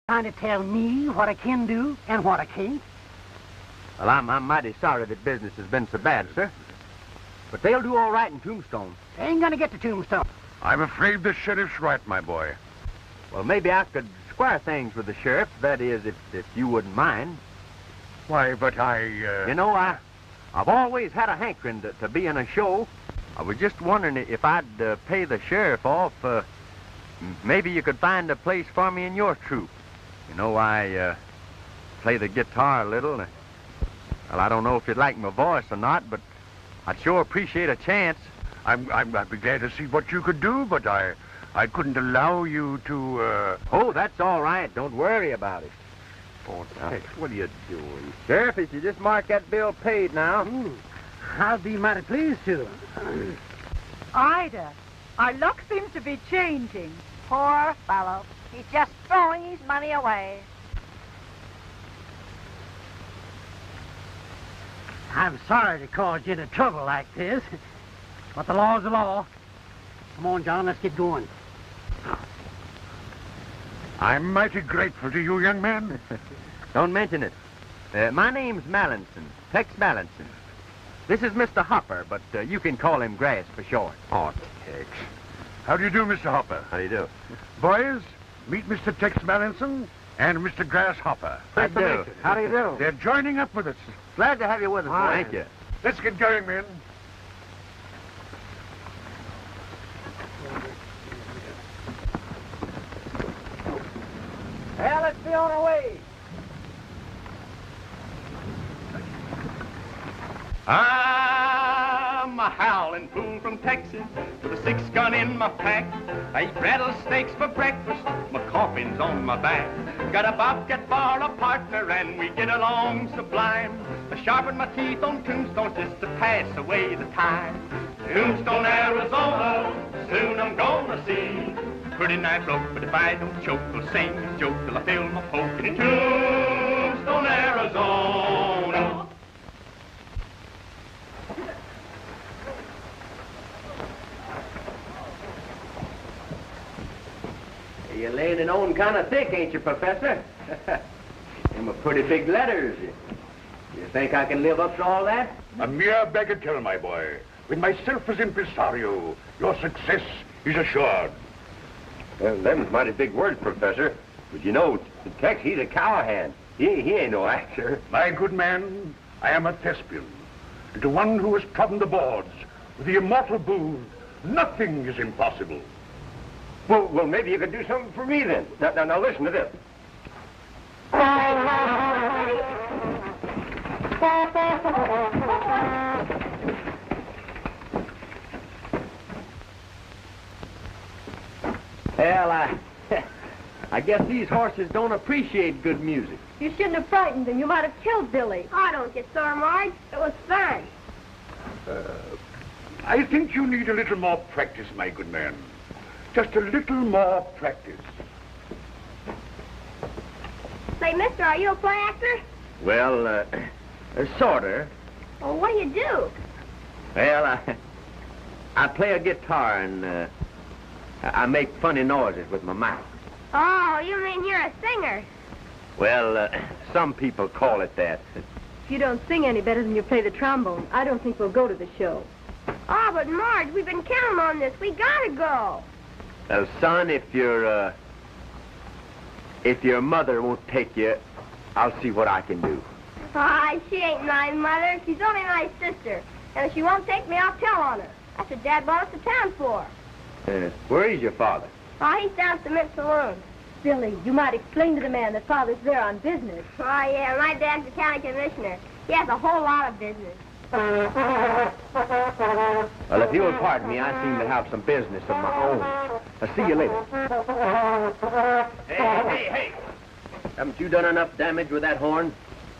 Trying to tell me what I can do and what I can't? Well, I'm mighty sorry that business has been so bad, sir. But they'll do all right in Tombstone. They ain't gonna get to Tombstone. I'm afraid the sheriff's right, my boy. Well, maybe I could square things with the sheriff. That is, if you wouldn't mind. Why, but You know, I've always had a hankering to be in a show. I was just wondering if I'd pay the sheriff off. Maybe you could find a place for me in your troupe. You know, I play the guitar a little. Well, I don't know if you'd like my voice or not, but I'd sure appreciate a chance. I'd be glad to see what you could do, but I couldn't allow you to, Oh, that's all right. Don't worry about it. Oh, Tex, what are you doing? Sheriff, if you just mark that bill paid now. I'll be mighty pleased to. Ida, our luck seems to be changing. Poor fellow. He's just throwing his money away. I'm sorry to cause you into trouble like this, but the law's the law. Come on, John, let's get going. I'm mighty grateful to you, young man. Don't mention it. My name's Mallinson, Tex Mallinson. This is Mr. Hopper, but you can call him Grass for short. Oh, Tex. How do you do, Mr. Hopper? How do you do? Boys, meet Mr. Tex Mallinson and Mr. Grasshopper. How do you do? How do you do? They're joining up with us. Glad to have you with us. Thank you. Let's get going, men. Well, let's be on our way. I'm a howling fool from Texas with a 6-gun in my pack. I eat rattlesnakes for breakfast, my coffin's on my back. Got a bobcat for a partner and we get along sublime. I sharpen my teeth on tombstones just to pass away the time. Tombstone, Arizona, soon I'm gonna see. Pretty night broke, but if I don't choke, I'll sing a joke till I feel my poke in Tombstone, Arizona. You're laying it on kind of thick, ain't you, Professor? Them are pretty big letters. You think I can live up to all that? A mere bagatelle, my boy. With myself as impresario, your success is assured. Well, them's mighty big words, Professor. But you know, Tex, he's a cowhand. He ain't no actor. My good man, I am a thespian. And to one who has trodden the boards with the immortal boon, nothing is impossible. Well, maybe you could do something for me then. Now listen to this. Well, I guess these horses don't appreciate good music. You shouldn't have frightened them. You might have killed Billy. I don't get sore, Marge. It was fun. I think you need a little more practice, my good man. Just a little more practice. Say, mister, are you a play actor? Well, sorta. Well, what do you do? Well, I play a guitar and I make funny noises with my mouth. Oh, you mean you're a singer? Well, some people call it that. If you don't sing any better than you play the trombone, I don't think we'll go to the show. Oh, but Marge, we've been counting on this. We gotta go. Well, son, if your mother won't take you, I'll see what I can do. Ah, she ain't my mother. She's only my sister. And if she won't take me, I'll tell on her. That's what Dad brought us to town for. Where is your father? Oh, he's down at the Mint Saloon. Billy, you might explain to the man that Father's there on business. Oh, yeah, my dad's the county commissioner. He has a whole lot of business. Well, if you'll pardon me, I seem to have some business of my own. I'll see you later. Hey! Haven't you done enough damage with that horn?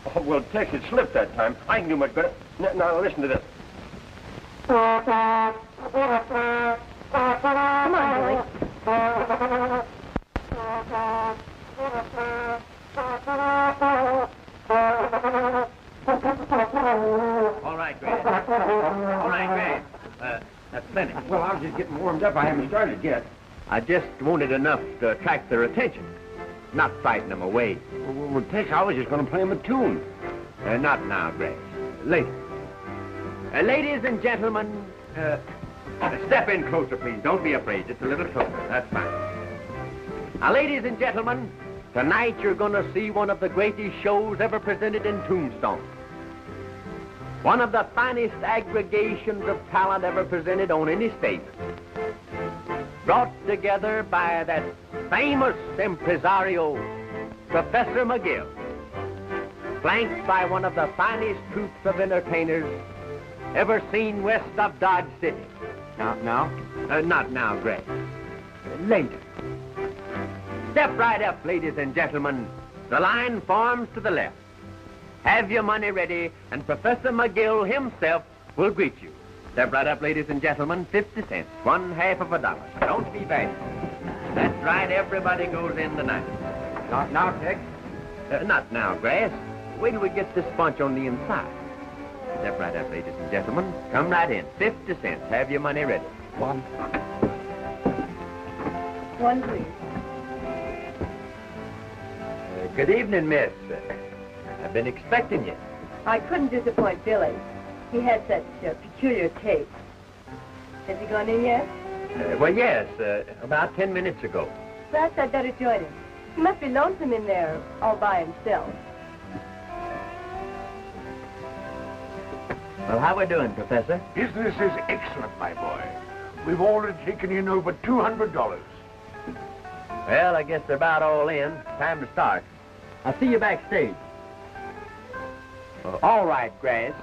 Oh, well, Tex, it slipped that time. I can do much better. Now, listen to this. Come on, Billy. All right, Grant. That's plenty. Well, I was just getting warmed up. I haven't started yet. I just wanted enough to attract their attention. not frighten them away. Well, Tex, I was just going to play him a tune. Not now, Grace. Later. Ladies and gentlemen, step in closer, please. Don't be afraid. Just a little closer. That's fine. Now, ladies and gentlemen, tonight you're going to see one of the greatest shows ever presented in Tombstone. One of the finest aggregations of talent ever presented on any stage. Brought together by that famous impresario, Professor McGill. Flanked by one of the finest troops of entertainers ever seen west of Dodge City. Not now, Grace. Later. Step right up, ladies and gentlemen. The line forms to the left. Have your money ready, and Professor McGill himself will greet you. Step right up, ladies and gentlemen. 50 cents, $1/2 of a dollar. Don't be bashful. That's right, everybody goes in tonight. Not now, Tex. Not now, Grass. Wait till we get this bunch on the inside. Step right up, ladies and gentlemen. Come right in. 50 cents. Have your money ready. One, please. Good evening, miss. I've been expecting you. I couldn't disappoint Billy. He had such peculiar taste. Has he gone in yet? Well, yes, about 10 minutes ago. Perhaps I'd better join him. He must be lonesome in there all by himself. Well, how we doing, Professor? Business is excellent, my boy. We've already taken in over $200. Well, I guess they're about all in. Time to start. I'll see you backstage. All right, Grass.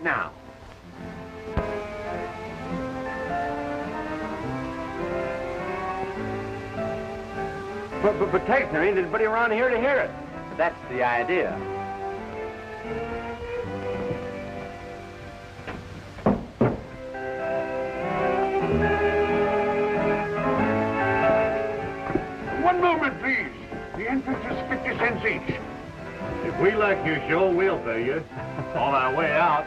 Now. But Tex, there ain't anybody around here to hear it. That's the idea. One moment, please. The entrance is 50 cents each. If we like your show, we'll pay you. On our way out.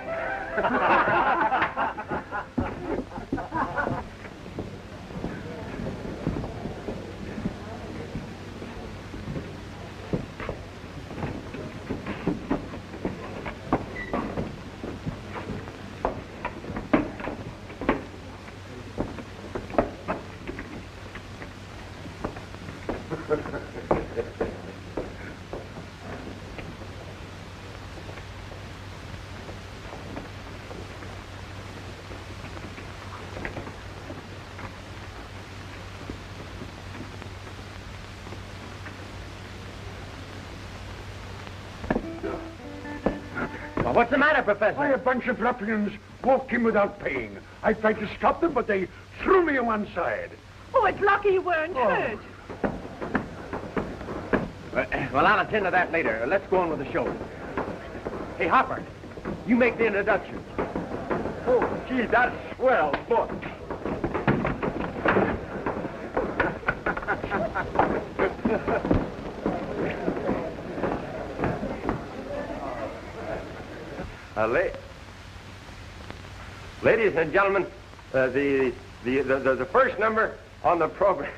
Well, what's the matter, Professor? Why, a bunch of ruffians walked in without paying. I tried to stop them, but they threw me on one side. Oh, it's lucky you weren't hurt. Well, I'll attend to that later. Let's go on with the show. Hey, Hopper, you make the introduction. Oh, gee, that's swell. Look. Ladies and gentlemen, the first number on the program.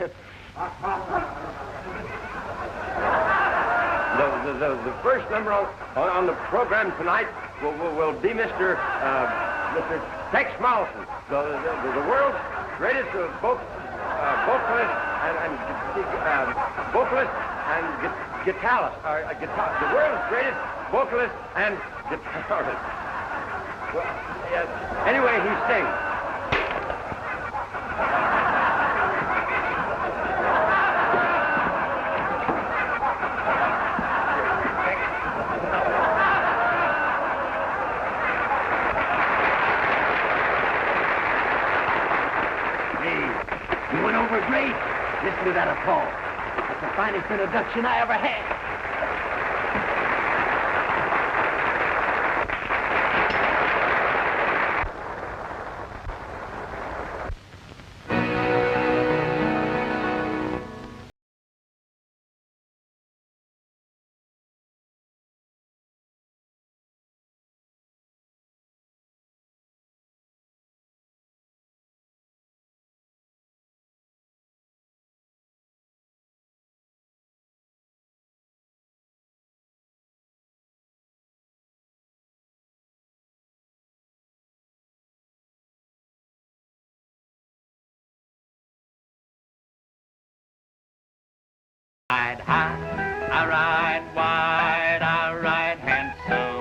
The first number on the program tonight will be Mr. Tex Ritter, the world's greatest vocalist and guitarist. The world's greatest vocalist and guitarist. Well, anyway, he sings. You went over great. Listen to that applause. That's the finest introduction I ever had. I ride wide, I ride handsome.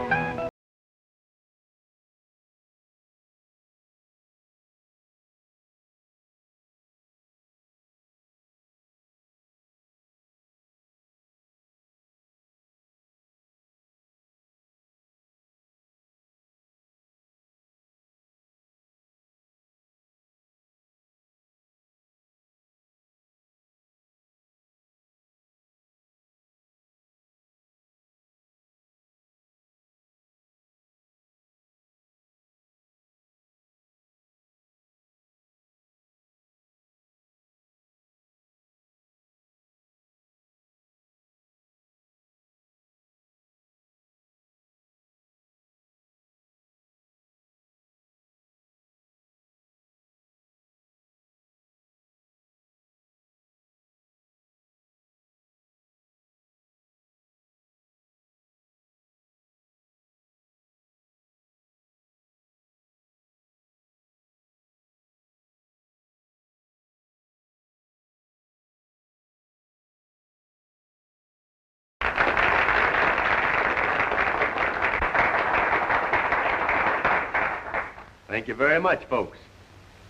Thank you very much, folks.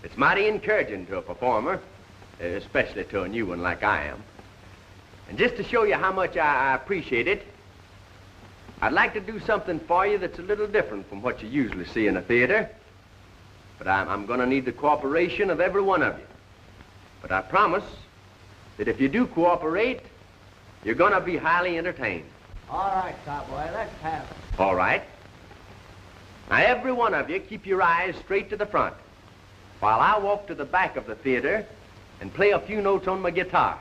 It's mighty encouraging to a performer, especially to a new one like I am. And just to show you how much I appreciate it, I'd like to do something for you that's a little different from what you usually see in a theater. But I'm going to need the cooperation of every one of you. But I promise that if you do cooperate, you're going to be highly entertained. All right, cowboy, let's have it. All right. Now, every one of you, keep your eyes straight to the front while I walk to the back of the theater and play a few notes on my guitar.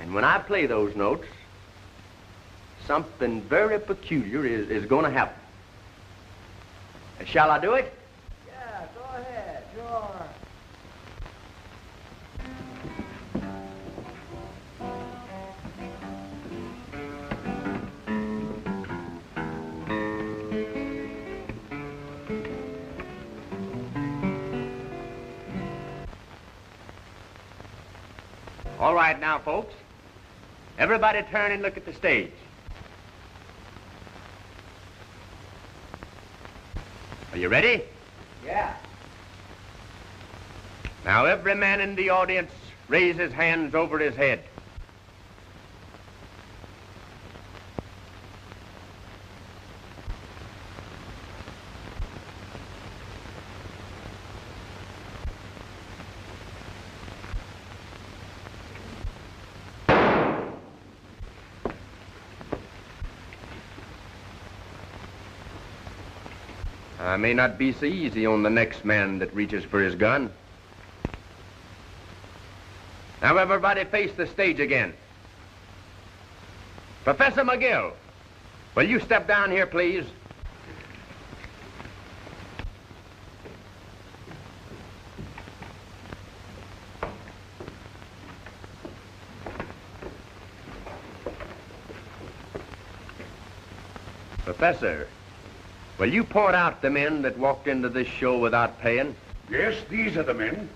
And when I play those notes, something very peculiar is going to happen. Shall I do it? Yeah, go ahead, sure. All right now, folks. Everybody turn and look at the stage. Are you ready? Yeah. Now, every man in the audience raise his hands over his head. I may not be so easy on the next man that reaches for his gun. Now everybody face the stage again. Professor McGill, will you step down here, please? Professor, will you point out the men that walked into this show without paying? Yes, these are the men.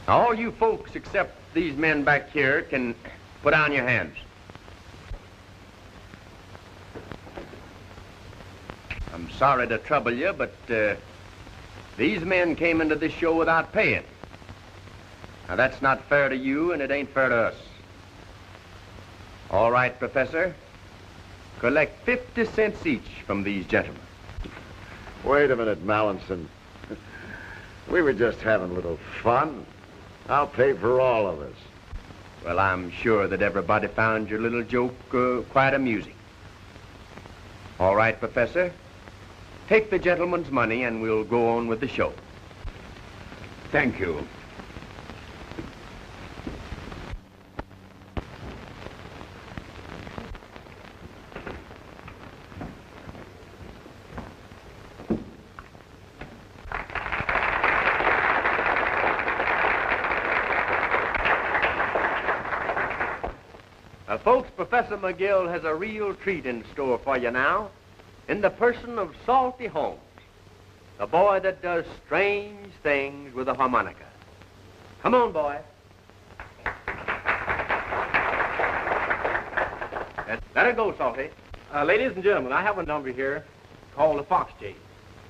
All you folks except these men back here can put down your hands. I'm sorry to trouble you, but these men came into this show without paying. Now, that's not fair to you, and it ain't fair to us. All right, Professor. Collect 50 cents each from these gentlemen. Wait a minute, Mallinson. We were just having a little fun. I'll pay for all of us. Well, I'm sure that everybody found your little joke quite amusing. All right, Professor. Take the gentleman's money and we'll go on with the show. Thank you. Folks, Professor McGill has a real treat in store for you now, in the person of Salty Holmes, the boy that does strange things with a harmonica. Come on, boy. Let it go, Salty. Ladies and gentlemen, I have a number here called the Fox Chase,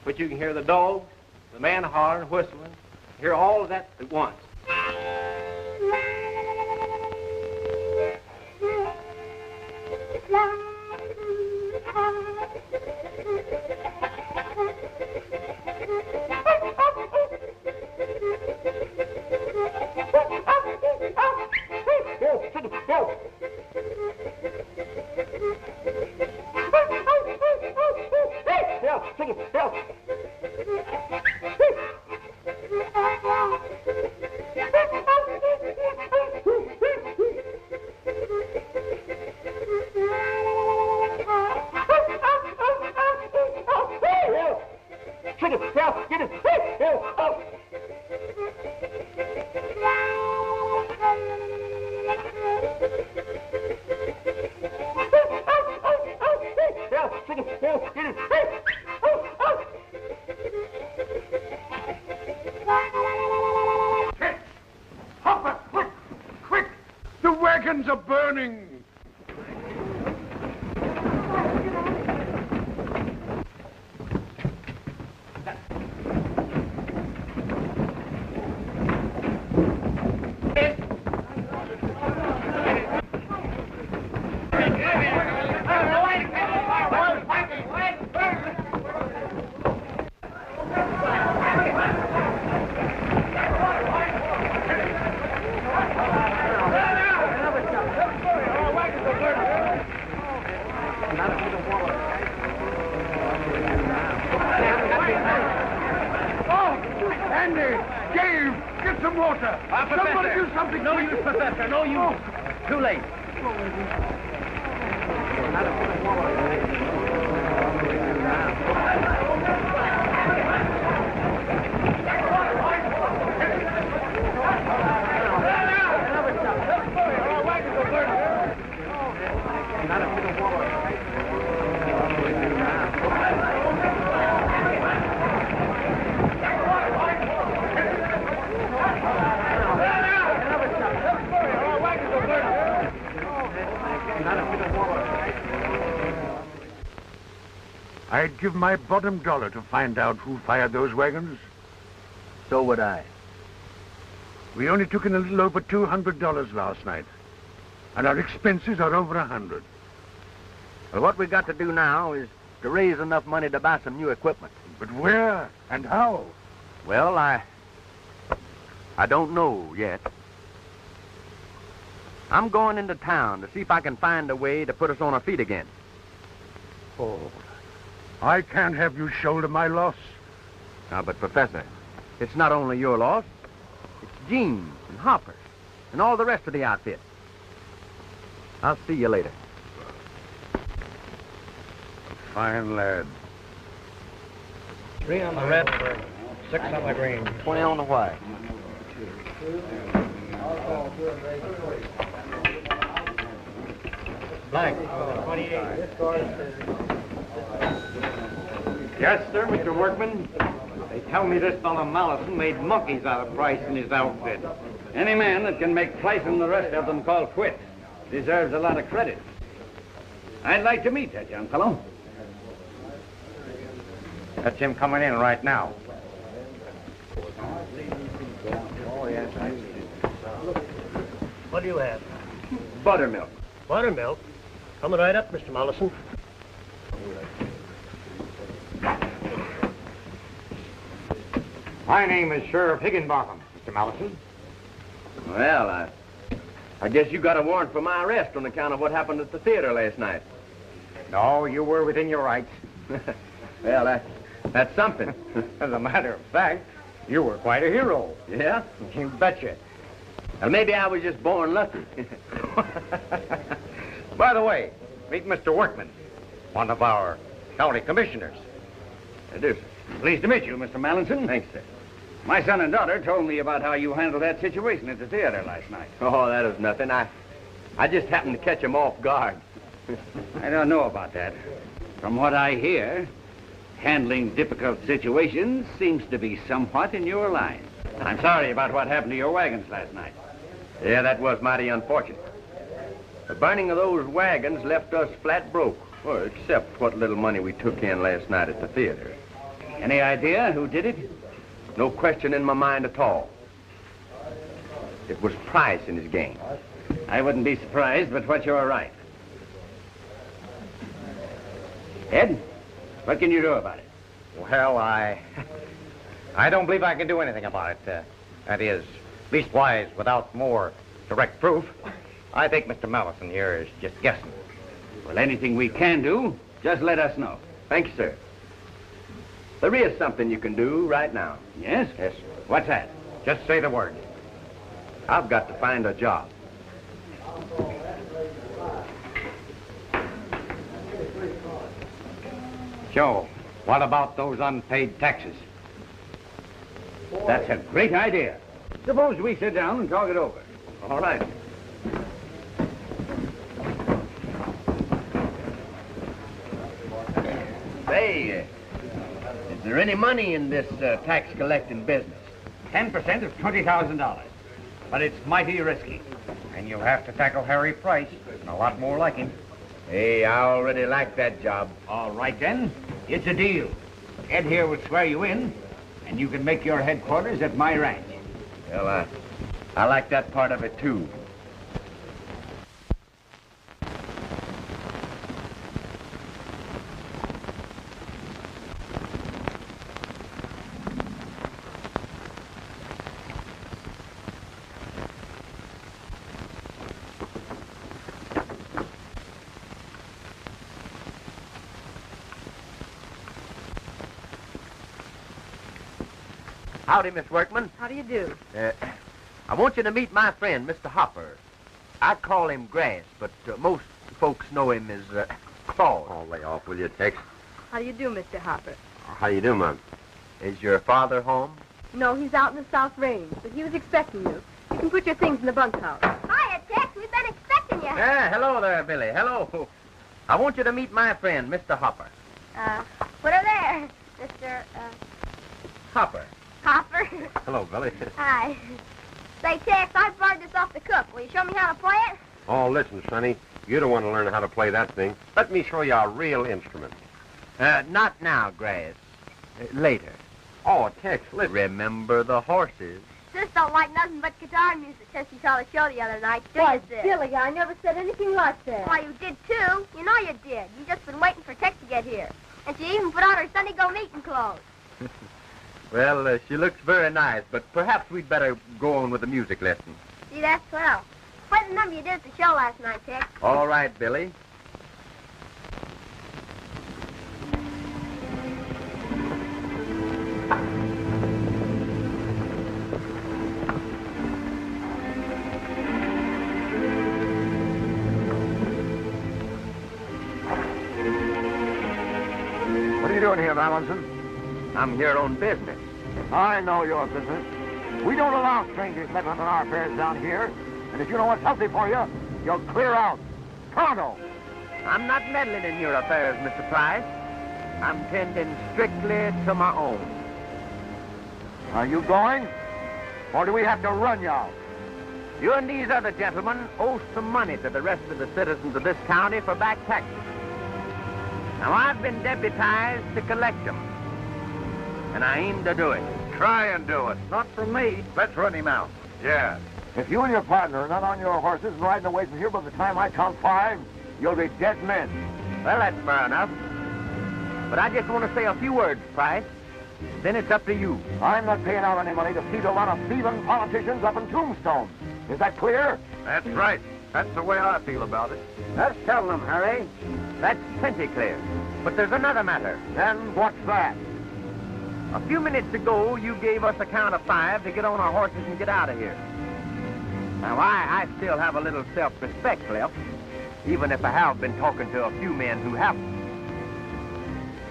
which you can hear the dogs, the man hollering, whistling, hear all of that at once. Hopper, quick! Quick! The wagons are burning! Somebody do something! No use, Professor, no use. Too late. I'd give my bottom dollar to find out who fired those wagons. So would I. We only took in a little over $200 last night. And our expenses are over $100. Well, what we got to do now is to raise enough money to buy some new equipment. But where and how? Well, I don't know yet. I'm going into town to see if I can find a way to put us on our feet again. Oh, I can't have you shoulder my loss. Now, but Professor, it's not only your loss. It's Gene's and Hopper's and all the rest of the outfit. I'll see you later. Fine lad. 3 on the red, 6 on the green. 20 on the white. Black, 28. Yes, sir, Mr. Workman. They tell me this fellow Mallison made monkeys out of Price in his outfit. Any man that can make Price and the rest of them call quits deserves a lot of credit. I'd like to meet that young fellow. That's him coming in right now. Oh, yes, I see. What do you have? Buttermilk. Buttermilk? Coming right up, Mr. Mollison. My name is Sheriff Higginbotham, Mr. Mallison. Well, I guess you got a warrant for my arrest on account of what happened at the theater last night. No, you were within your rights. Well, that's something. As a matter of fact, you were quite a hero. Yeah? You betcha. Well, maybe I was just born lucky. By the way, meet Mr. Workman, one of our county commissioners. I do, sir. Pleased to meet you, Mr. Mallinson. Thanks, sir. My son and daughter told me about how you handled that situation at the theater last night. Oh, that was nothing. I just happened to catch him off guard. I don't know about that. From what I hear, handling difficult situations seems to be somewhat in your line. I'm sorry about what happened to your wagons last night. Yeah, that was mighty unfortunate. The burning of those wagons left us flat broke, well, except what little money we took in last night at the theater. Any idea who did it? No question in my mind at all. It was Price and his gang. I wouldn't be surprised, but what you're right. Ed, what can you do about it? Well, I don't believe I can do anything about it. That is, leastwise, without more direct proof. I think Mr. Mallison here is just guessing. Well, anything we can do, just let us know. Thank you, sir. There is something you can do right now. Yes? Yes. What's that? Just say the word. I've got to find a job. Joe, what about those unpaid taxes? That's a great idea. Suppose we sit down and talk it over. All right. Say, is there any money in this tax collecting business? 10% is $20,000. But it's mighty risky. And you'll have to tackle Harry Price and a lot more like him. Hey, I already like that job. All right, then. It's a deal. Ed here will swear you in, and you can make your headquarters at my ranch. Well, I like that part of it, too. Howdy, Miss Workman. How do you do? I want you to meet my friend, Mr. Hopper. I call him Grass, but most folks know him as Claus. Oh, lay off, will you, Tex? How do you do, Mr. Hopper? How you do, Mom? Is your father home? No, he's out in the South Range, but he was expecting you. You can put your things in the bunkhouse. Hiya, Tex. We've been expecting you. Hello there, Billy. Hello. I want you to meet my friend, Mr. Hopper. Put her there, Mr. Hopper. Hopper. Hello, Billy. Hi. Say, Tex, I borrowed this off the cook. Will you show me how to play it? Oh, listen, Sonny. You don't want to learn how to play that thing. Let me show you a real instrument. Not now, Grass. Later. Oh, Tex, listen. Remember the horses. Sis don't like nothing but guitar music since she saw the show the other night. Do Why, you, Sis? Billy, I never said anything like that. Why, you did, too. You know you did. You just been waiting for Tex to get here. And she even put on her Sunday go-meeting clothes. Well, she looks very nice, but perhaps we'd better go on with the music lesson. See, that's swell. Play the number you did at the show last night, Tex. All right, Billy. What are you doing here, Mallison? I'm here on business. I know your business. We don't allow strangers meddling in our affairs down here. And if you know what's healthy for you, you'll clear out. Pronto. I'm not meddling in your affairs, Mr. Price. I'm tending strictly to my own. Are you going? Or do we have to run you out? You and these other gentlemen owe some money to the rest of the citizens of this county for back taxes. Now, I've been deputized to collect them. And I aim to do it. Try and do it. Not from me. Let's run him out. Yeah. If you and your partner are not on your horses and riding away from here by the time I count 5, you'll be dead men. Well, that's fair enough. But I just want to say a few words, Price. Then it's up to you. I'm not paying out any money to feed a lot of thieving politicians up in Tombstone. Is that clear? That's right. That's the way I feel about it. Let's tell them, Harry. That's plenty clear. But there's another matter. Then what's that? A few minutes ago, you gave us a count of 5 to get on our horses and get out of here. Now, I still have a little self-respect left, even if I have been talking to a few men who haven't.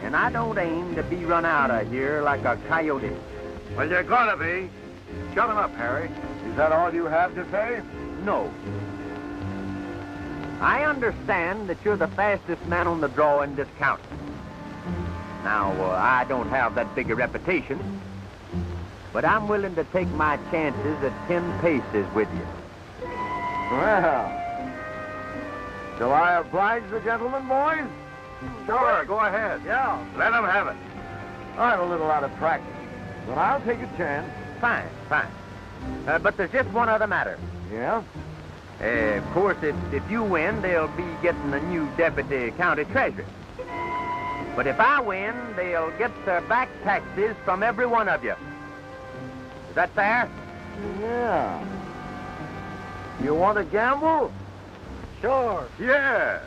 And I don't aim to be run out of here like a coyote. Well, you're gonna be. Shut him up, Harry. Is that all you have to say? No. I understand that you're the fastest man on the draw in this county. Now, I don't have that big a reputation, but I'm willing to take my chances at 10 paces with you. Well, Shall I oblige the gentlemen, boys? Sure, go ahead. Yeah. Let them have it. I'm a little out of practice, but I'll take a chance. Fine, fine. But there's just one other matter. Yeah? Of course, if you win, they'll be getting a new deputy county treasurer. But if I win, they'll get their back taxes from every one of you. Is that fair? Yeah. You want to gamble? Sure. Yeah.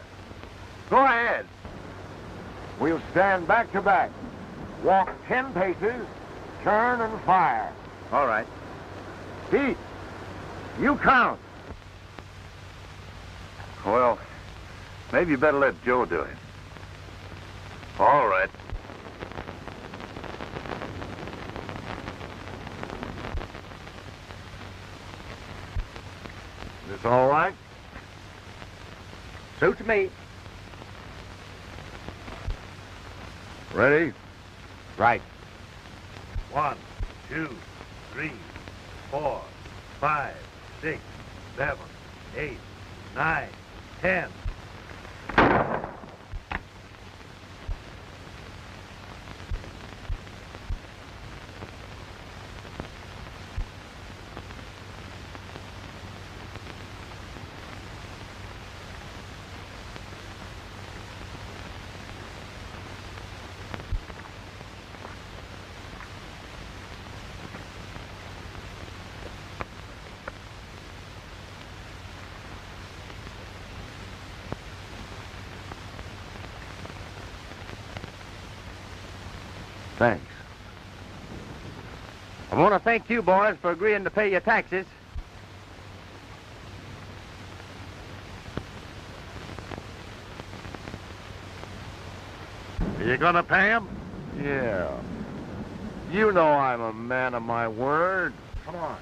Go ahead. We'll stand back to back. Walk 10 paces, turn and fire. All right. Pete, you count. Well, maybe you better let Joe do it. All right. This all right? Suits me. Ready? Right. 1, 2, 3, 4, 5, 6, 7, 8, 9, 10. Thanks. I want to thank you boys for agreeing to pay your taxes. Are you going to pay him? Yeah. You know I'm a man of my word. Come on.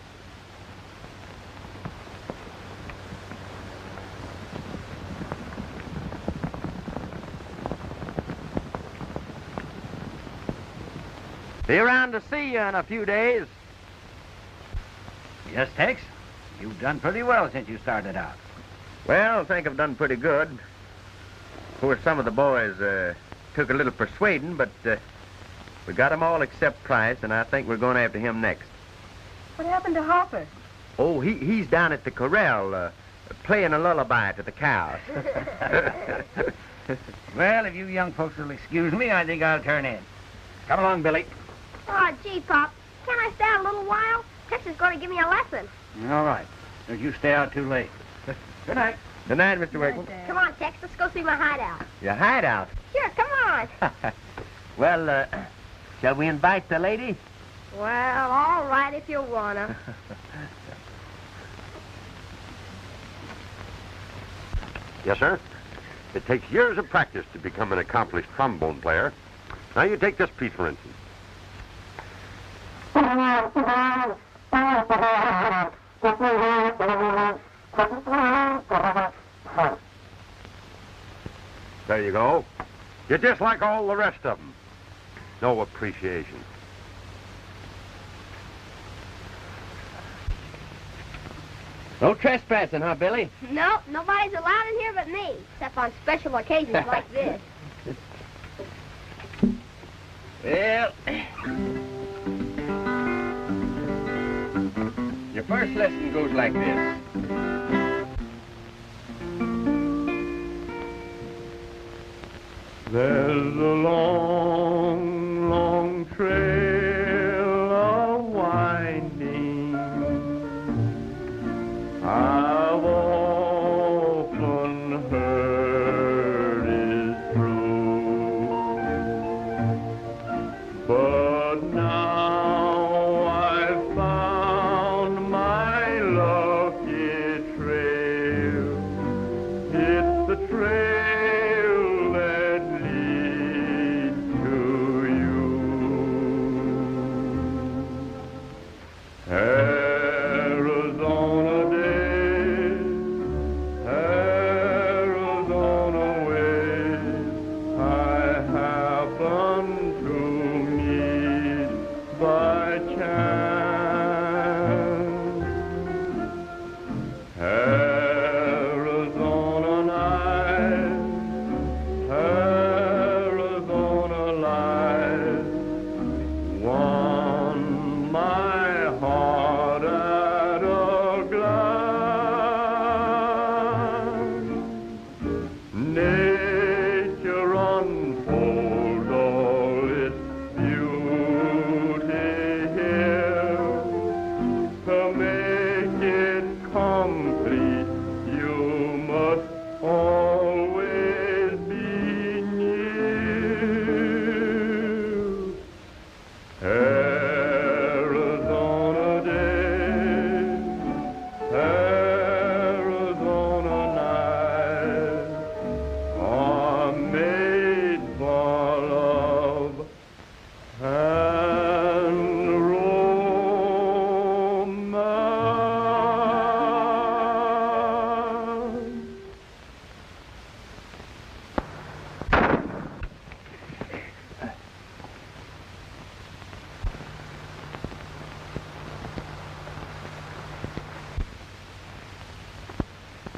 Be around to see you in a few days. Yes, Tex. You've done pretty well since you started out. Well, I think I've done pretty good. Of course, some of the boys took a little persuading, but we got them all except Price, and I think we're going after him next. What happened to Hopper? Oh, he's down at the corral playing a lullaby to the cows. Well, if you young folks will excuse me, I think I'll turn in. Come along, Billy. Oh, gee, Pop. Can't I stay out a little while? Tex is going to give me a lesson. All right. Don't you stay out too late. Good night. Good night, Mr. Wakeman. Come on, Tex. Let's go see my hideout. Your hideout. Sure, come on. Well, shall we invite the lady? Well, all right if you wanna. Yes, sir. It takes years of practice to become an accomplished trombone player. Now you take this piece, for instance. There you go. You're just like all the rest of them. No appreciation. No trespassing, huh, Billy? No, nobody's allowed in here but me, except on special occasions like this. Well, your first lesson goes like this. There's a long, long trail of winding. I've often heard is true, but now I've found my lucky trail. It's the trail that leads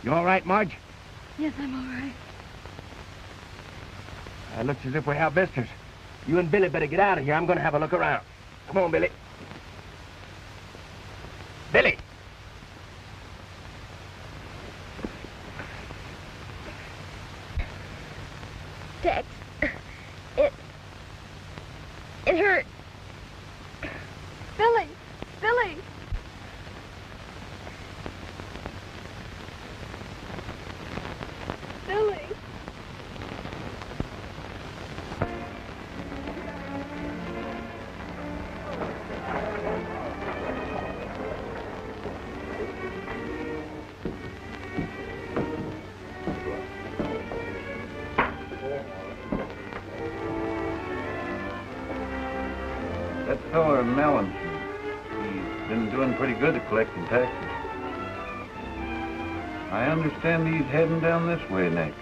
You all right, Marge? Yes, I'm all right. Looks as if we have visitors. You and Billy better get out of here. I'm going to have a look around. Come on, Billy. Billy! Tex, it hurt. Billy! Billy! Billy! That fella Mellon, he's been doing pretty good at collecting taxes. I understand he's heading down this way next.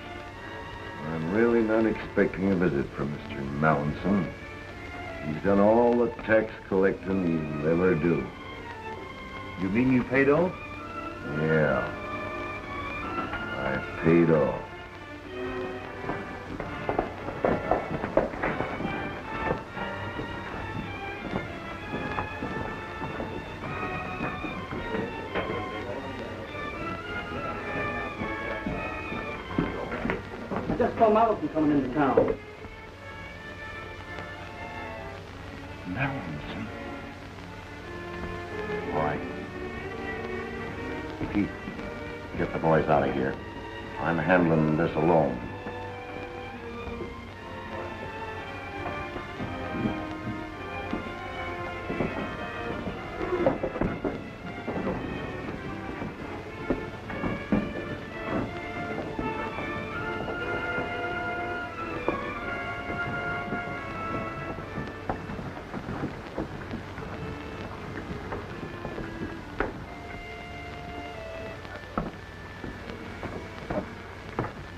I'm really not expecting a visit from Mr. Mallinson. He's done all the tax collecting he'll ever do. You mean you paid off? Yeah. I paid off. I just saw Mallinson coming into town. Mallinson? All right. Pete, get the boys out of here. I'm handling this alone.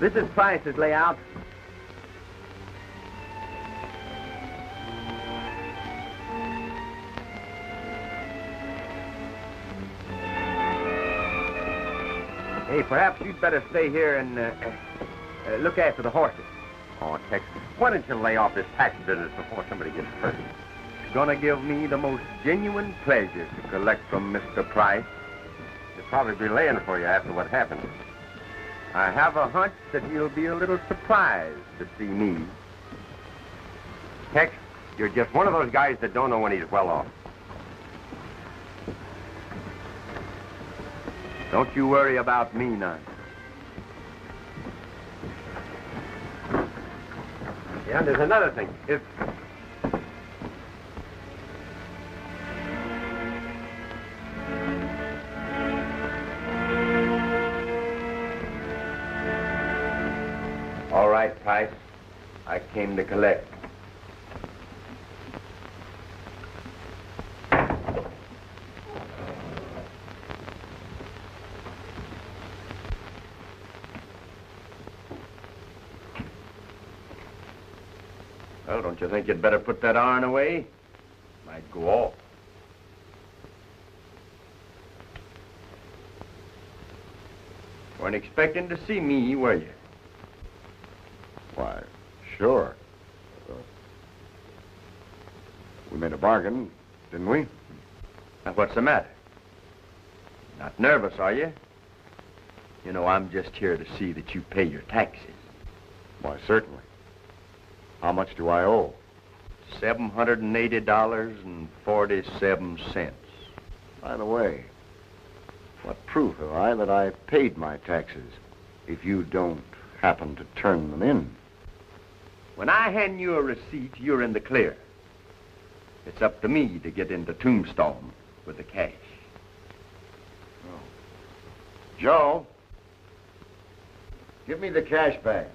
This is Price's layout. Hey, perhaps you'd better stay here and look after the horses. Oh, Tex, why don't you lay off this tax business before somebody gets hurt? It's gonna give me the most genuine pleasure to collect from Mr. Price. He'll probably be laying for you after what happened. I have a hunch that he'll be a little surprised to see me. Tex, you're just one of those guys that don't know when he's well off. Don't you worry about me none. Yeah, and there's another thing. If All right, Price. I came to collect. Well, don't you think you'd better put that iron away? Might go off. Weren't expecting to see me, were you? Why, sure. We made a bargain, didn't we? Now, what's the matter? Not nervous, are you? You know, I'm just here to see that you pay your taxes. Why, certainly. How much do I owe? $780.47. By the way, what proof have I that I paid my taxes if you don't happen to turn them in? When I hand you a receipt, you're in the clear. It's up to me to get into Tombstone with the cash. Oh. Joe, give me the cash bag.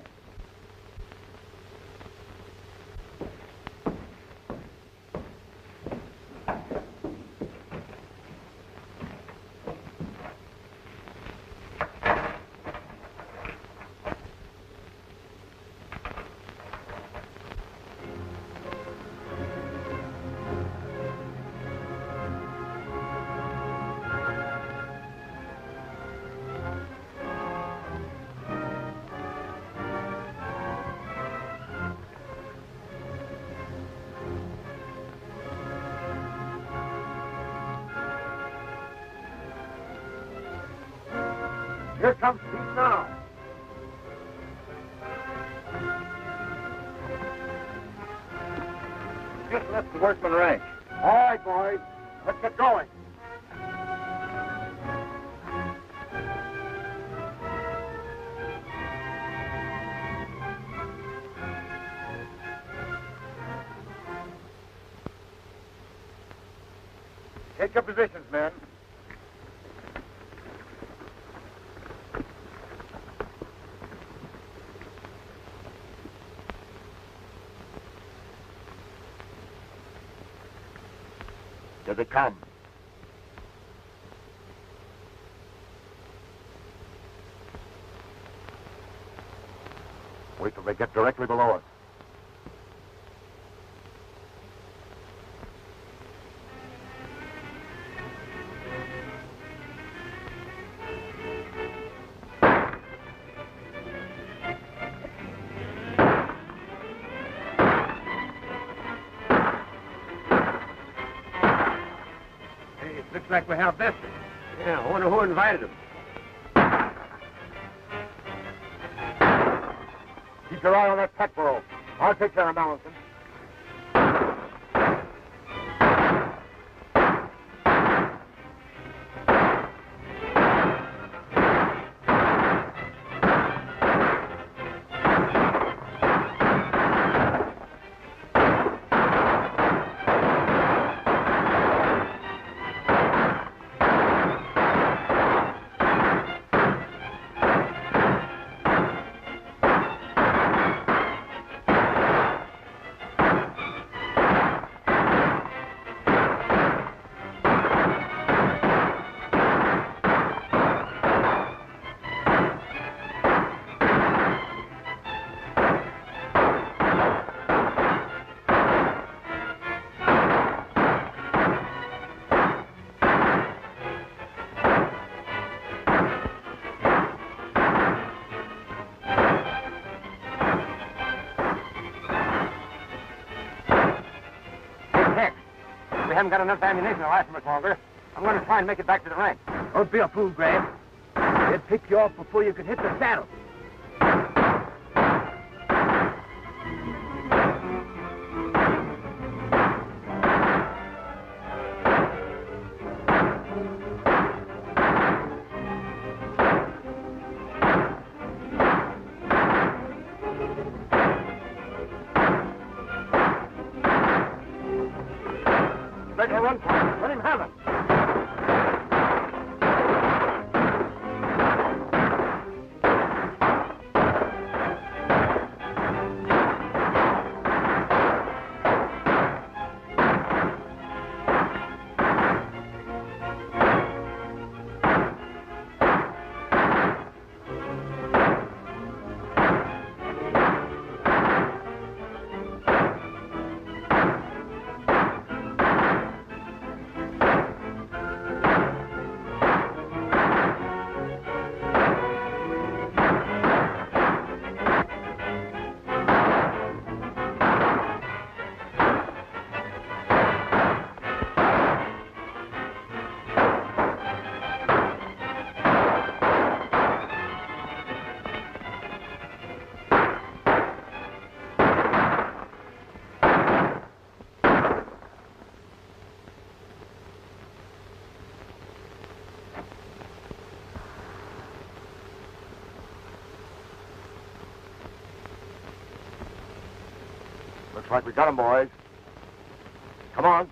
Here comes Pete now. Just left the workman ranch. All right, boys. Let's get going. Take your positions, men. Here they come. Wait till they get directly below us. Looks like we have Vesta. Yeah, I wonder who invited him. Keep your eye on that petrol. I'll take care of Mallinson. We haven't got enough ammunition to last much longer. I'm going to try and make it back to the ranch. Don't be a fool, Grab. They'd pick you off before you could hit the saddle. Let him run for it. Let him have it. Looks like we got him, boys. Come on.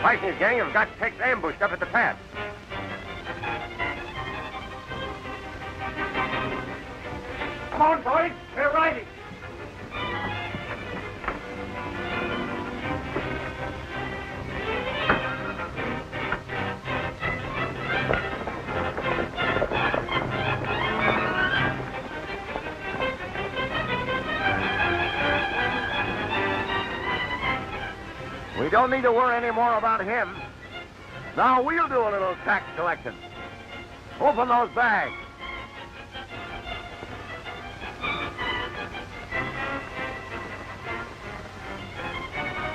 Mike and his gang have got Tex ambushed up at the pass. Come on, boys. We're riding. don't need to worry any more about him. Now we'll do a little tax collecting. Open those bags.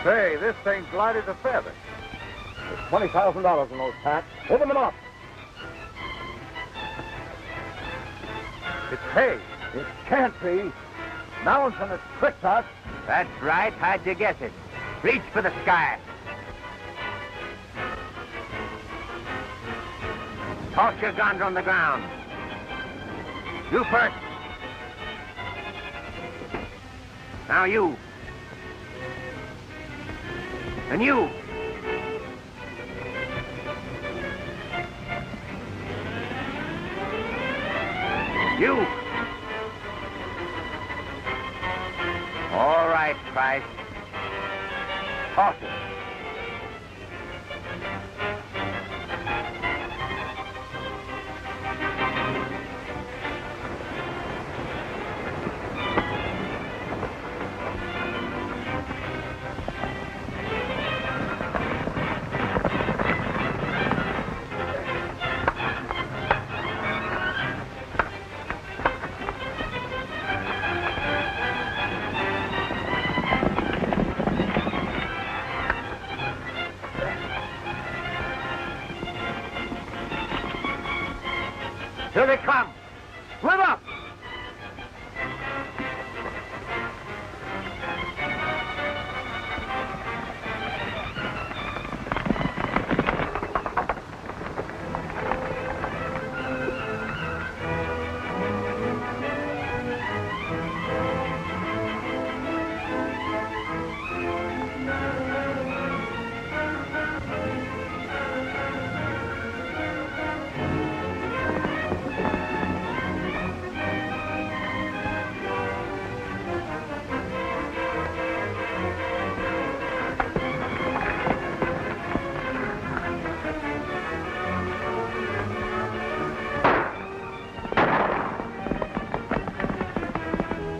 Say, this thing's light as a feather. There's $20,000 in those packs. Open them up. It's hay. It can't be. Mallinson has tricked us. That's right. How'd you guess it? Reach for the sky. Toss your guns on the ground. You first. Now you. And you. You. All right, Price. Toss it. Here they come. Split up.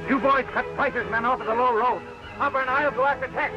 You boys cut Price's men off at the low road. Hopper and I'll go after Tex.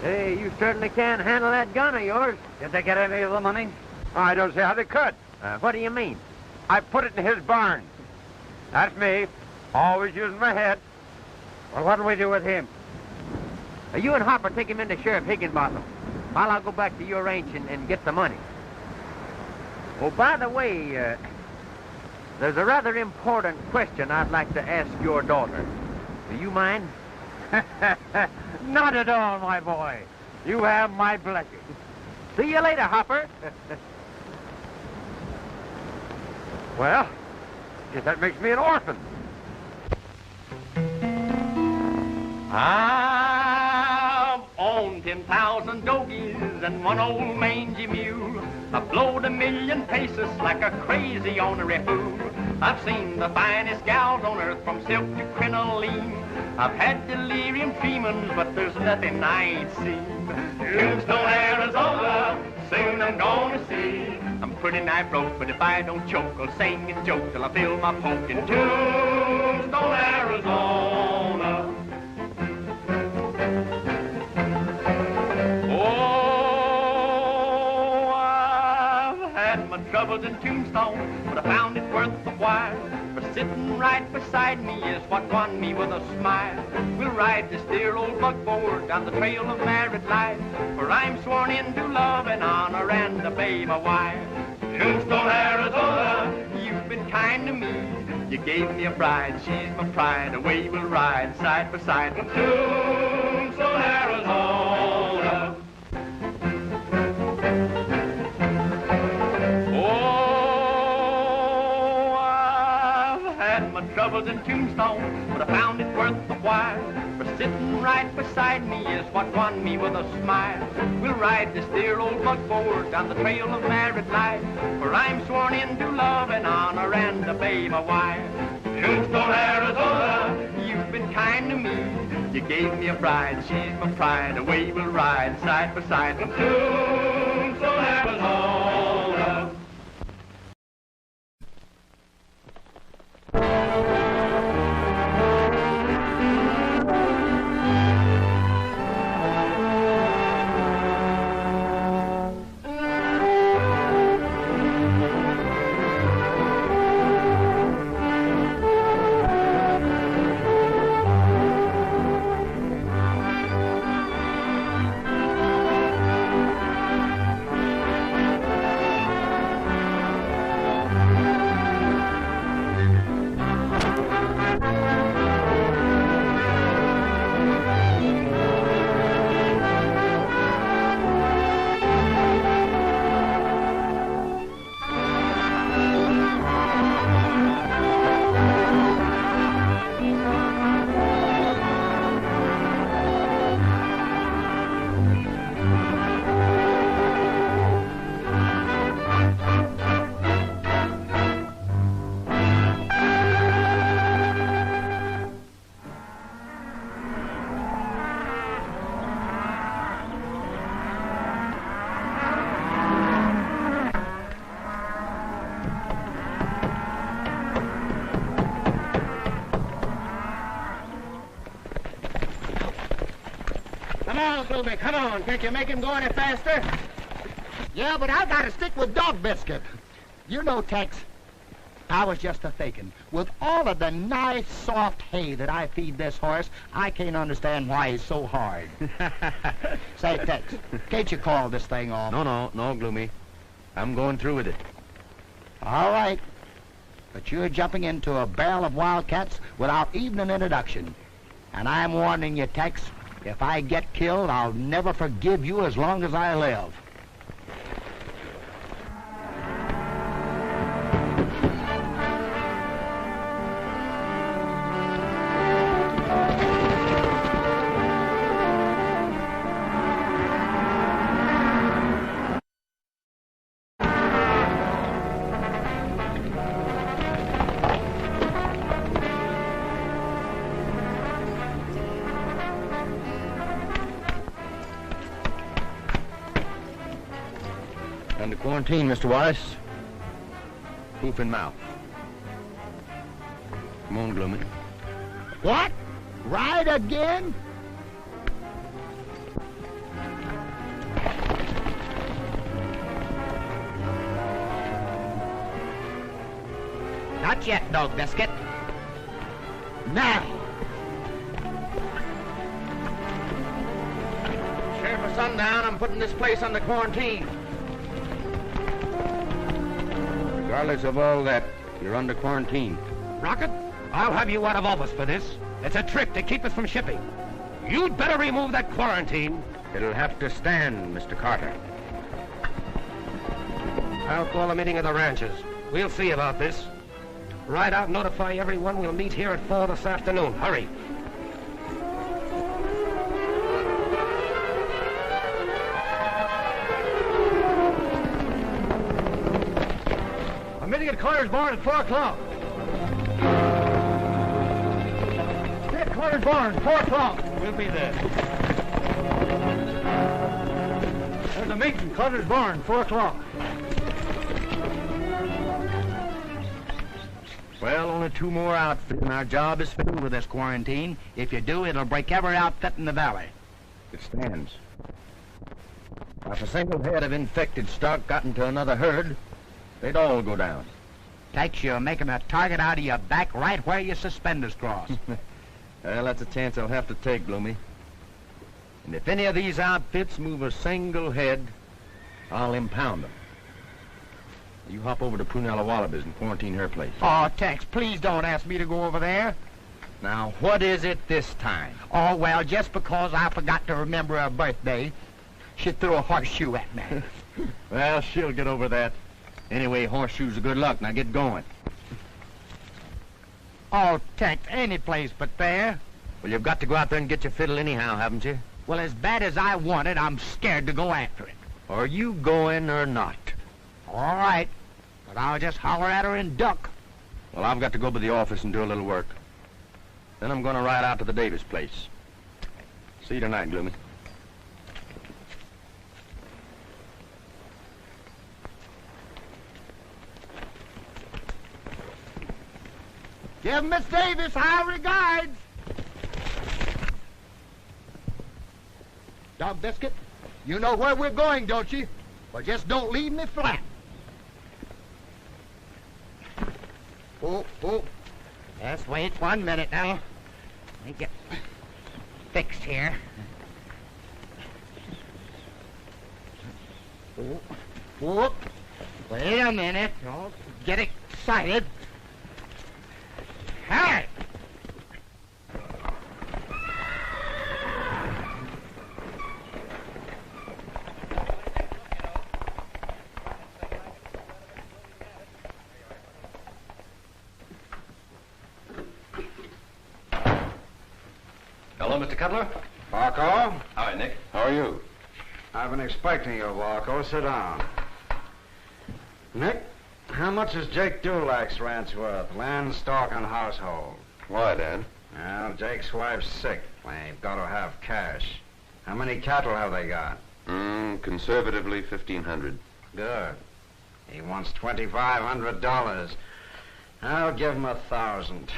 Hey, you certainly can handle that gun of yours. Did they get any of the money? I don't see how they could. What do you mean? I put it in his barn. That's me. Always using my head. Well, what'll we do with him? You and Hopper take him into Sheriff Higginbottom while I'll go back to your ranch and get the money. Oh, by the way, there's a rather important question I'd like to ask your daughter. Do you mind? Not at all, my boy. You have my blessing. See you later, Hopper. Well, guess that makes me an orphan. I've owned 10,000 dogies and one old mangy mule. I've blowed 1,000,000 paces like a crazy ornery fool. I've seen the finest gals on earth from silk to crinoline. I've had delirium tremens, but there's nothing I ain't seen. Tombstone, Arizona, soon I'm gonna see. I'm pretty nigh broke, but if I don't choke, I'll sing and joke till I feel my poke in Tombstone, Arizona. Oh, I've had my trouble troubles in Tombstone, but I found it worth the while. For sitting right beside me is what won me with a smile. We'll ride this dear old buckboard down the trail of married life, for I'm sworn into love and honor and obey my wife. Tombstone, Arizona, you've been kind to me. You gave me a bride, she's my pride. Away we'll ride side by side from Tombstone, Arizona. Oh, I've had my troubles in Tombstone, but I found it worth the while. For sitting right beside me is what won me with a smile. We'll ride this dear old buckboard down the trail of married life, for I'm sworn into love and honor and obey my wife. Tombstone, Arizona, you've been kind to me. You gave me a bride, she's my pride. Away we'll ride side by side from Tombstone, Arizona. Come on, can't you make him go any faster? Yeah, but I gotta stick with Dog Biscuit. You know, Tex, I was just a-thinking. With all of the nice, soft hay that I feed this horse, I can't understand why he's so hard. Say, Tex, can't you call this thing off? No, Gloomy. I'm going through with it. All right. But you're jumping into a barrel of wildcats without even an introduction. And I'm warning you, Tex, if I get killed, I'll never forgive you as long as I live. Under quarantine, Mr. Wallace. Hoof and mouth. Come on, Gloomy. What? Ride again? Not yet, Dog Biscuit. Now. Sure, for sundown, I'm putting this place under quarantine. Regardless of all that, you're under quarantine. Rocket, I'll have you out of office for this. It's a trick to keep us from shipping. You'd better remove that quarantine. It'll have to stand, Mr. Carter. I'll call a meeting of the ranchers. We'll see about this. Ride out and notify everyone we'll meet here at 4 this afternoon. Hurry. I'm meeting at Carter's barn at 4 o'clock. At Carter's barn, 4 o'clock. We'll be there. There's a meeting, Carter's barn, 4 o'clock. Well, only 2 more outfits, and our job is finished with this quarantine. If you do, it'll break every outfit in the valley. It stands. Now, if a single head of infected stock got into another herd, They'd all go down. Tex, you're making a target out of your back right where your suspenders cross. Well, that's a chance I'll have to take, Bloomy. And if any of these outfits move a single head, I'll impound them. You hop over to Prunella Wallabies and quarantine her place. Oh, Tex, please don't ask me to go over there. Now, what is it this time? Oh, well, just because I forgot to remember her birthday, she threw a horseshoe at me. Well, she'll get over that. Anyway, horseshoes are good luck. Now get going. Oh, Tex, any place but there. Well, you've got to go out there and get your fiddle anyhow, haven't you? Well, as bad as I want it, I'm scared to go after it. Are you going or not? All right, but I'll just holler at her and duck. Well, I've got to go to the office and do a little work. Then I'm going to ride out to the Davis place. See you tonight, Gloomy. Give Miss Davis high regards. Dog Biscuit, you know where we're going, don't you? Well, just don't leave me flat. Oh. Just wait 1 minute now. Let me get fixed here. Oh. Wait a minute. Don't get excited. All right. Hello, Mr. Cutler. Varco? Hi, Nick. How are you? I've been expecting you, Varco. Sit down. Nick, how much is Jake Dulac's ranch worth? Land, stock, and household. Why, Dad? Well, Jake's wife's sick. They've got to have cash. How many cattle have they got? Conservatively, 1,500. Good. He wants $2,500. I'll give him 1,000.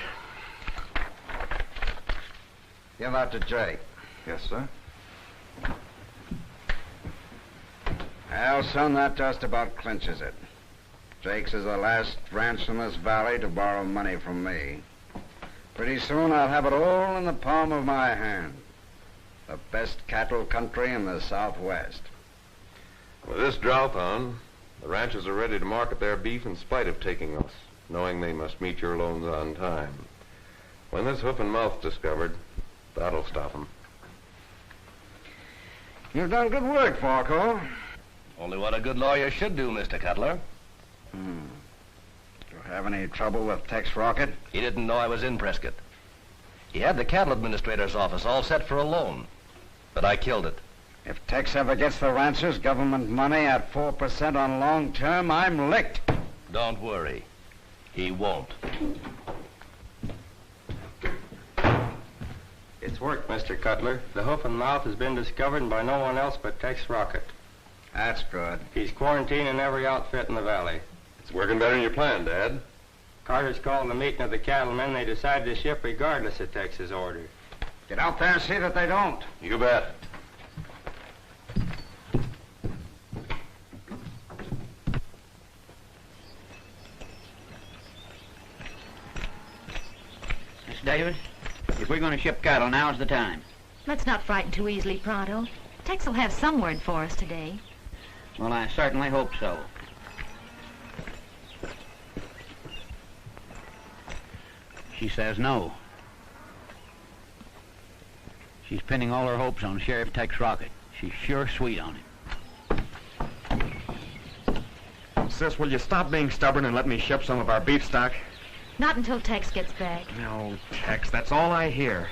Give that to Jake. Yes, sir. Well, son, that just about clinches it. Jake's is the last ranch in this valley to borrow money from me. Pretty soon I'll have it all in the palm of my hand. The best cattle country in the Southwest. With this drought on, the ranchers are ready to market their beef in spite of taking us, knowing they must meet your loans on time. When this hoof and mouth's discovered, that'll stop them. You've done good work, Varco. Only what a good lawyer should do, Mr. Cutler. Do you have any trouble with Tex Rocket? He didn't know I was in Prescott. He had the cattle administrator's office all set for a loan, but I killed it. If Tex ever gets the ranchers government money at 4% on long term, I'm licked. Don't worry. He won't. It's worked, Mr. Cutler. The hoof and mouth has been discovered by no one else but Tex Rocket. That's good. He's quarantining every outfit in the valley. It's working better than you planned, Dad. Carter's called the meeting of the cattlemen. They decided to ship regardless of Tex's order. Get out there and see that they don't. You bet. Miss Davis, if we're going to ship cattle, now's the time. Let's not frighten too easily, Pronto. Tex will have some word for us today. Well, I certainly hope so. She says no. She's pinning all her hopes on Sheriff Tex Rocket. She's sure sweet on him. Sis, will you stop being stubborn and let me ship some of our beef stock? Not until Tex gets back. No, Tex, that's all I hear.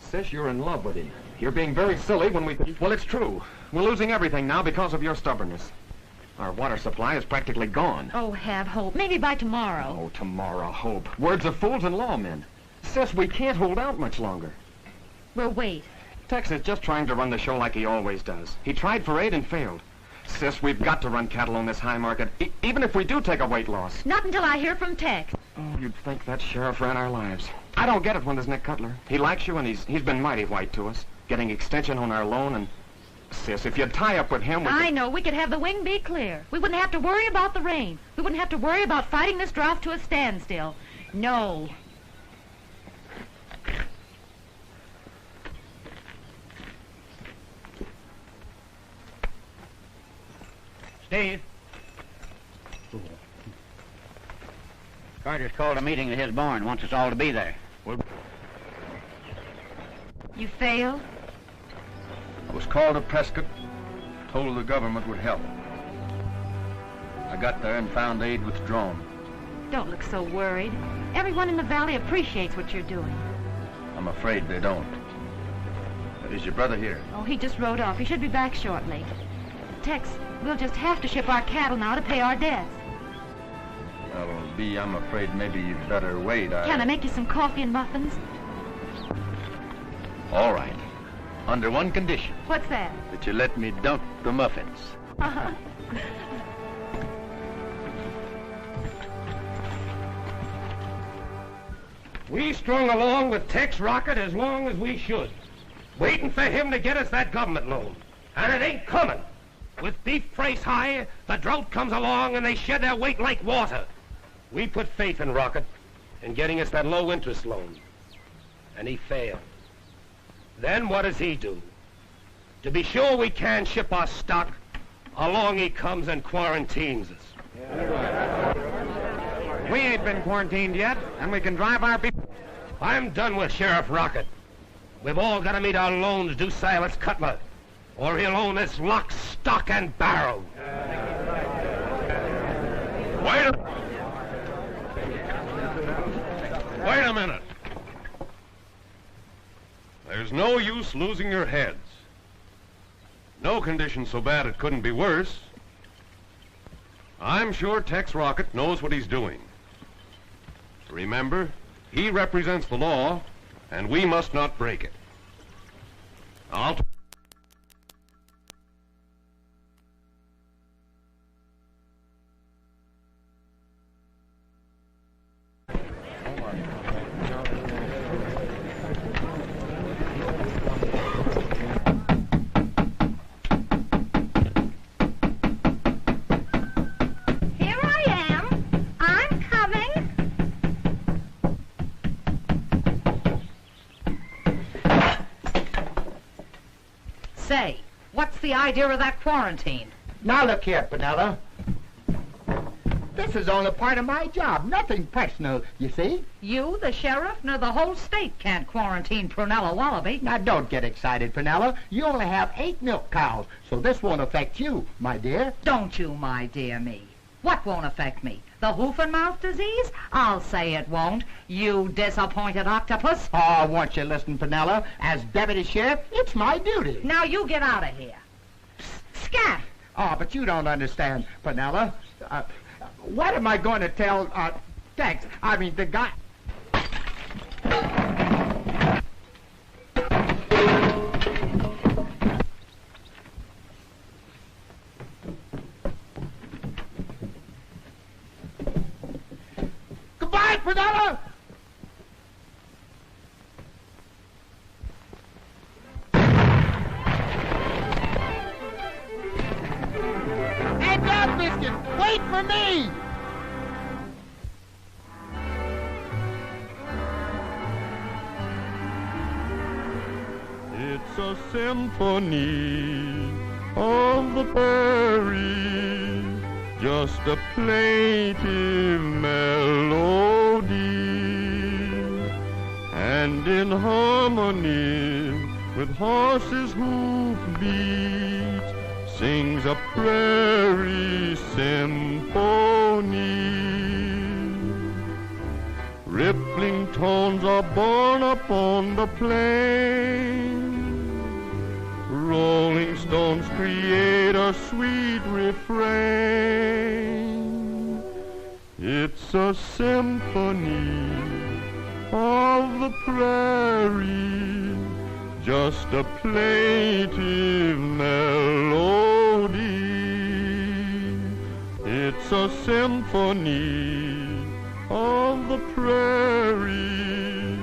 Sis, you're in love with him. You're being very silly when we... Well, it's true. We're losing everything now because of your stubbornness. Our water supply is practically gone. Oh, have hope. Maybe by tomorrow. Oh, tomorrow, hope. Words of fools and lawmen. Sis, we can't hold out much longer. We'll wait. Tex is just trying to run the show like he always does. He tried for 8 and failed. Sis, we've got to run cattle on this high market, even if we do take a weight loss. Not until I hear from Tex. Oh, you'd think that sheriff ran our lives. I don't get it when there's Nick Cutler. He likes you, and he's been mighty white to us, getting extension on our loan, and Sis, if you tie up with him, I know. We could have the wing be clear. We wouldn't have to worry about the rain. We wouldn't have to worry about fighting this drought to a standstill. No. Steve. Carter's called a meeting at his barn. Wants us all to be there. You failed? I was called to Prescott, told the government would help. I got there and found aid withdrawn. Don't look so worried. Everyone in the valley appreciates what you're doing. I'm afraid they don't. Is your brother here? Oh, he just rode off. He should be back shortly. Tex, we'll just have to ship our cattle now to pay our debts. Well, Bee, I'm afraid maybe you'd better wait. Can I make you some coffee and muffins? All right. Under one condition. What's that? That you let me dunk the muffins. We strung along with Tex Rocket as long as we should, waiting for him to get us that government loan. And it ain't coming. With beef price high, the drought comes along and they shed their weight like water. We put faith in Rocket in getting us that low-interest loan. And he failed. Then what does he do? To be sure we can ship our stock, along he comes and quarantines us. We ain't been quarantined yet, and we can drive our people. I'm done with Sheriff Rocket. We've all got to meet our loans due Silas Cutler, or he'll own this lock, stock, and barrel. Wait a minute. There's no use losing your heads. No condition so bad it couldn't be worse. I'm sure Tex Rocket knows what he's doing. Remember, he represents the law, and we must not break it. Say, what's the idea of that quarantine? Now look here, Penella. This is only part of my job, nothing personal, you see? You, the sheriff, nor the whole state can't quarantine Prunella Wallaby. Now don't get excited, Penella. You only have 8 milk cows, so this won't affect you, my dear. Don't you, my dear me. What won't affect me? The hoof and mouth disease? I'll say it won't. You disappointed octopus. Oh, won't you listen, Penella? As deputy sheriff, it's my duty. Now you get out of here. Scat! Oh, but you don't understand, Penella. What am I going to tell, Tex? I mean, the guy... Goodbye, Penella! Hey, Dog Biscuit, wait for me! It's a symphony of the prairie, just a plaintive melody, and in harmony with horses' hoofbeats sings a prairie symphony. Rippling tones are borne upon the plain. Rolling stones create a sweet refrain. It's a symphony of the prairie, just a plaintive melody. It's a symphony of the prairie,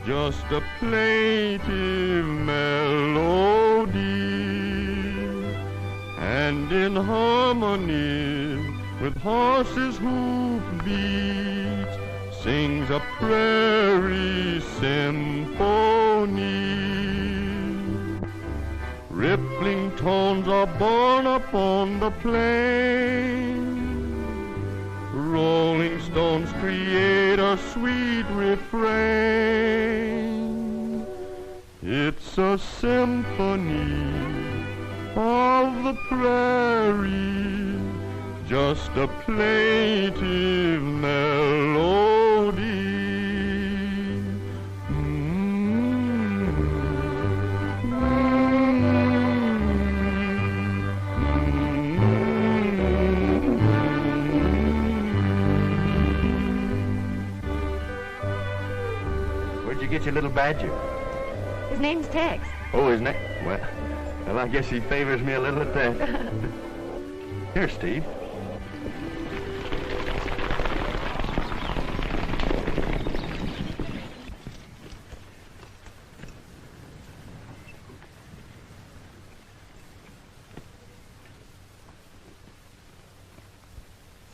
just a plaintive melody. and in harmony with horses' hoof beats sings a prairie symphony. Rippling tones are borne upon the plain. Rolling stones create a sweet refrain. It's a symphony of the prairie, just a plaintive melody. Where'd you get your little badger? His name's Tex. Oh, his name? Well, I guess he favors me a little at that. Here, Steve.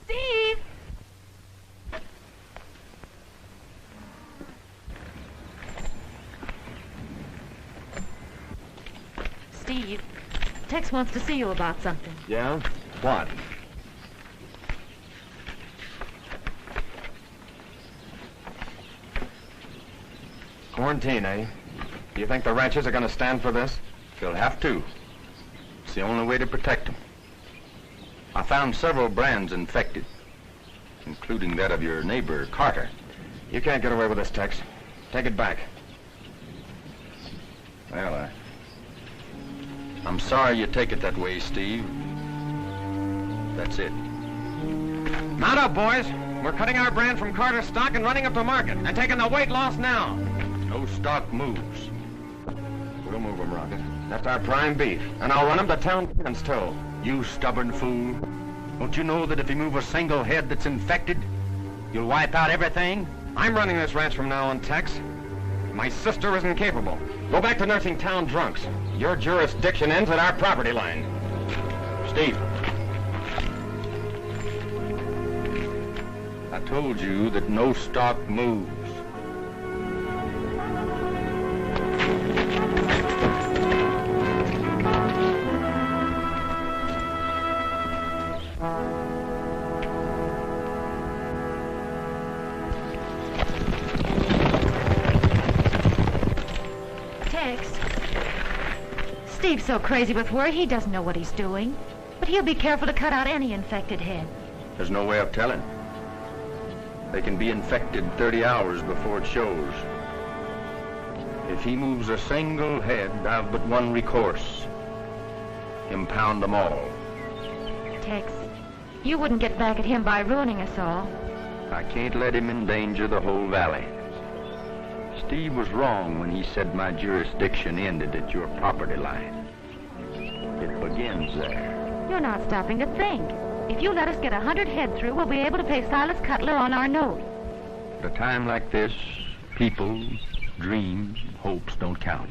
Steve! Steve, Tex wants to see you about something. Yeah? What? Quarantine, eh? Do you think the ranchers are going to stand for this? They'll have to. It's the only way to protect them. I found several brands infected, including that of your neighbor, Carter. You can't get away with this, Tex. Take it back. Well, I'm sorry you take it that way, Steve. That's it. Mount up, boys. We're cutting our brand from Carter's stock and running up to market and taking the weight loss now. No stock moves. We'll move them, Rocket. That's our prime beef, and I'll run him to town Penn's toe. You stubborn fool. Don't you know that if you move a single head that's infected, you'll wipe out everything? I'm running this ranch from now on, Tex. My sister isn't capable. Go back to nursing town drunks. Your jurisdiction ends at our property line. Steve. I told you that no stock moves. Tex. Steve's so crazy with worry, he doesn't know what he's doing. But he'll be careful to cut out any infected head. There's no way of telling. They can be infected 30 hours before it shows. If he moves a single head, I've but one recourse. Impound them all. Tex, you wouldn't get back at him by ruining us all. I can't let him endanger the whole valley. Steve was wrong when he said my jurisdiction ended at your property line. It begins there. You're not stopping to think. If you let us get 100 head through, we'll be able to pay Silas Cutler on our note. At a time like this, people, dreams, hopes don't count.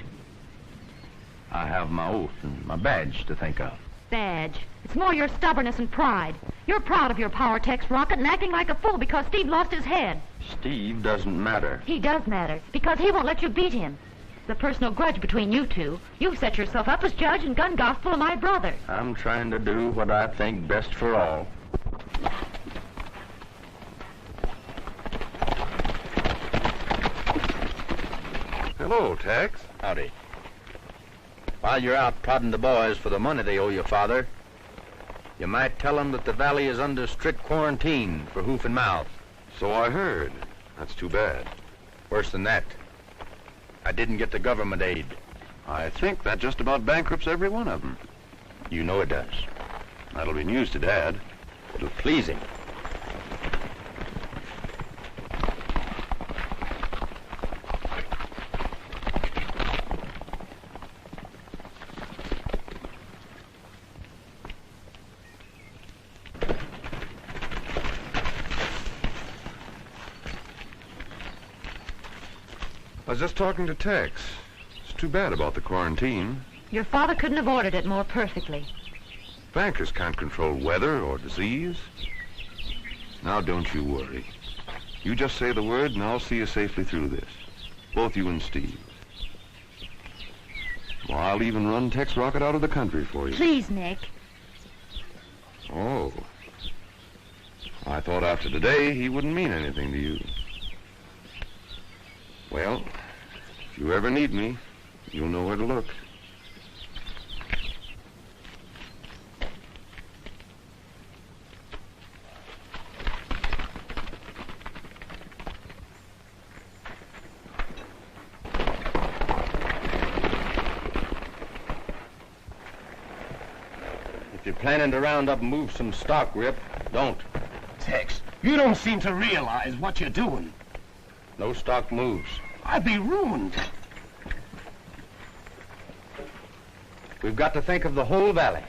I have my oath and my badge to think of. Badge. It's more your stubbornness and pride. You're proud of your power, Tex Rocket, and acting like a fool because Steve lost his head. Steve doesn't matter. He does matter, because he won't let you beat him. The personal grudge between you two. You've set yourself up as judge and gun gospel of my brother. I'm trying to do what I think best for all. Hello, Tex. Howdy. While you're out prodding the boys for the money they owe your father, you might tell them that the valley is under strict quarantine for hoof and mouth. So I heard. That's too bad. Worse than that, I didn't get the government aid. I think that just about bankrupts every one of them. You know it does. That'll be news to Dad. It'll please him. I was just talking to Tex. It's too bad about the quarantine. Your father couldn't have ordered it more perfectly. Bankers can't control weather or disease. Now, don't you worry. You just say the word, and I'll see you safely through this. Both you and Steve. Well, I'll even run Tex Rocket out of the country for you. Please, Nick. Oh. I thought after today he wouldn't mean anything to you. Well, if you ever need me, you'll know where to look. If you're planning to round up and move some stock, Rip, don't. Tex, you don't seem to realize what you're doing. No stock moves. I'd be ruined. We've got to think of the whole valley.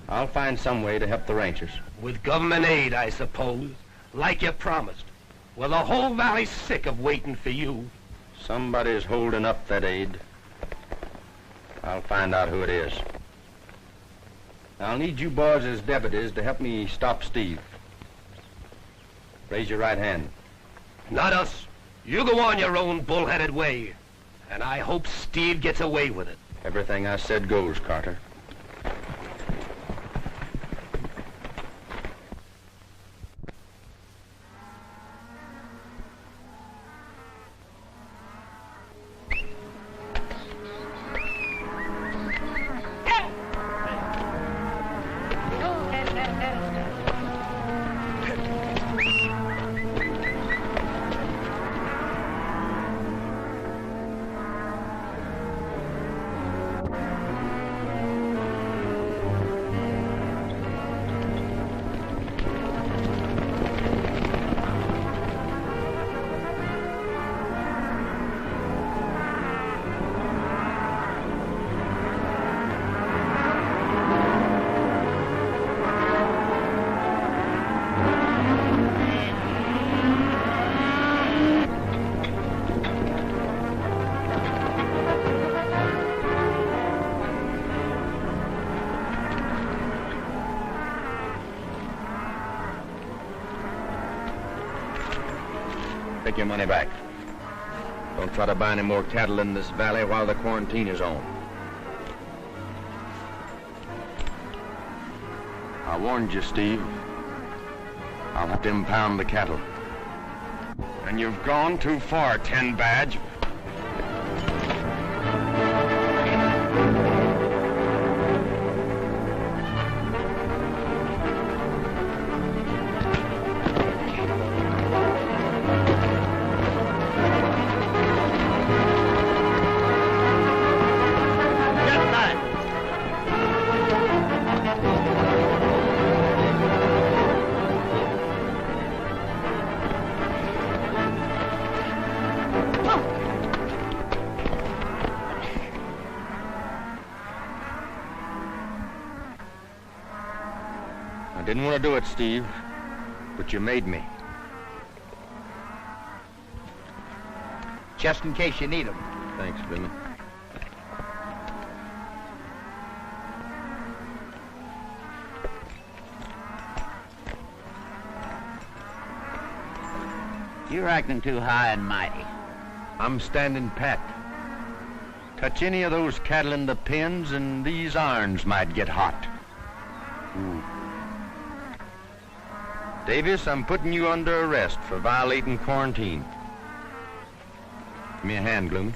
I'll find some way to help the ranchers. With government aid, I suppose, like you promised. Well, the whole valley's sick of waiting for you. Somebody's holding up that aid. I'll find out who it is. I'll need you boys as deputies to help me stop Steve. Raise your right hand. Not us. You go on your own bullheaded way. And I hope Steve gets away with it. Everything I said goes, Carter. Take your money back. Don't try to buy any more cattle in this valley while the quarantine is on. I warned you, Steve. I'll have to impound the cattle. And you've gone too far, 10 Badge. I didn't want to do it, Steve, but you made me. Just in case you need them. Thanks, Billy. You're acting too high and mighty. I'm standing pat. Touch any of those cattle in the pens and these irons might get hot. Ooh. Davis, I'm putting you under arrest for violating quarantine. Give me a hand, Gloomy.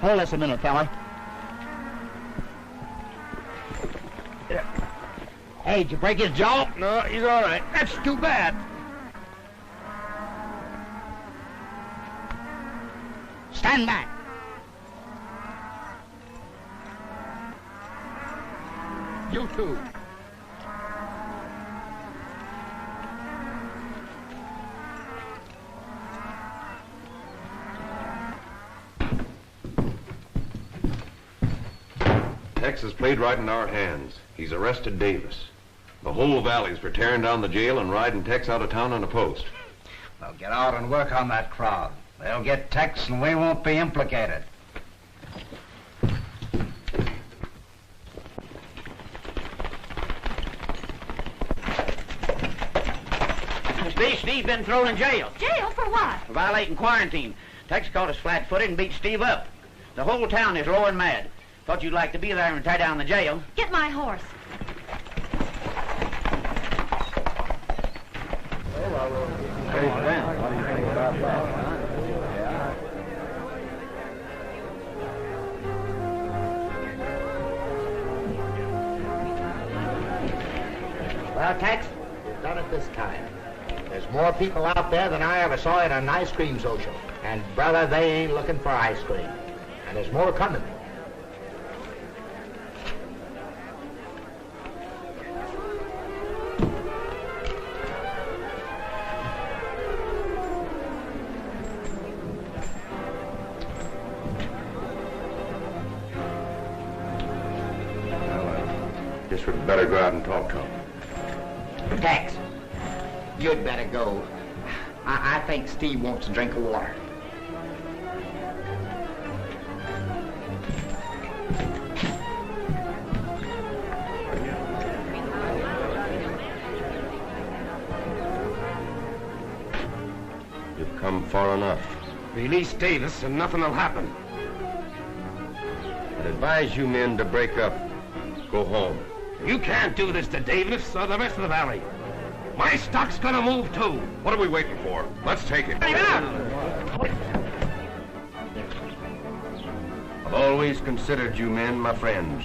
Hold this a minute, fella. Hey, did you break his jaw? No, he's all right. That's too bad. Stand back. You too. Tex has played right in our hands. He's arrested Davis. The whole valley's for tearing down the jail and riding Tex out of town on a post. Well, get out and work on that crowd. They'll get Tex and we won't be implicated. Steve's been thrown in jail. Jail for what? For violating quarantine. Tex caught us flat-footed and beat Steve up. The whole town is low and mad. Thought you'd like to be there and tie down the jail. Get my horse. Well, Tex, we've done it this time. There's more people out there than I ever saw at an ice cream social. And, brother, they ain't looking for ice cream. And there's more coming. Guess we'd better go out and talk to him. Tex, you'd better go. I think Steve wants a drink of water. You've come far enough. Release Davis and nothing will happen. I'd advise you men to break up. Go home. You can't do this to Davis or the rest of the valley. My stock's gonna move too. What are we waiting for? Let's take it. I've always considered you men my friends.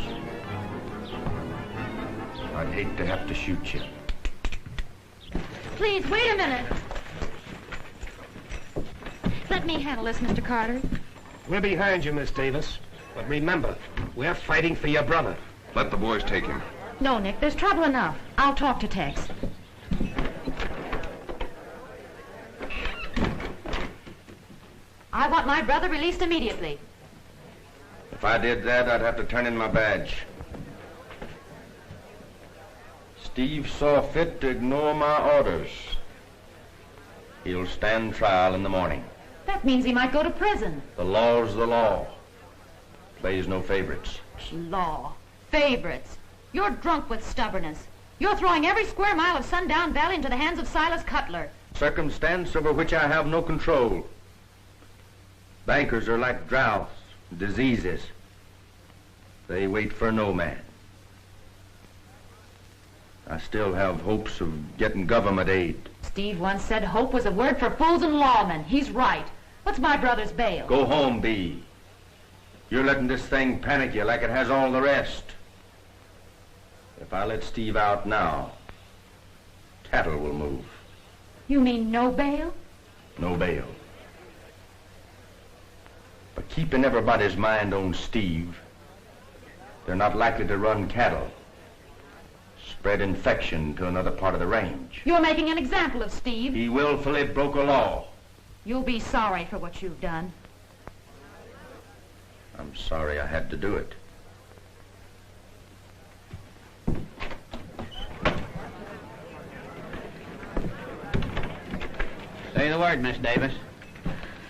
I'd hate to have to shoot you. Please, wait a minute. Let me handle this, Mr. Carter. We're behind you, Miss Davis. But remember, we're fighting for your brother. Let the boys take him. No, Nick, there's trouble enough. I'll talk to Tex. I want my brother released immediately. If I did that, I'd have to turn in my badge. Steve saw fit to ignore my orders. He'll stand trial in the morning. That means he might go to prison. The law's the law. Plays no favorites. Law. Favorites. You're drunk with stubbornness. You're throwing every square mile of Sundown Valley into the hands of Silas Cutler. Circumstance over which I have no control. Bankers are like droughts, diseases. They wait for no man. I still have hopes of getting government aid. Steve once said hope was a word for fools and lawmen. He's right. What's my brother's bail? Go home, Bee. You're letting this thing panic you like it has all the rest. If I let Steve out now, cattle will move. You mean no bail? No bail. But keeping everybody's mind on Steve, they're not likely to run cattle, spread infection to another part of the range. You're making an example of Steve. He willfully broke a law. You'll be sorry for what you've done. I'm sorry I had to do it. Say the word, Miss Davis.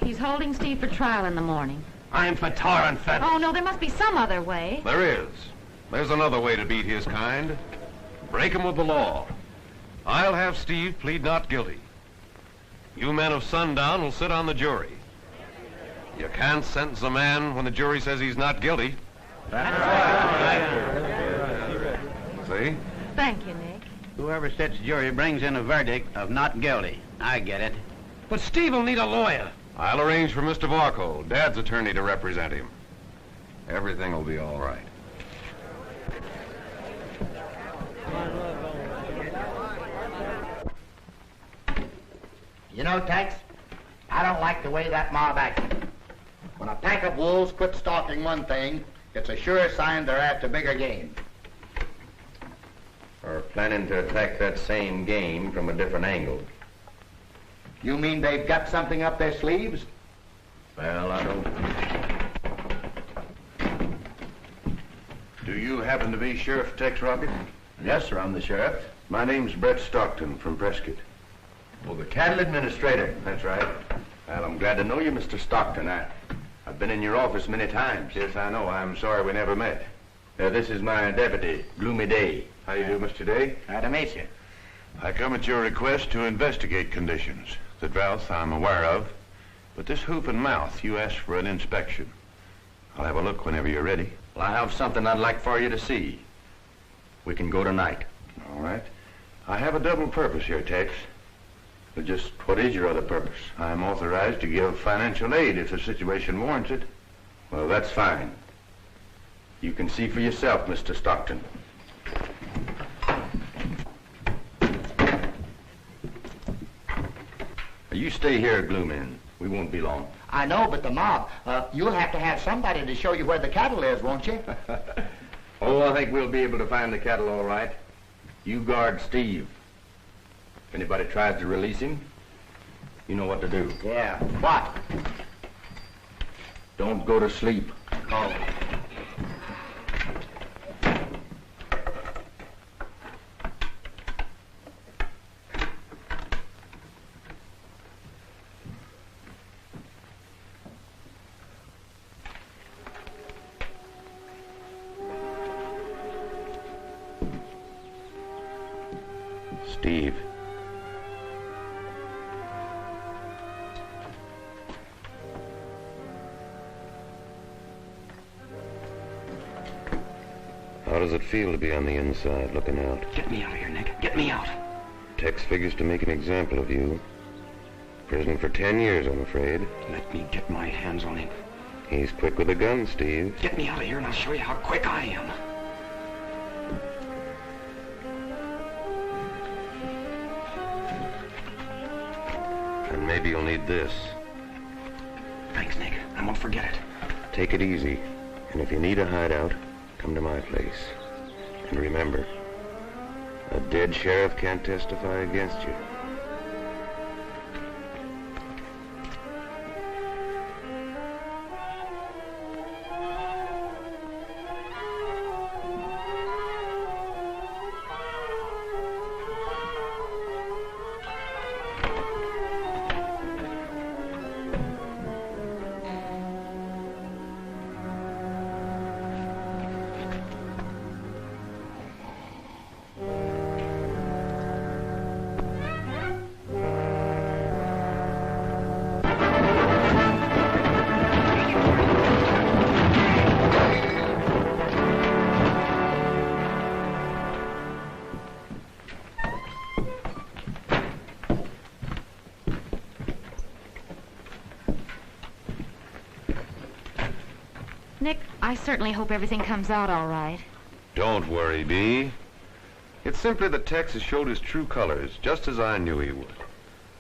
He's holding Steve for trial in the morning. I'm for tar and feathers. Oh, no, there must be some other way. There is. There's another way to beat his kind. Break him with the law. I'll have Steve plead not guilty. You men of Sundown will sit on the jury. You can't sentence a man when the jury says he's not guilty. That's right. See? Thank you, Nick. Whoever sits jury brings in a verdict of not guilty. I get it. But Steve will need a lawyer. I'll arrange for Mr. Varco, Dad's attorney, to represent him. Everything will be all right. You know, Tex, I don't like the way that mob acted. When a pack of wolves quit stalking one thing, it's a sure sign they're after bigger game. Or planning to attack that same game from a different angle. You mean they've got something up their sleeves? Well, I don't... Do you happen to be Sheriff Tex Rocket? Yes, sir, I'm the sheriff. My name's Brett Stockton from Prescott. Oh, the cattle administrator. That's right. Well, I'm glad to know you, Mr. Stockton. I've been in your office many times. Yes, I know. I'm sorry we never met. This is my deputy, Gloomy Day. How you do, Mr. Day? Glad to meet you. I come at your request to investigate conditions. The drought I'm aware of, but this hoof and mouth, you asked for an inspection. I'll have a look whenever you're ready. Well, I have something I'd like for you to see. We can go tonight. All right. I have a double purpose here, Tex. But just what is your other purpose? I'm authorized to give financial aid if the situation warrants it. Well, that's fine. You can see for yourself, Mr. Stockton. You stay here, Glooming. We won't be long. I know, but the mob, you'll have to have somebody to show you where the cattle is, won't you? Oh, I think we'll be able to find the cattle all right. You guard Steve. If anybody tries to release him, you know what to do. Yeah. What? Don't go to sleep. Oh. Steve. How does it feel to be on the inside, looking out? Get me out of here, Nick. Get me out. Tex figures to make an example of you. Prison for 10 years, I'm afraid. Let me get my hands on him. He's quick with a gun, Steve. Get me out of here and I'll show you how quick I am. And maybe you'll need this. Thanks, Nick. I won't forget it. Take it easy. And if you need a hideout, come to my place. And remember, a dead sheriff can't testify against you. Nick, I certainly hope everything comes out all right. Don't worry, Bee. It's simply that Tex has showed his true colors, just as I knew he would.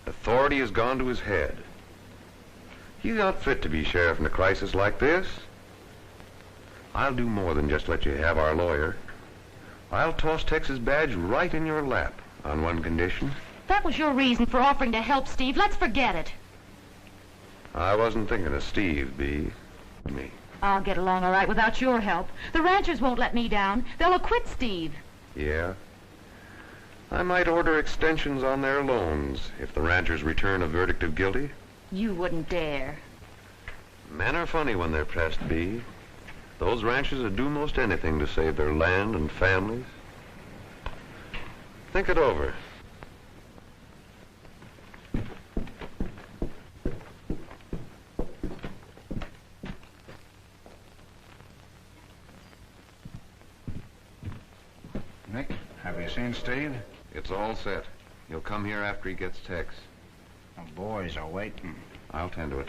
Authority has gone to his head. He's not fit to be sheriff in a crisis like this. I'll do more than just let you have our lawyer. I'll toss Tex's badge right in your lap on one condition. That was your reason for offering to help Steve. Let's forget it. I wasn't thinking of Steve, Bee. Me. I'll get along all right without your help. The ranchers won't let me down. They'll acquit Steve. Yeah? I might order extensions on their loans if the ranchers return a verdict of guilty. You wouldn't dare. Men are funny when they're pressed, Bee. Those ranchers would do most anything to save their land and families. Think it over. Nick, have you seen Steve? It's all set. He'll come here after he gets Tex. The boys are waiting. I'll tend to it.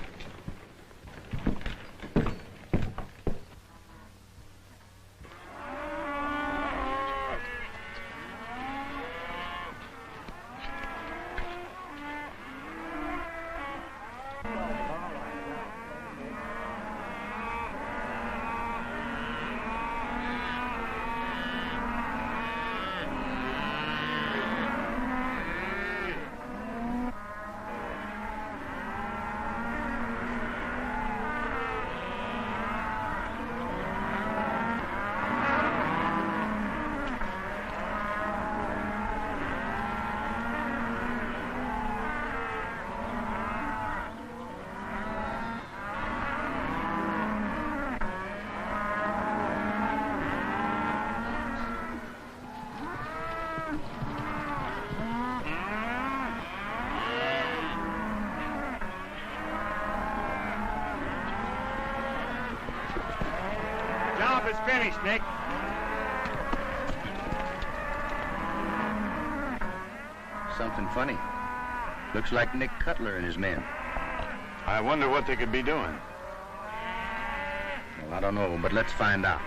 finished, Nick. Something funny. Looks like Nick Cutler and his men. I wonder what they could be doing. Well, I don't know, but let's find out.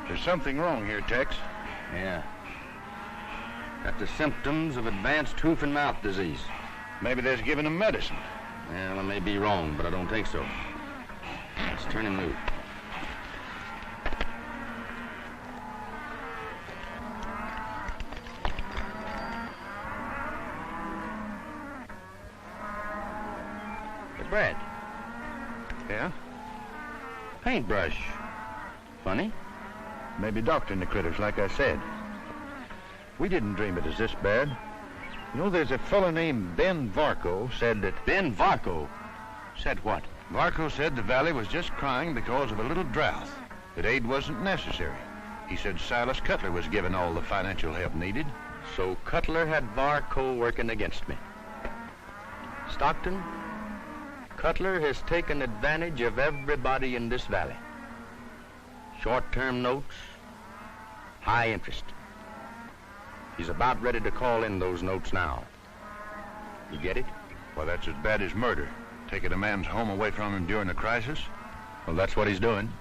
There's something wrong here, Tex. Yeah. Got the symptoms of advanced hoof and mouth disease. Maybe they're giving him medicine. Well, I may be wrong, but I don't think so. Let's turn him loose. Hey, Brad. Yeah? Paintbrush. Funny. Maybe doctoring the critters, like I said. We didn't dream it was this bad. You know, there's a fellow named Ben Varco said that... Ben Varco? Said what? Varco said the valley was just crying because of a little drought, that aid wasn't necessary. He said Silas Cutler was given all the financial help needed. So Cutler had Varco working against me. Stockton, Cutler has taken advantage of everybody in this valley. Short-term notes, high interest. He's about ready to call in those notes now. You get it? Well, that's as bad as murder. Taking a man's home away from him during a crisis. Well, that's what he's doing.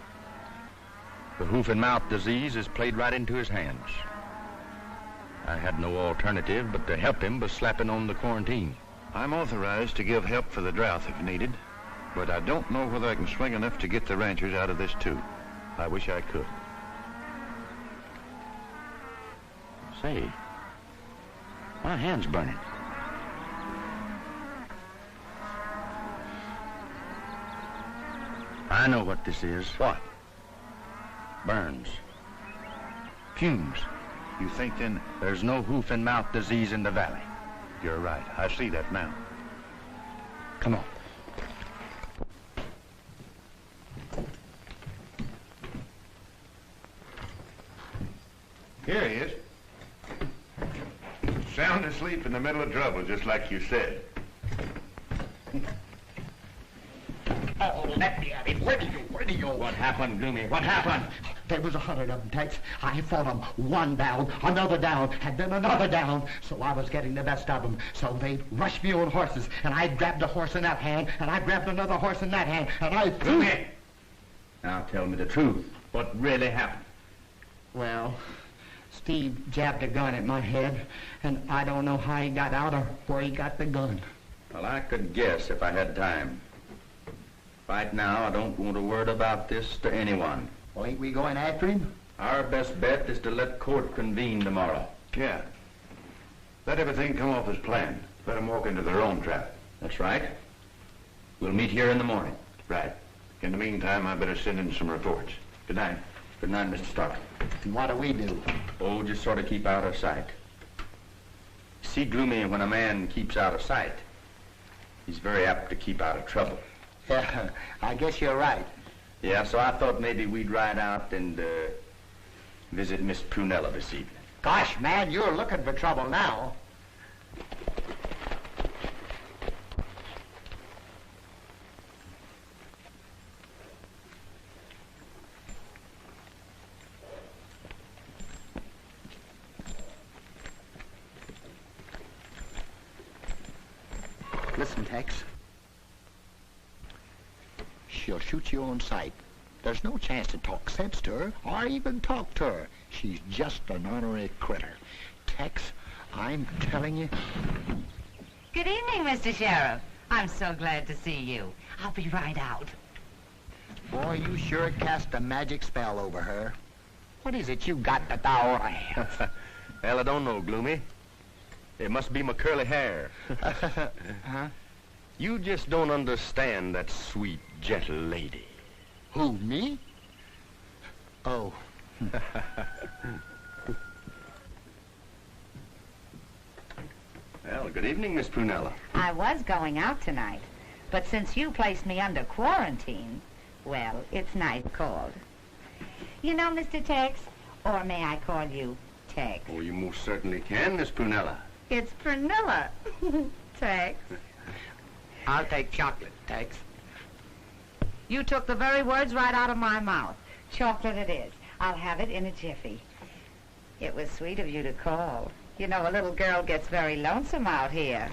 The hoof and mouth disease has played right into his hands. I had no alternative but to help him by slapping on the quarantine. I'm authorized to give help for the drought if needed, but I don't know whether I can swing enough to get the ranchers out of this, too. I wish I could. Say, my hand's burning. I know what this is. What? Burns. Fumes. You think then... There's no hoof and mouth disease in the valley. You're right. I see that now. Come on. Here he is. Sound asleep in the middle of trouble, just like you said. Oh, let me at him. Where do you? What happened, Gloomy? What happened? There was 100 of them, Tex. I fought them. One down, another down, and then another down. So I was getting the best of them. So they rushed me on horses, and I grabbed a horse in that hand, and I grabbed another horse in that hand, and I threw it. Now tell me the truth. What really happened? Well, Steve jabbed a gun at my head, and I don't know how he got out or where he got the gun. Well, I could guess if I had time. Right now, I don't want a word about this to anyone. Well, ain't we going after him? Our best bet is to let court convene tomorrow. Yeah. Let everything come off as planned. Let them walk into their own trap. That's right. We'll meet here in the morning. Right. In the meantime, I better send in some reports. Good night. Good night, Mr. Stockton. And what do we do? Oh, just sort of keep out of sight. See, Gloomy, when a man keeps out of sight, he's very apt to keep out of trouble. Yeah, I guess you're right. Yeah, so I thought maybe we'd ride out and visit Miss Prunella this evening. Gosh, man, you're looking for trouble now. Listen, Tex. She'll shoot you on sight. There's no chance to talk sense to her or even talk to her. She's just an ornery critter. Tex, I'm telling you. Good evening, Mr. Sheriff. I'm so glad to see you. I'll be right out. Boy, you sure cast a magic spell over her. What is it you got that thou have? Well, I don't know, Gloomy. It must be my curly hair. Huh? You just don't understand that sweet, gentle lady. Who, me? Oh. Well, good evening, Miss Prunella. I was going out tonight, but since you placed me under quarantine, well, it's nice called. You know, Mr. Tex, or may I call you Tex? Oh, you most certainly can, Miss Prunella. It's Prunella. Tex. I'll take chocolate, Tex. You took the very words right out of my mouth. Chocolate it is. I'll have it in a jiffy. It was sweet of you to call. You know, a little girl gets very lonesome out here.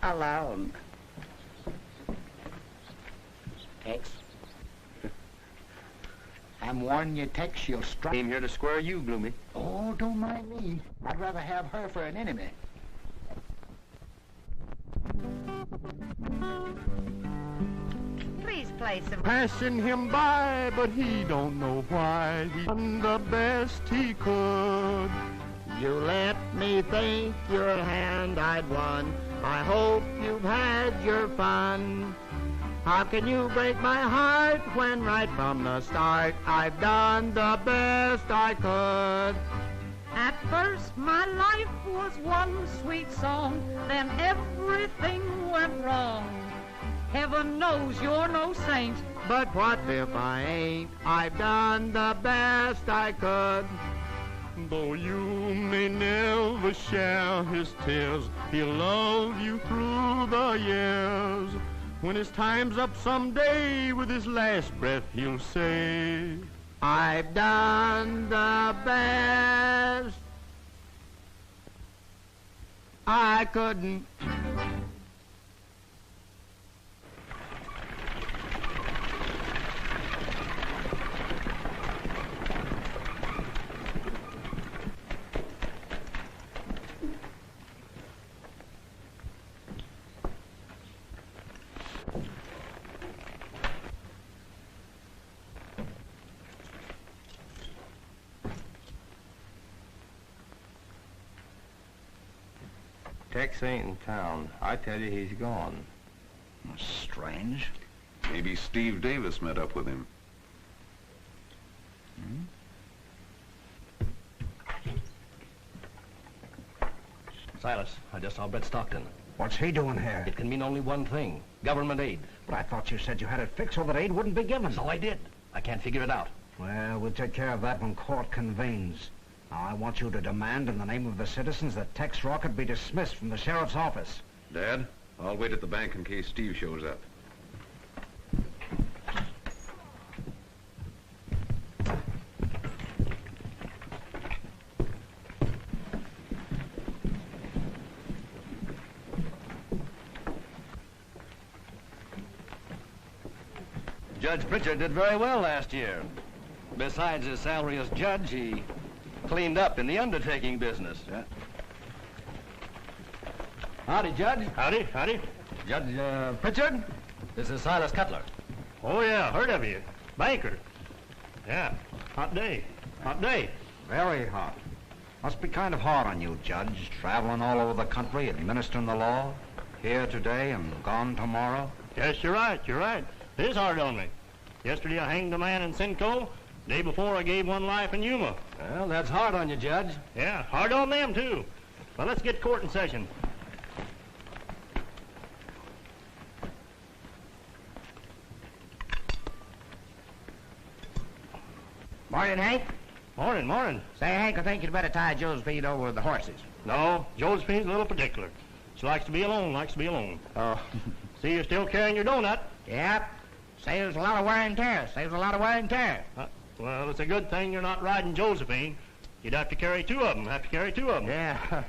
Alone. Tex. I'm warning you, Tex, she'll strike. Came here to square you, Gloomy. Oh, don't mind me. I'd rather have her for an enemy. Please play some... Passing him by, but he don't know why. He done the best he could. You let me think your hand I'd won. I hope you've had your fun. How can you break my heart when right from the start I've done the best I could? At first my life was one sweet song, then everything went wrong. Heaven knows you're no saint. But what if I ain't? I've done the best I could. Though you may never share his tears, he'll love you through the years. When his time's up someday, with his last breath he'll say, I've done the best I couldn't. Tex ain't in town. I tell you, he's gone. Strange. Maybe Steve Davis met up with him. Silas, I just saw Brett Stockton. What's he doing here? It can mean only one thing. Government aid. But I thought you said you had it fixed so that aid wouldn't be given. So I did. I can't figure it out. Well, we'll take care of that when court convenes. Now, I want you to demand in the name of the citizens that Tex Rocket be dismissed from the sheriff's office. Dad, I'll wait at the bank in case Steve shows up. Judge Pritchard did very well last year. Besides his salary as judge, he cleaned up in the undertaking business. Yeah. Howdy, Judge. Howdy, howdy. Judge Pritchard, this is Silas Cutler. Oh, yeah, heard of you. Banker. Yeah, hot day. Hot day. Very hot. Must be kind of hard on you, Judge, traveling all over the country, administering the law. Here today and gone tomorrow. Yes, you're right, you're right. It is hard on me. Yesterday I hanged a man in Simcoe. Day before I gave one life in Yuma. Well, that's hard on you, Judge. Yeah, hard on them, too. Well, let's get court in session. Morning, Hank. Morning, morning. Say, Hank, I think you'd better tie Josephine over with the horses. No, Josephine's a little particular. She likes to be alone, likes to be alone. Oh. See, you're still carrying your donut. Yep. Saves a lot of wear and tear. Saves a lot of wear and tear. Well, it's a good thing you're not riding Josephine. You'd have to carry two of them. Yeah.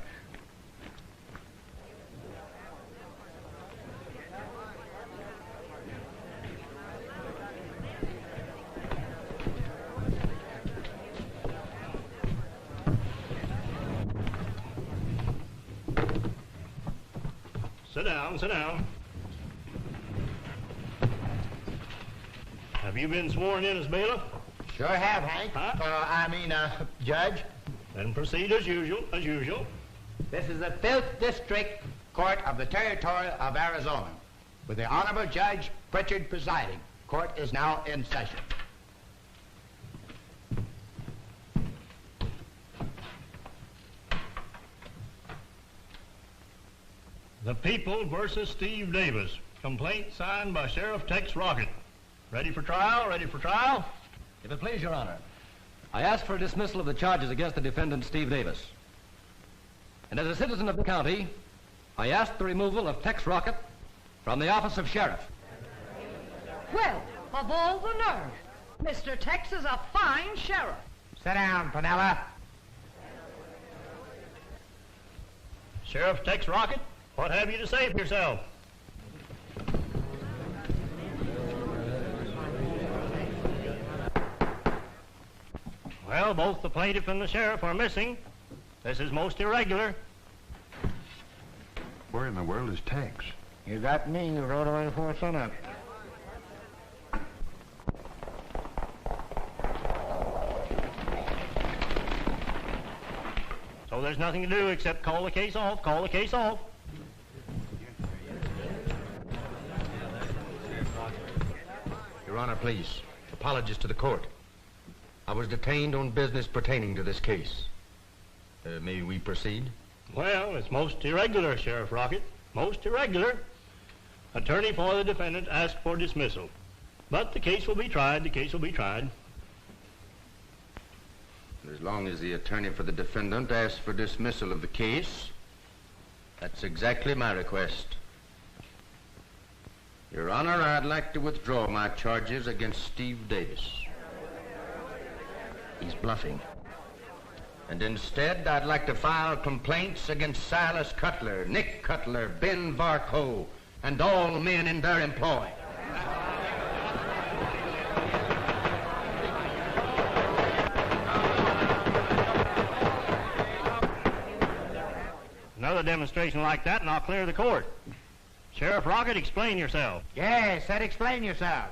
Sit down, sit down. Have you been sworn in as bailiff? Sure have, Hank. Judge. Then proceed as usual, as usual. This is the 5th District Court of the Territory of Arizona, with the Honorable Judge Pritchard presiding. Court is now in session. The People versus Steve Davis. Complaint signed by Sheriff Tex Rocket. Ready for trial? Ready for trial? If it please, Your Honor, I ask for a dismissal of the charges against the defendant, Steve Davis. And as a citizen of the county, I ask the removal of Tex Rocket from the office of sheriff. Well, of all the nerve. Mr. Tex is a fine sheriff. Sit down, Panella. Sheriff Tex Rocket, what have you to say for yourself? Well, both the plaintiff and the sheriff are missing. This is most irregular. Where in the world is Tex? You got me. You rode away before sunup. So there's nothing to do except call the case off, call the case off. Your Honor, please. Apologies to the court. I was detained on business pertaining to this case. May we proceed? Well, it's most irregular, Sheriff Rocket. Most irregular. Attorney for the defendant asked for dismissal. But the case will be tried, the case will be tried. As long as the attorney for the defendant asks for dismissal of the case, that's exactly my request. Your Honor, I'd like to withdraw my charges against Steve Davis. He's bluffing. And instead, I'd like to file complaints against Silas Cutler, Nick Cutler, Ben Varco, and all men in their employ. Another demonstration like that, and I'll clear the court. Sheriff Rocket, explain yourself. Yes, said explain yourself.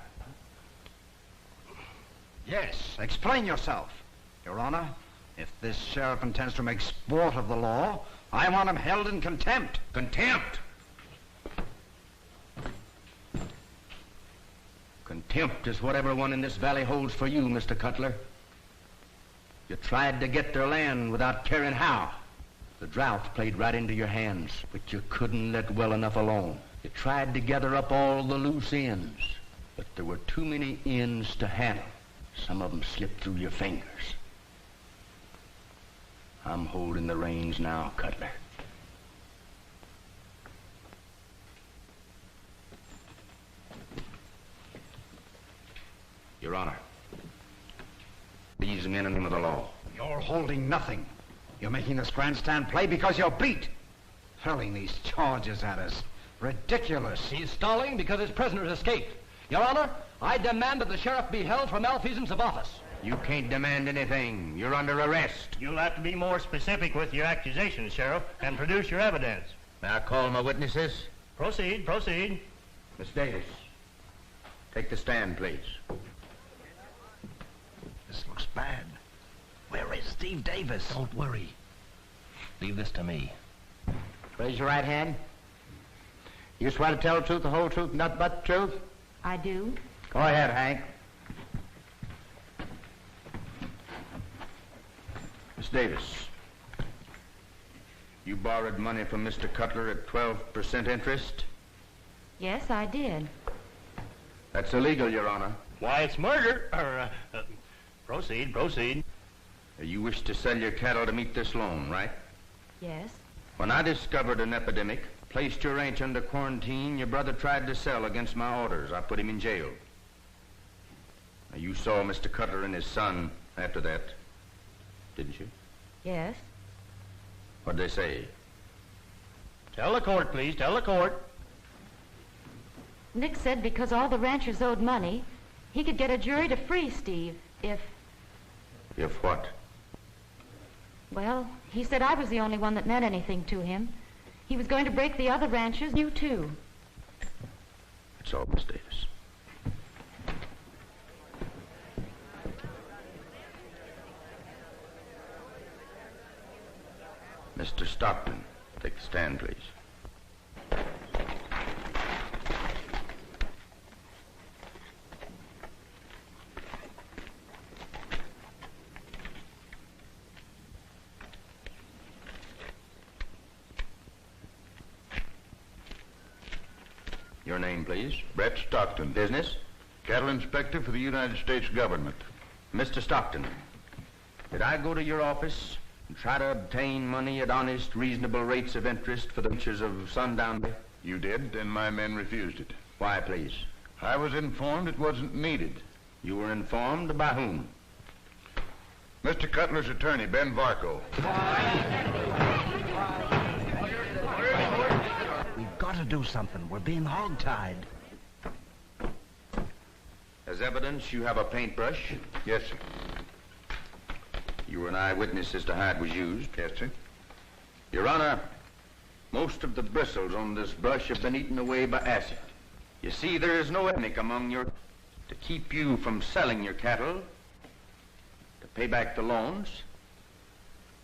Yes, explain yourself. Your Honor, if this sheriff intends to make sport of the law, I want him held in contempt. Contempt? Contempt is what everyone in this valley holds for you, Mr. Cutler. You tried to get their land without caring how. The drought played right into your hands, but you couldn't let well enough alone. You tried to gather up all the loose ends, but there were too many ends to handle. Some of them slipped through your fingers. I'm holding the reins now, Cutler. Your Honor, these men are men of the law. You're holding nothing. You're making this grandstand play because you're beat. Hurling these charges at us. Ridiculous. He's stalling because his prisoners escaped. Your Honor, I demand that the sheriff be held for malfeasance of office. You can't demand anything. You're under arrest. You'll have to be more specific with your accusations, Sheriff, and produce your evidence. May I call my witnesses? Proceed, proceed. Miss Davis, take the stand, please. This looks bad. Where is Steve Davis? Don't worry. Leave this to me. Raise your right hand. You swear to tell the truth, the whole truth, nothing but the truth? I do. Go ahead, Hank. Miss Davis, you borrowed money from Mr. Cutler at 12% interest? Yes, I did. That's illegal, Your Honor. Why, it's murder. Proceed, proceed. You wish to sell your cattle to meet this loan, right? Yes. When I discovered an epidemic, placed your ranch under quarantine, your brother tried to sell against my orders. I put him in jail. Now, you saw Mr. Cutler and his son after that, didn't you? Yes. What'd they say? Tell the court, please. Tell the court. Nick said because all the ranchers owed money, he could get a jury to free Steve if... If what? Well, he said I was the only one that meant anything to him. He was going to break the other ranches, you too. That's all, Miss Davis. Mr. Stockton, take a stand, please. Your name, please. Brett Stockton. Business? Cattle inspector for the United States government. Mr. Stockton, did I go to your office and try to obtain money at honest, reasonable rates of interest for the ventures of Sundown Bay? You did, and my men refused it. Why, please? I was informed it wasn't needed. You were informed by whom? Mr. Cutler's attorney, Ben Varco. We've got to do something. We're being hog-tied. As evidence, you have a paintbrush? Yes, sir. You were an eyewitness as to how it was used? Yes, sir. Your Honor, most of the bristles on this brush have been eaten away by acid. You see, there is no ethnic among your... to keep you from selling your cattle, to pay back the loans,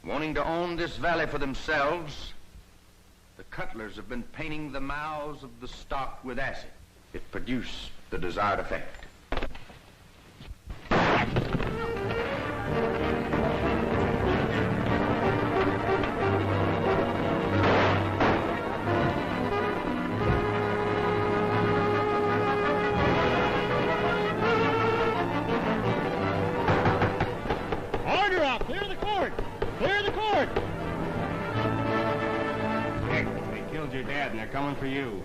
wanting to own this valley for themselves. The Cutlers have been painting the mouths of the stock with acid. It produced the desired effect. Order out! Clear the court! Clear the court! Dick, they killed your dad and they're coming for you.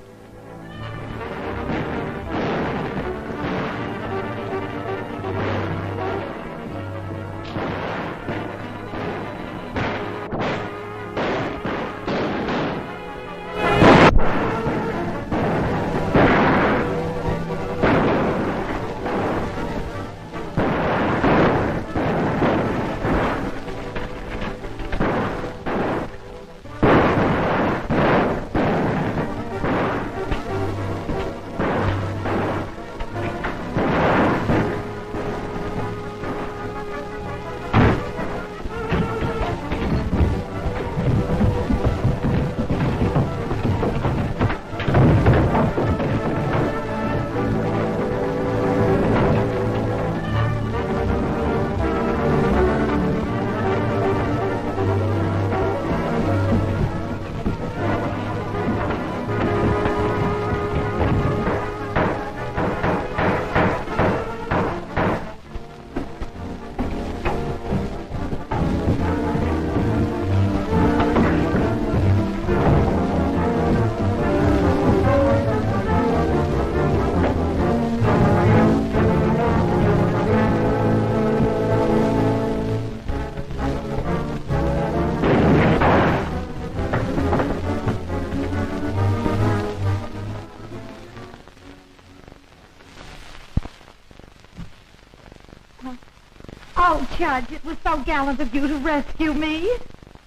Oh, Judge, it was so gallant of you to rescue me.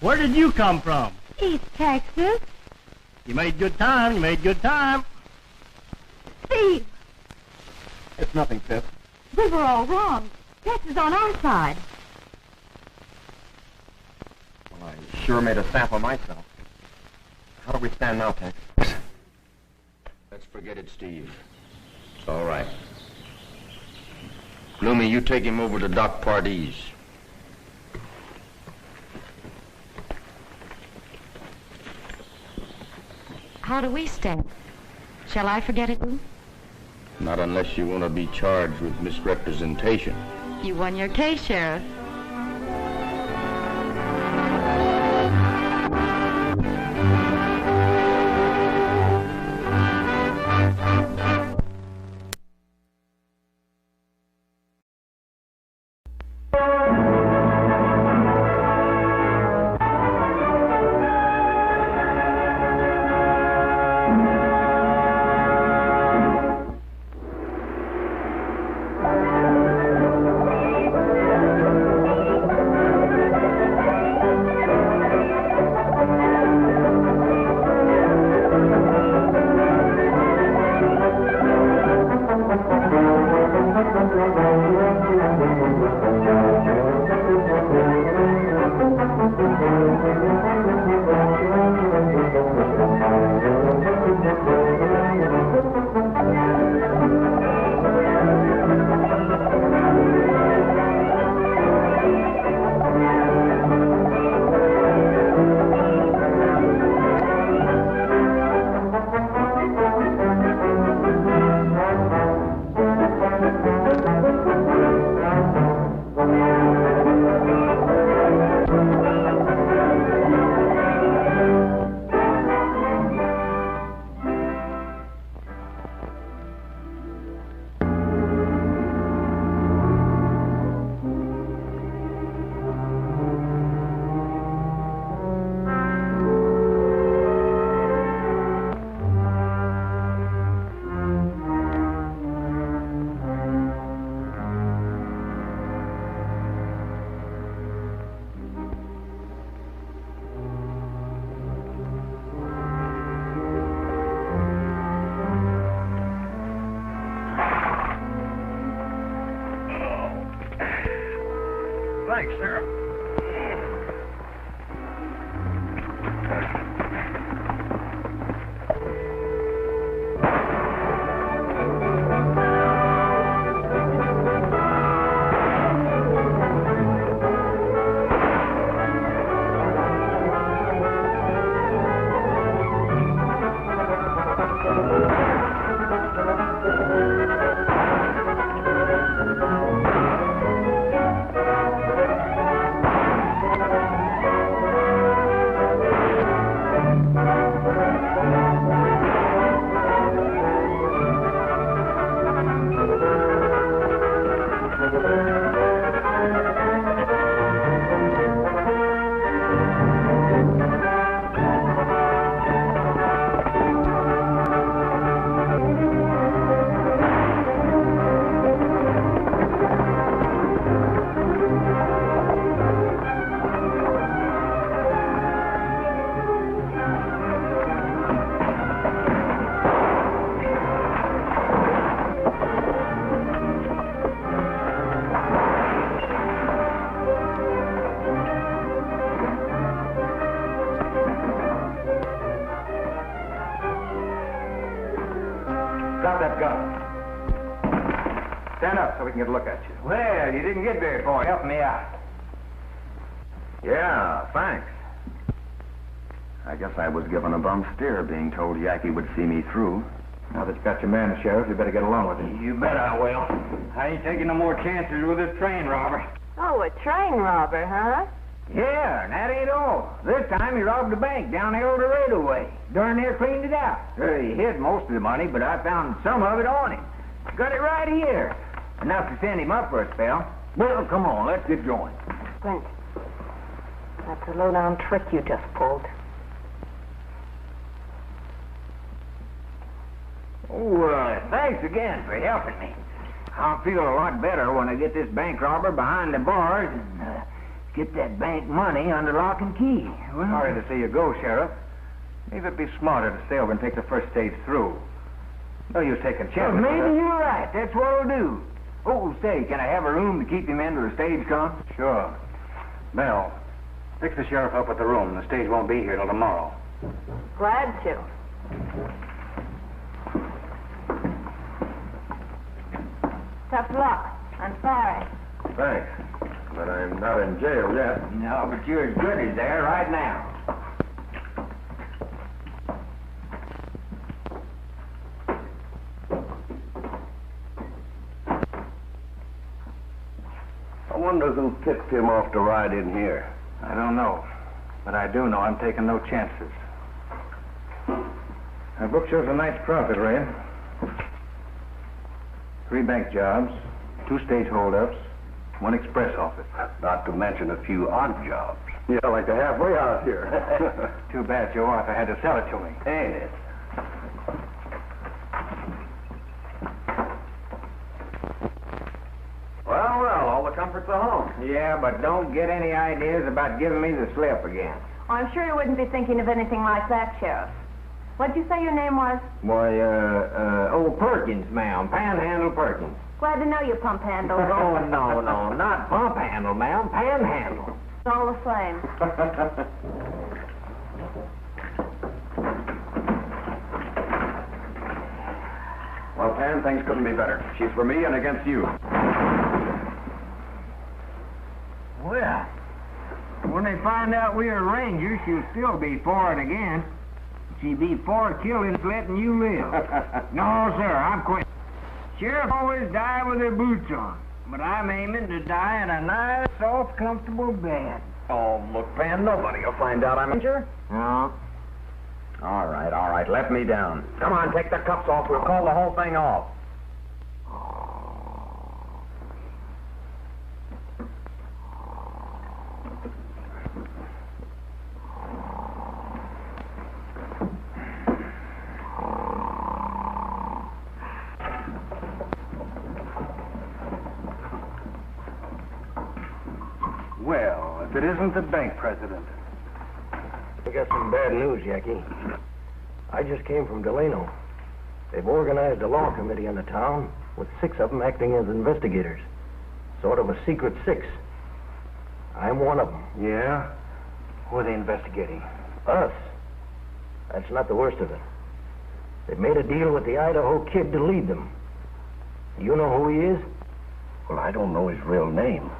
Where did you come from? East Texas. You made good time. You made good time. Steve, It's nothing, Sis. we were all wrong. Tex is on our side. Well, I sure made a sample myself. How do we stand now, Tex? Let's forget it, Steve. It's all right. Bloomy, you take him over to Doc Pardee's. How do we stand? Shall I forget it, Lou? Not unless you want to be charged with misrepresentation. You won your case, Sheriff. Thanks, Sheriff. Drop that gun. Stand up so we can get a look at you. Well, you didn't get very far. Help me out. Yeah, thanks. I guess I was given a bum steer being told Yankee would see me through. Now that you got your man, Sheriff, you better get along with him. You bet I will. I ain't taking no more chances with this train robber. Oh, a train robber, huh? Yeah, and that ain't all. This time he robbed a bank down the old Laredo way. Darn near cleaned it out. He hid most of the money, but I found some of it on him. Got it right here. Enough to send him up for a spell. Well, come on, let's get going. Brent, that's a low-down trick you just pulled. Oh, thanks again for helping me. I'll feel a lot better when I get this bank robber behind the bars and get that bank money under lock and key. Well, sorry to see you go, Sheriff. Maybe it'd be smarter to stay over and take the first stage through. No use taking chances. Well, maybe you're right. That's what I'll do. Oh, say, can I have a room to keep him in till the stage comes? Sure. Mel, fix the sheriff up with the room. The stage won't be here till tomorrow. Glad to. Tough luck. I'm sorry. Thanks. But I'm not in jail yet. No, but you're as good as there right now. I wonder who tipped him off to ride in here. I don't know. But I do know I'm taking no chances. Our book shows a nice profit, Ray. 3 bank jobs, 2 stage holdups, 1 express office. Not to mention a few odd jobs. Yeah, like the halfway house here. Too bad your wife had to sell it to me. Ain't it? Well, all the comforts of home. Yeah, but don't get any ideas about giving me the slip again. Oh, I'm sure you wouldn't be thinking of anything like that, Sheriff. What'd you say your name was? Why, old Perkins, ma'am. Panhandle Perkins. Glad to know you, pump handle. Oh, no, not pump handle, ma'am. Panhandle. It's all the same. Well, Pan, things couldn't be better. She's for me and against you. Well, when they find out we're Rangers, she'll still be for it again. She'd be for killing, letting you live. No, sir, I'm quitting. Sheriff always die with their boots on, but I'm aiming to die in a nice, soft, comfortable bed. Oh, look, Pan, nobody will find out I'm a Ranger. No. All right, let me down. Come on, take the cuffs off. We'll call the whole thing off. Well, if it isn't the bank president. I got some bad news, Yankee. I just came from Delano. They've organized a law committee in the town with 6 of them acting as investigators. Sort of a secret 6. I'm one of them. Yeah? Who are they investigating? Us. That's not the worst of it. They've made a deal with the Idaho Kid to lead them. You know who he is? Well, I don't know his real name.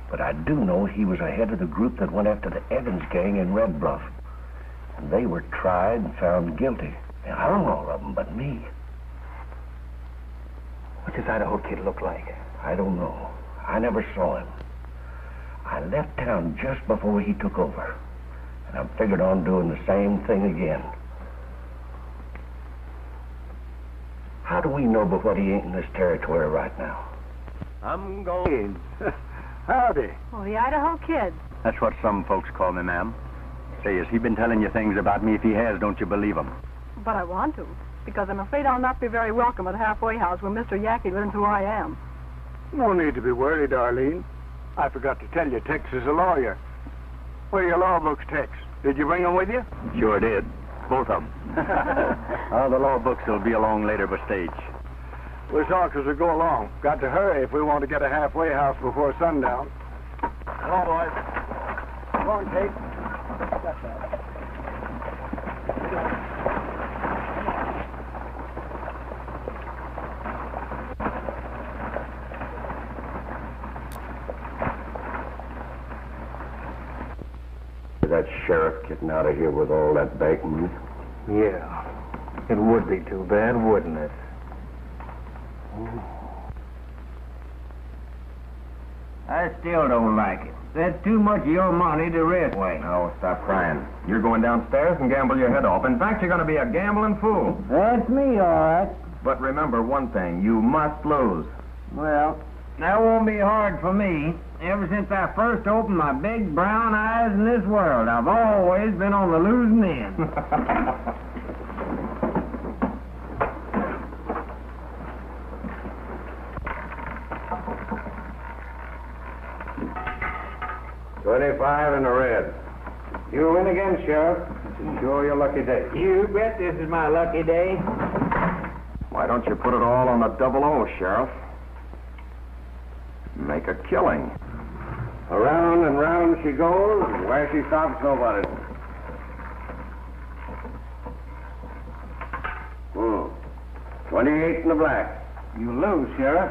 But I do know he was ahead of the group that went after the Evans gang in Red Bluff. And they were tried and found guilty. They hung all of them but me. What's this Idaho Kid look like? I don't know. I never saw him. I left town just before he took over. And I figured on doing the same thing again. How do we know but what he ain't in this territory right now? I'm going. Howdy. Oh, the Idaho Kid. That's what some folks call me, ma'am. Say, has he been telling you things about me? If he has, don't you believe him? But I want to, because I'm afraid I'll not be very welcome at the halfway house when Mr. Yackey learns who I am. No need to be worried, Arlene. I forgot to tell you, Tex is a lawyer. Where are your law books, Tex? Did you bring them with you? Sure did. Both of them. The law books will be along later by stage. We'll talk as we go along. Got to hurry if we want to get a halfway house before sundown. Come on, boys. Come on, Kate. That's that. That sheriff getting out of here with all that bank money? Yeah. It would be too bad, wouldn't it? I still don't like it. That's too much of your money to risk. Wait, now stop crying. You're going downstairs and gamble your head off. In fact, you're going to be a gambling fool. That's me, all right. But remember one thing, you must lose. Well, that won't be hard for me. Ever since I first opened my big brown eyes in this world, I've always been on the losing end. $25 in the red. You win again, Sheriff. It's sure your lucky day. You bet this is my lucky day. Why don't you put it all on a double O, Sheriff? Make a killing. Around and round she goes, and where she stops, nobody. 28 in the black. You lose, Sheriff.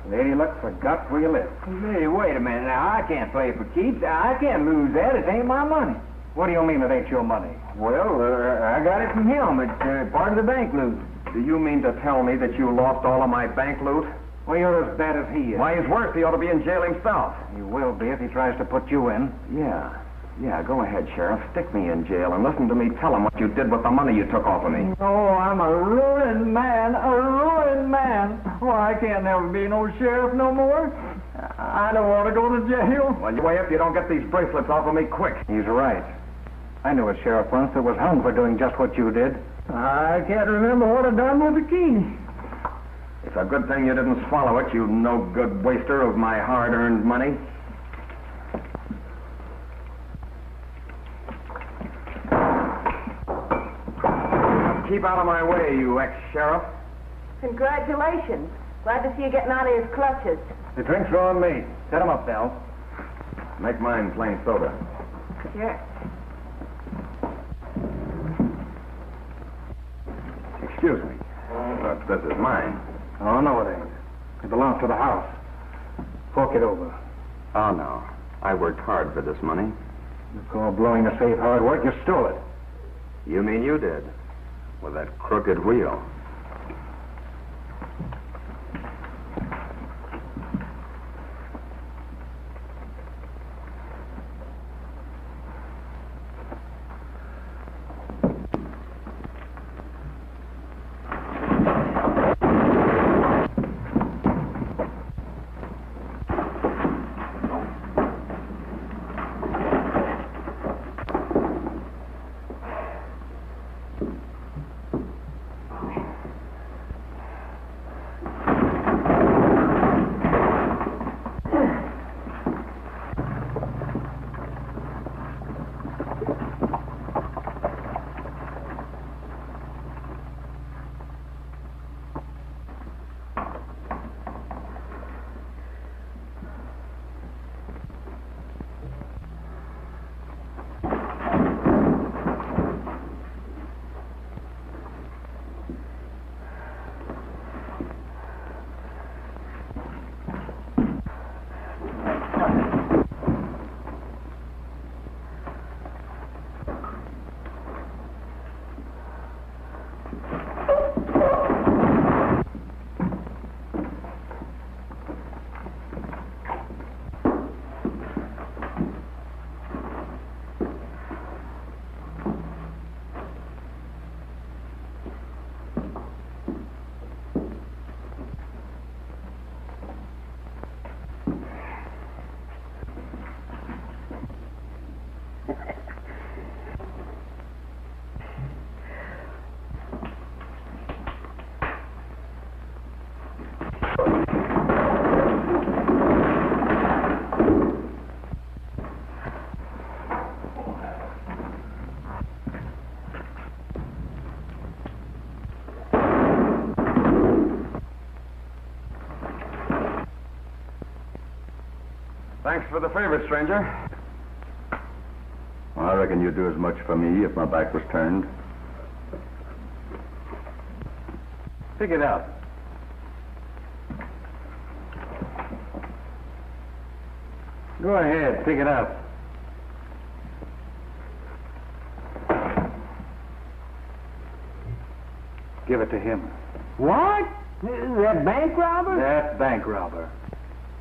Lady Luck forgot where you live. Hey, wait a minute now. I can't play for keeps. I can't lose that. It ain't my money. What do you mean it ain't your money? Well, I got it from him. It's part of the bank loot. Do you mean to tell me that you lost all of my bank loot? Well, you're as bad as he is. Why, he's worse. He ought to be in jail himself. He will be if he tries to put you in. Yeah, go ahead, Sheriff. Stick me in jail and listen to me tell him what you did with the money you took off of me. Oh, I'm a ruined man. A ruined man. Well, I can't never be no sheriff no more. I don't want to go to jail. Well, you wait if you don't get these bracelets off of me quick. He's right. I knew a sheriff once that was hung for doing just what you did. I can't remember what I done with the key. It's a good thing you didn't swallow it, you no-good waster of my hard-earned money. Keep out of my way, you ex-sheriff. Congratulations. Glad to see you getting out of his clutches. The drinks are on me. Set them up, Val. Make mine plain soda. Sure. Excuse me. But this is mine. Oh, no, it ain't. It belongs to the house. Fork it over. Oh, no. I worked hard for this money. You call blowing a safe hard work? You stole it. You mean you did? With that crooked wheel. Thanks for the favor, stranger. Well, I reckon you'd do as much for me if my back was turned. Pick it up. Go ahead, pick it up. Give it to him. What? That bank robber? That bank robber.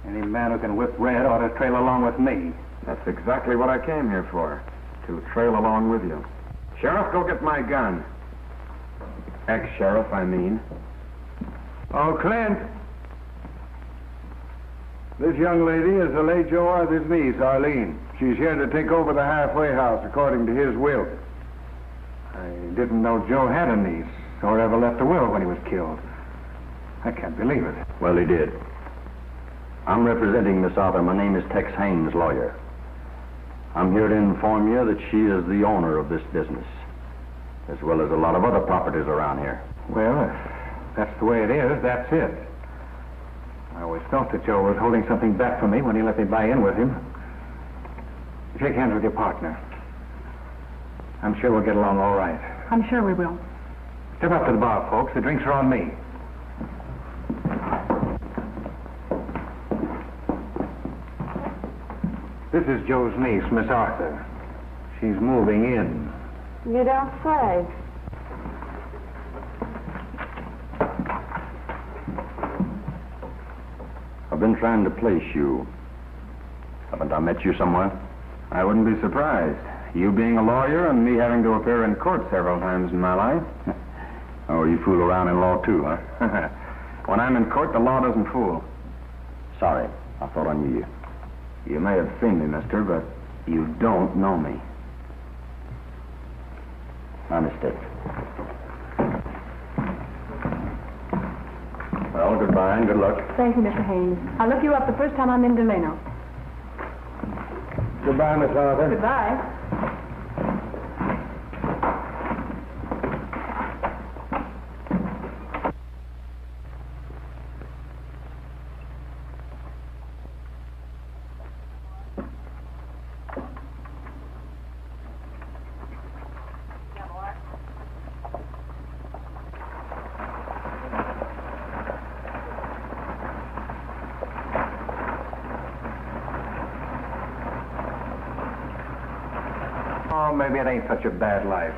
Any man who can whip red ought to trail along with me. That's exactly what I came here for. To trail along with you. Sheriff, go get my gun. Ex-sheriff, I mean. Oh, Clint. This young lady is the late Joe Arthur's niece, Arlene. She's here to take over the halfway house according to his will. I didn't know Joe had a niece or ever left a will when he was killed. I can't believe it. Well, he did. I'm representing Miss Arthur. My name is Tex Haynes, lawyer. I'm here to inform you that she is the owner of this business, as well as a lot of other properties around here. Well, if that's the way it is, that's it. I always thought that Joe was holding something back from me when he let me buy in with him. Shake hands with your partner. I'm sure we'll get along all right. I'm sure we will. Step up to the bar, folks. The drinks are on me. This is Joe's niece, Miss Arthur. She's moving in. You don't say. I've been trying to place you. Haven't I met you somewhere? I wouldn't be surprised. You being a lawyer and me having to appear in court several times in my life. Oh, you fool around in law too, huh? When I'm in court, the law doesn't fool. Sorry, I thought I knew you. You may have seen me, mister, but you don't know me. My mistake. Well, goodbye and good luck. Thank you, Mr. Haynes. I'll look you up the first time I'm in Delano. Goodbye, Miss Arthur. Goodbye. Oh, maybe it ain't such a bad life.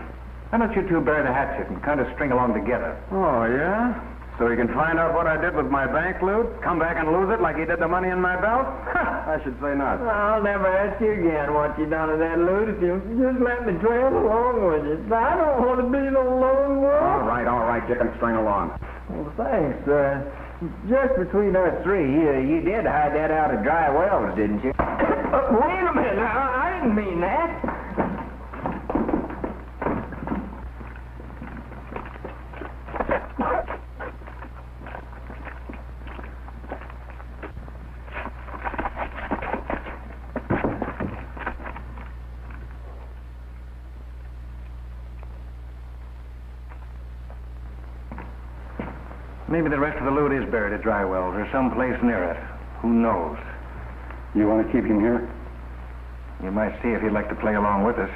Why don't you two bury the hatchet and kind of string along together? Oh, yeah? So he can find out what I did with my bank loot, come back and lose it like he did the money in my belt? I should say not. I'll never ask you again what you done with that loot if you'll just let me trail along with you. I don't want to be no lone wolf. All right, you can string along. Well, thanks. Just between us three, you did hide that out of dry wells, didn't you? Wait a minute. I didn't mean that. Maybe the rest of the loot is buried at Dry Wells or someplace near it. Who knows? You want to keep him here? You might see if he'd like to play along with us.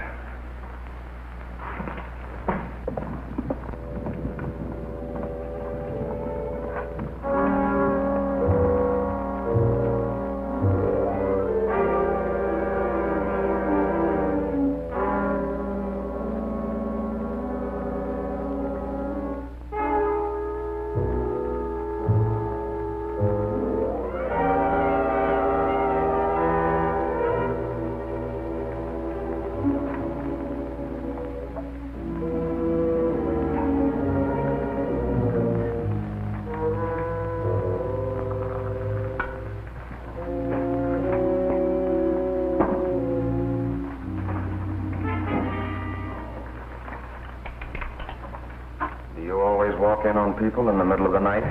Do you always walk in on people in the middle of the night?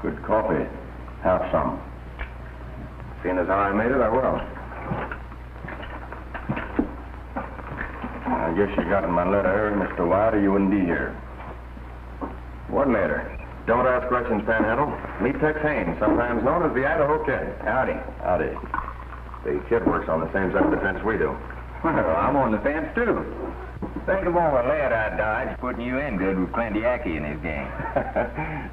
Good coffee. Have some. Seeing as how I made it, I will. I guess you got my letter, Mr. White, or you wouldn't be here. What letter? Don't ask questions, Panhandle. Meet Tex Haines, sometimes known as the Idaho Kid. Howdy. Howdy. The kid works on the same side of the fence we do. Well, I'm on the fence, too. Think of all the lead I dodged putting you in good with Clint Yackee and his gang.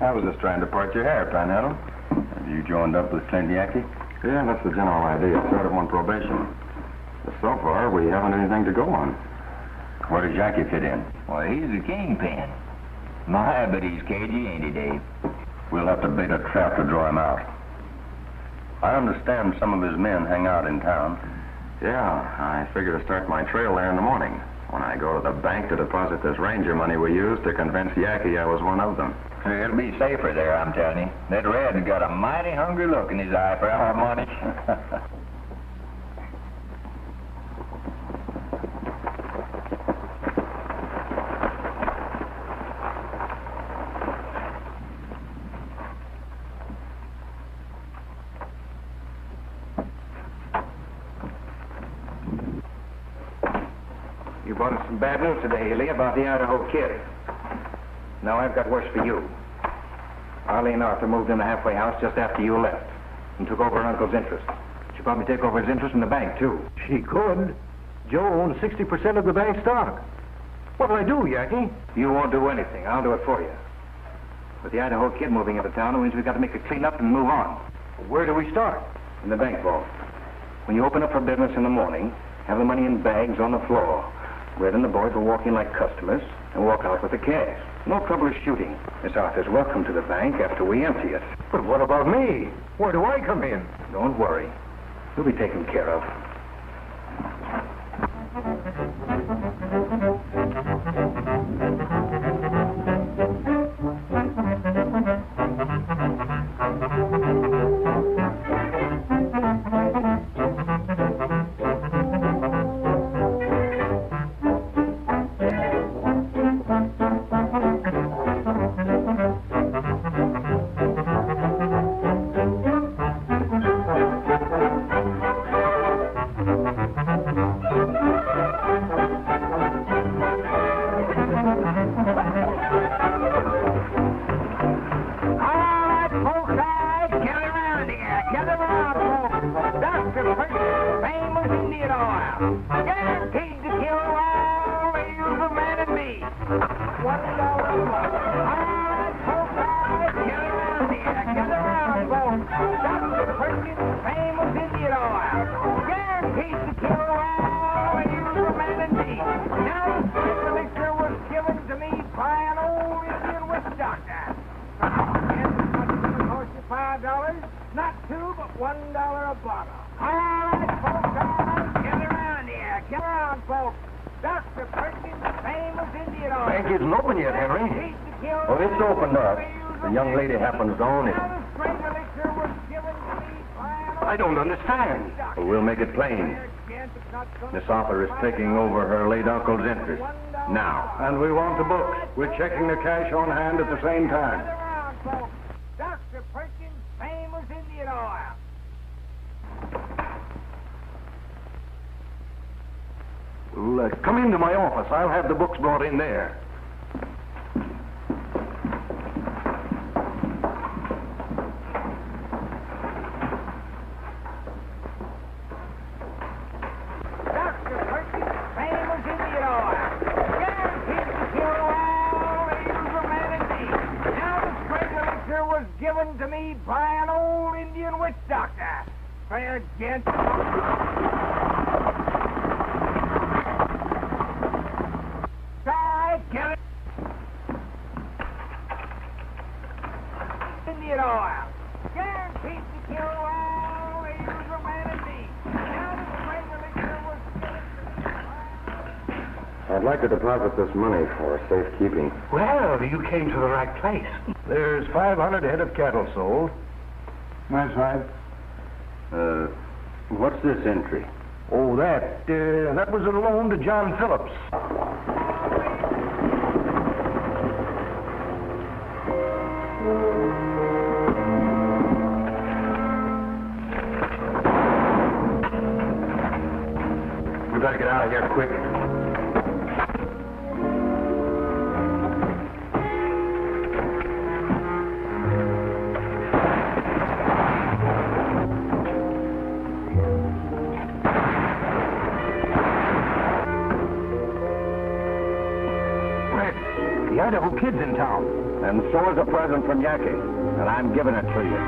I was just trying to part your hair, Panhandle. Have you joined up with Clint Yackee? Yeah, that's the general idea. Start him on probation. But so far, we haven't anything to go on. Where does Yackee fit in? Well, he's the kingpin. My, but he's cagey, ain't he, Dave? We'll have to bait a trap to draw him out. I understand some of his men hang out in town. Yeah, I figure to start my trail there in the morning. When I go to the bank to deposit this ranger money we used to convince Yackee I was one of them. It'll be safer there, I'm telling you. That Red's got a mighty hungry look in his eye for our money. You brought us some bad news today, Hilly, about the Idaho Kid. Now I've got worse for you. Arlene Arthur moved in the halfway house just after you left and took over her uncle's interest. She'd probably take over his interest in the bank, too. She could. Joe owns 60% of the bank stock. What'll I do, Yackee? You won't do anything. I'll do it for you. With the Idaho Kid moving into town, it means we've got to make a clean-up and move on. Where do we start? In the bank vault. When you open up for business in the morning, have the money in bags on the floor. Red and the boys will walk in like customers and walk out with the cash. No trouble shooting. Miss Arthur's welcome to the bank after we empty it. But what about me? Where do I come in? Don't worry. You'll be taken care of. I don't understand. Well, we'll make it plain. Miss Arthur is taking over her late uncle's interest. Now. And we want the books. We're checking the cash on hand at the same time. Dr. Perkins' famous Indian oil. Well, come into my office. I'll have the books brought in there. I'd like to deposit this money for safekeeping. Well, you came to the right place. There's 500 head of cattle sold. That's right. What's this entry? Oh, that was a loan to John Phillips. out here quick. The Idaho Kid's in town. And so is a present from Yankee, and I'm giving it to you.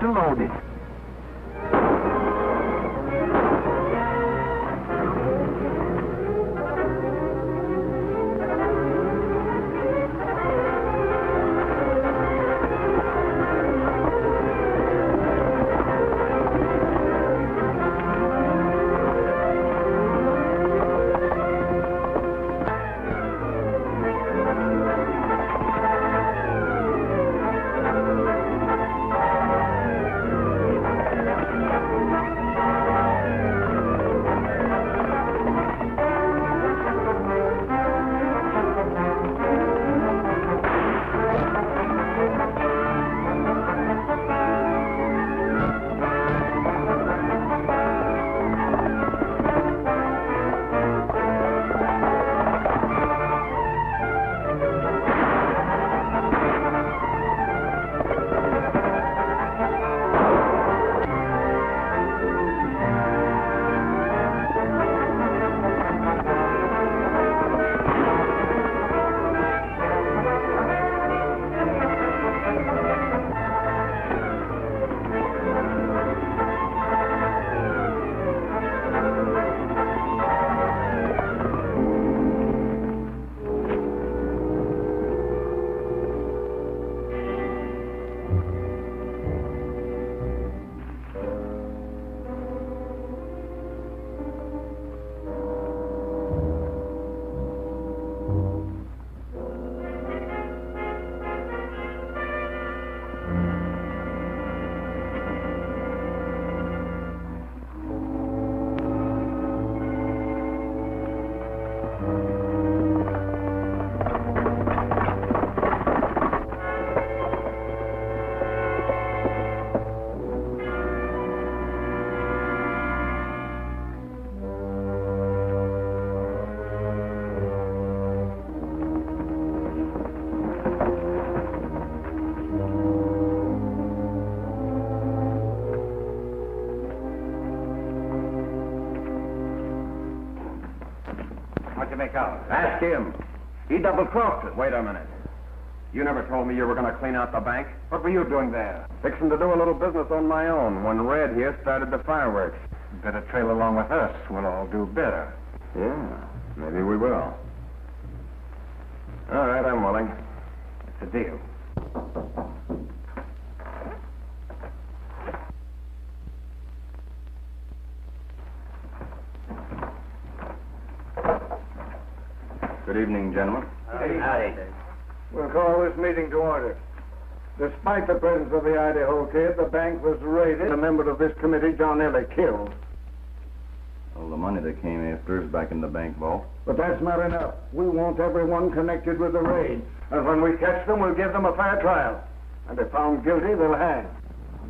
To load it. What'd you make out? Ask him. He double-crossed us. Wait a minute. You never told me you were going to clean out the bank. What were you doing there? Fixing to do a little business on my own when Red here started the fireworks. Better trail along with us. We'll all do better. Yeah, maybe we will. All right, I'm willing. It's a deal. Good evening, gentlemen. Howdy. We'll call this meeting to order. Despite the presence of the Idaho Kid, the bank was raided. A member of this committee, John Ellie, killed. Well, the money they came after is back in the bank vault. But that's not enough. We want everyone connected with the raid. And when we catch them, we'll give them a fair trial. And if found guilty, they'll hang.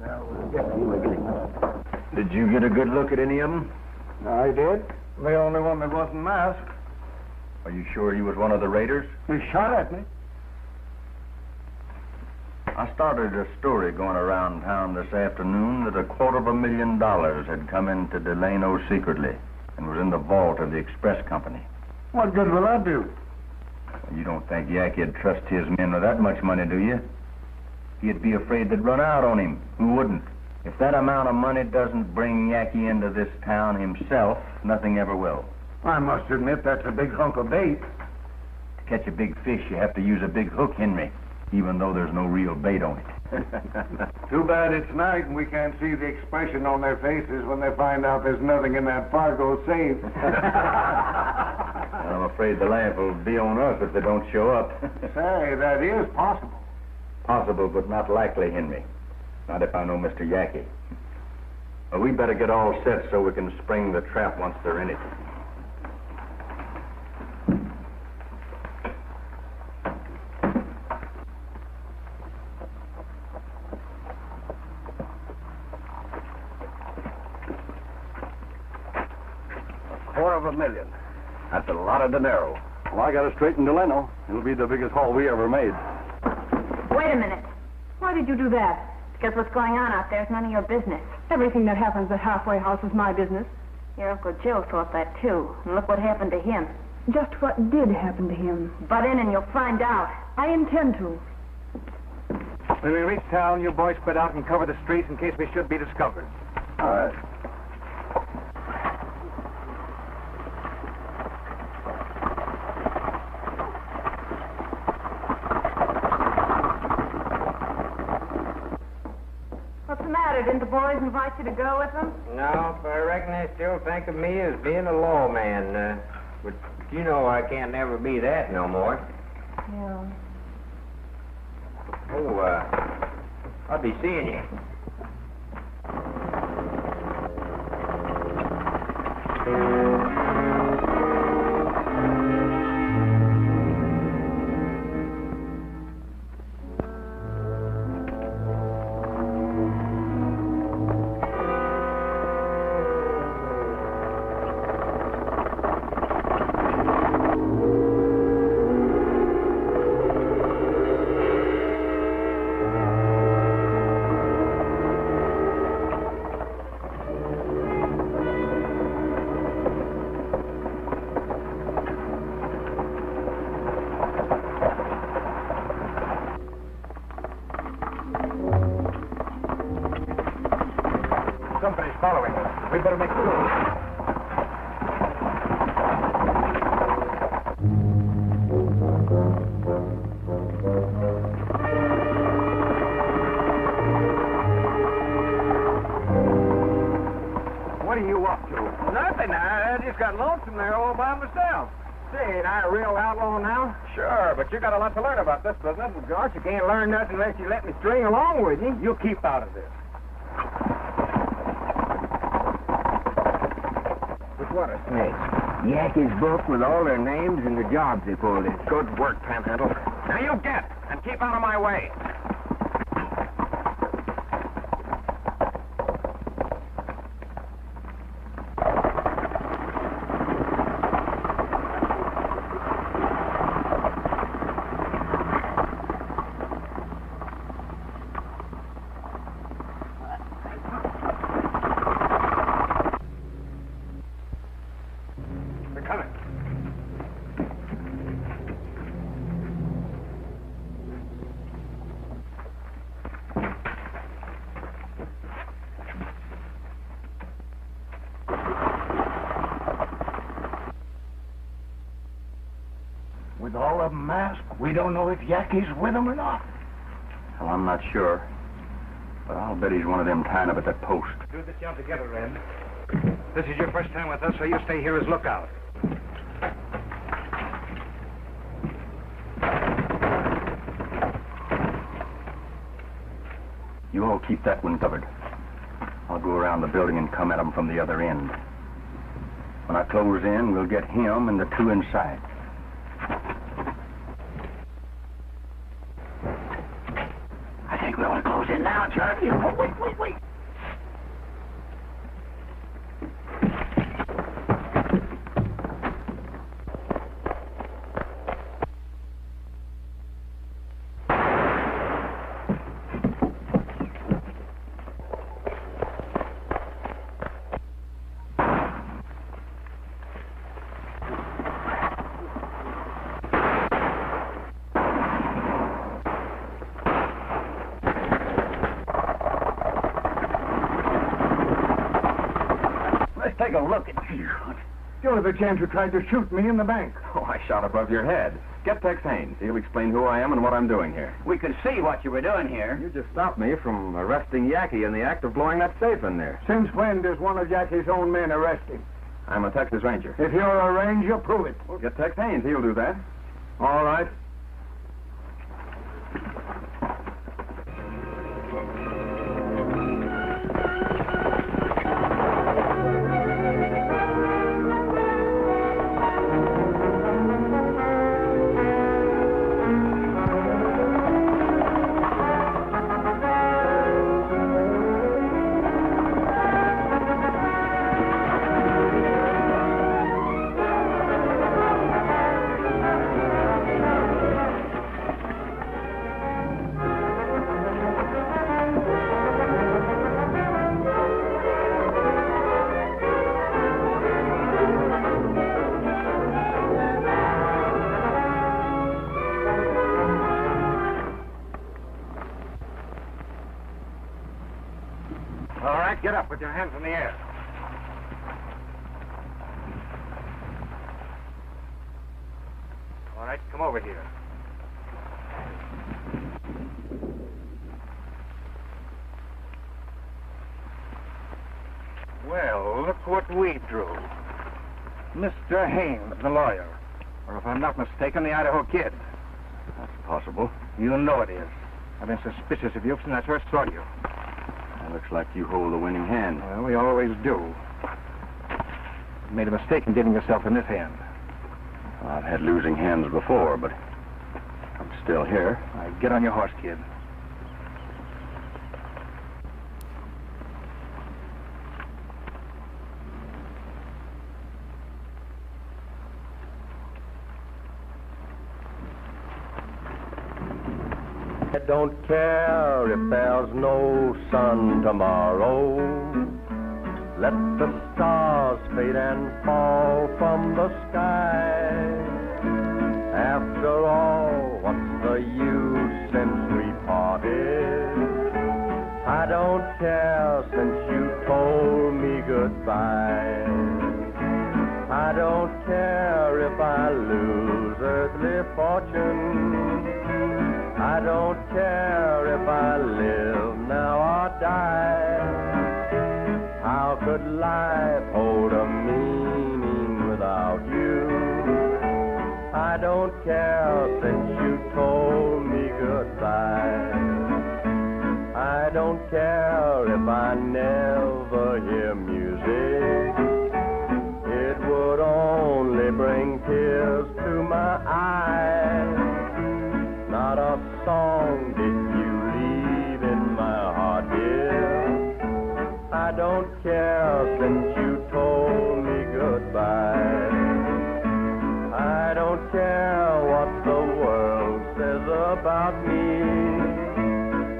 Now, we'll get you again. Did you get a good look at any of them? I did. The only one that wasn't masked. Are you sure he was one of the raiders? He shot at me. I started a story going around town this afternoon that $250,000 had come into Delano secretly and was in the vault of the express company. What good will that do? Well, you don't think Yankee'd trust his men with that much money, do you? He'd be afraid they'd run out on him. Who wouldn't? If that amount of money doesn't bring Yankee into this town himself, nothing ever will. I must admit that's a big hunk of bait. To catch a big fish, you have to use a big hook, Henry. even though there's no real bait on it. Too bad it's night and we can't see the expression on their faces when they find out there's nothing in that Fargo safe. I'm afraid the laugh will be on us if they don't show up. Say, that is possible. Possible, but not likely, Henry. Not if I know Mr. Yackee. Well, we better get all set so we can spring the trap once they're in it. $250,000. That's a lot of dinero. Well, I got it straight in Delano. It'll be the biggest haul we ever made. Wait a minute. Why did you do that? Because what's going on out there is none of your business. Everything that happens at Halfway House is my business. Your Uncle Joe thought that, too. And look what happened to him. Just what did happen to him? Butt in and you'll find out. I intend to. When we reach town, you boys spread out and cover the streets in case we should be discovered. All right. What's the matter? Didn't the boys invite you to go with them? No, but I reckon they still think of me as being a lawman. But you know I can't never be that no more. Yeah. Oh, I'll be seeing you. Somebody's following us. We better make a move. What are you up to? Nothing. I just got lonesome there all by myself. Say, ain't I a real outlaw now? Sure, but you got a lot to learn about this business. Well, gosh, you can't learn nothing unless you let me string along with you. You keep out of this. But what a snake. Yackie's book with all their names and the jobs they pulled in. Good work, Panhandle. Now you get, and keep out of my way. With all of them masked, we don't know if Yackie's with them or not. Well, I'm not sure. But I'll bet he's one of them tying up at that post. Do this job together, Red. This is your first time with us, so you stay here as lookout. You all keep that one covered. I'll go around the building and come at them from the other end. When I close in, we'll get him and the two inside. I think we ought to close in now, Charlie. Oh, wait. Take a look at you. You're the gent who tried to shoot me in the bank. Oh, I shot above your head. Get Tex Haynes. He'll explain who I am and what I'm doing here. We could see what you were doing here. You just stopped me from arresting Yackee in the act of blowing that safe in there. Since when does one of Yackee's own men arrest him? I'm a Texas Ranger. If you're a ranger, prove it. Well, get Tex Haynes. He'll do that. All right. All right, get up with your hands in the air. All right, come over here. Well, look what we drew. Mr. Haynes, the lawyer. Or if I'm not mistaken, the Idaho Kid. That's possible. You know it is. I've been suspicious of you since I first saw you. It looks like you hold the winning hand. Well, we always do. You made a mistake in getting yourself in this hand. Well, I've had losing hands before, but I'm still here. All right, get on your horse, kid. I don't care if there's no sun tomorrow. Let the stars fade and fall from the sky. After all, what's the use since we parted? I don't care since you told me goodbye. I don't care if I lose earthly fortune. I don't care if I live now or die. How could life hold a meaning without you? I don't care since you told me goodbye. I don't care if I never hear music. It would only bring tears to my eyes. Not a song did you leave in my heart, dear. I don't care since you told me goodbye. I don't care what the world says about me.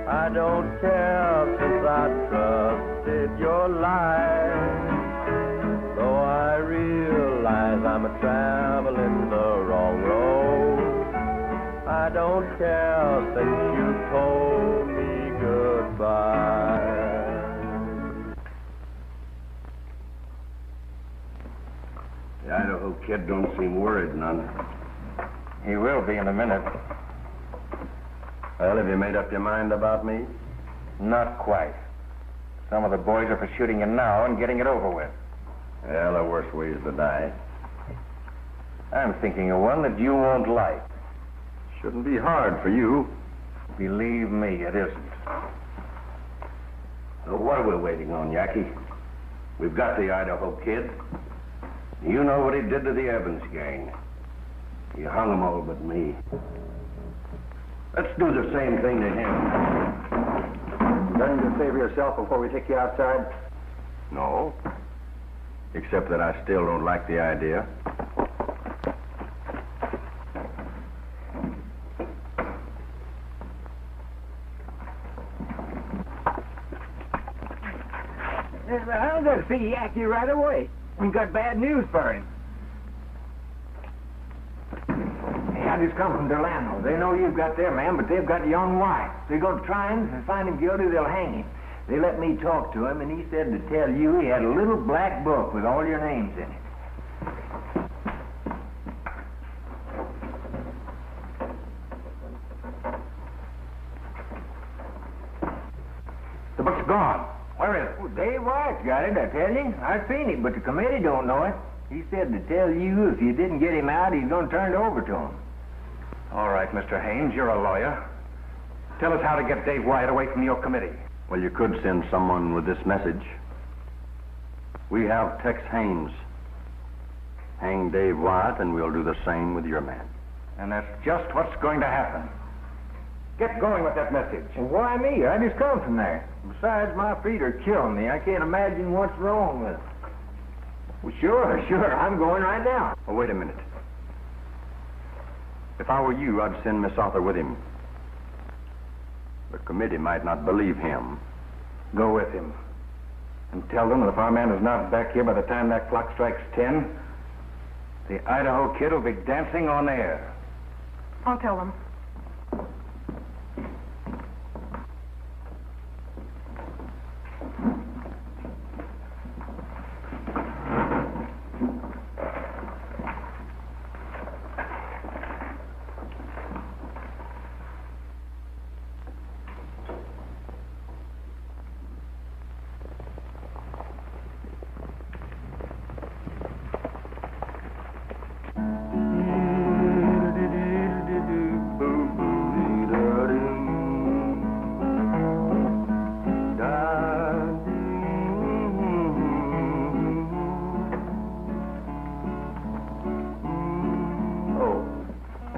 I don't care since I trusted your lies. Though I realize I'm traveling the wrong road. I don't care since you told me goodbye. The Idaho Kid don't seem worried none. He will be in a minute. Well, have you made up your mind about me? Not quite. Some of the boys are for shooting you now and getting it over with. Well, the worst way is to die. I'm thinking of one that you won't like. Shouldn't be hard for you. Believe me, it isn't. So what are we waiting on, Yackee? We've got the Idaho Kid. You know what he did to the Evans gang. He hung them all but me. Let's do the same thing to him. Nothing to save yourself before we take you outside? No. Except that I still don't like the idea. I'm going to see Yackee right away. We've got bad news for him. Hey, just come from Delano. They know you've got their man, but they've got young White. They're going to try him. If they find him guilty, they'll hang him. They let me talk to him, and he said to tell you he had a little black book with all your names in it. it, I tell you. I've seen it, but the committee don't know it. He said to tell you if you didn't get him out, he's going to turn it over to him. All right, Mr. Haynes, you're a lawyer. Tell us how to get Dave Wyatt away from your committee. Well, you could send someone with this message. We have Tex Haynes. Hang Dave Wyatt, and we'll do the same with your man. And that's just what's going to happen. Get going with that message. Well, why me? I just come from there. Besides, my feet are killing me. I can't imagine what's wrong with them. Well, sure. I'm going right now. Oh, wait a minute. If I were you, I'd send Miss Arthur with him. The committee might not believe him. Go with him. And tell them that if our man is not back here by the time that clock strikes 10, the Idaho Kid will be dancing on air. I'll tell them.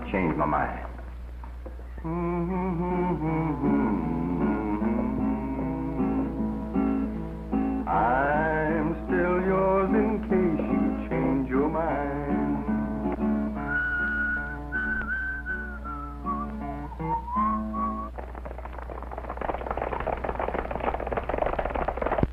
Changed my mind. I'm still yours in case you change your mind.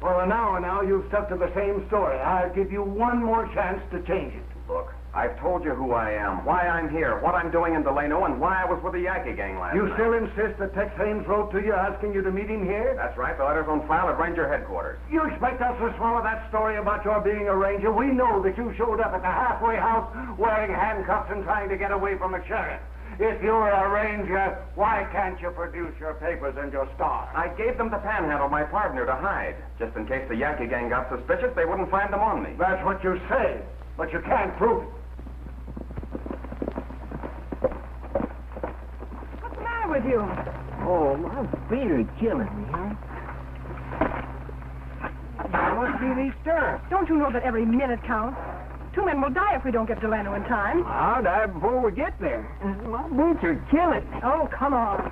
Well, now, you've stuck to the same story. I'll give you one more chance to change it. Look, I've told you who I am, why I'm here, what I'm doing in Delano, and why I was with the Yankee gang last night. You still insist that Tex Haynes wrote to you asking you to meet him here? That's right. The letter's on file at Ranger headquarters. You expect us to swallow that story about your being a ranger? We know that you showed up at the halfway house wearing handcuffs and trying to get away from the sheriff. If you're a ranger, why can't you produce your papers and your star? I gave them to Panhandle, my partner, to hide. Just in case the Yankee gang got suspicious, they wouldn't find them on me. That's what you say, but you can't prove it. What's the matter with you? Oh, my feet are killing me, huh? There must be these stirrups. Don't you know that every minute counts? 2 men will die if we don't get Delano in time. I'll die before we get there. My boots are killing me. Oh, come on.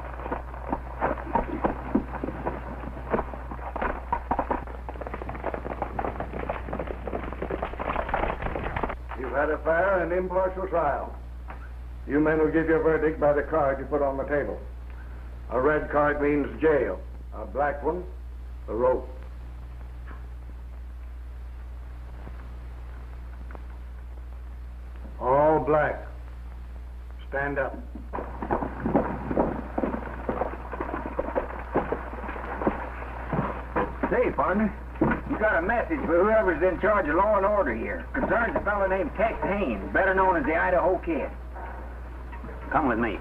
You've had a fair and impartial trial. You men will give your verdict by the card you put on the table. A red card means jail. A black one, the rope. All black. Stand up. Say, partner, you got a message for whoever's in charge of law and order here. Concerns a fellow named Tex Haynes, better known as the Idaho Kid. Come with me.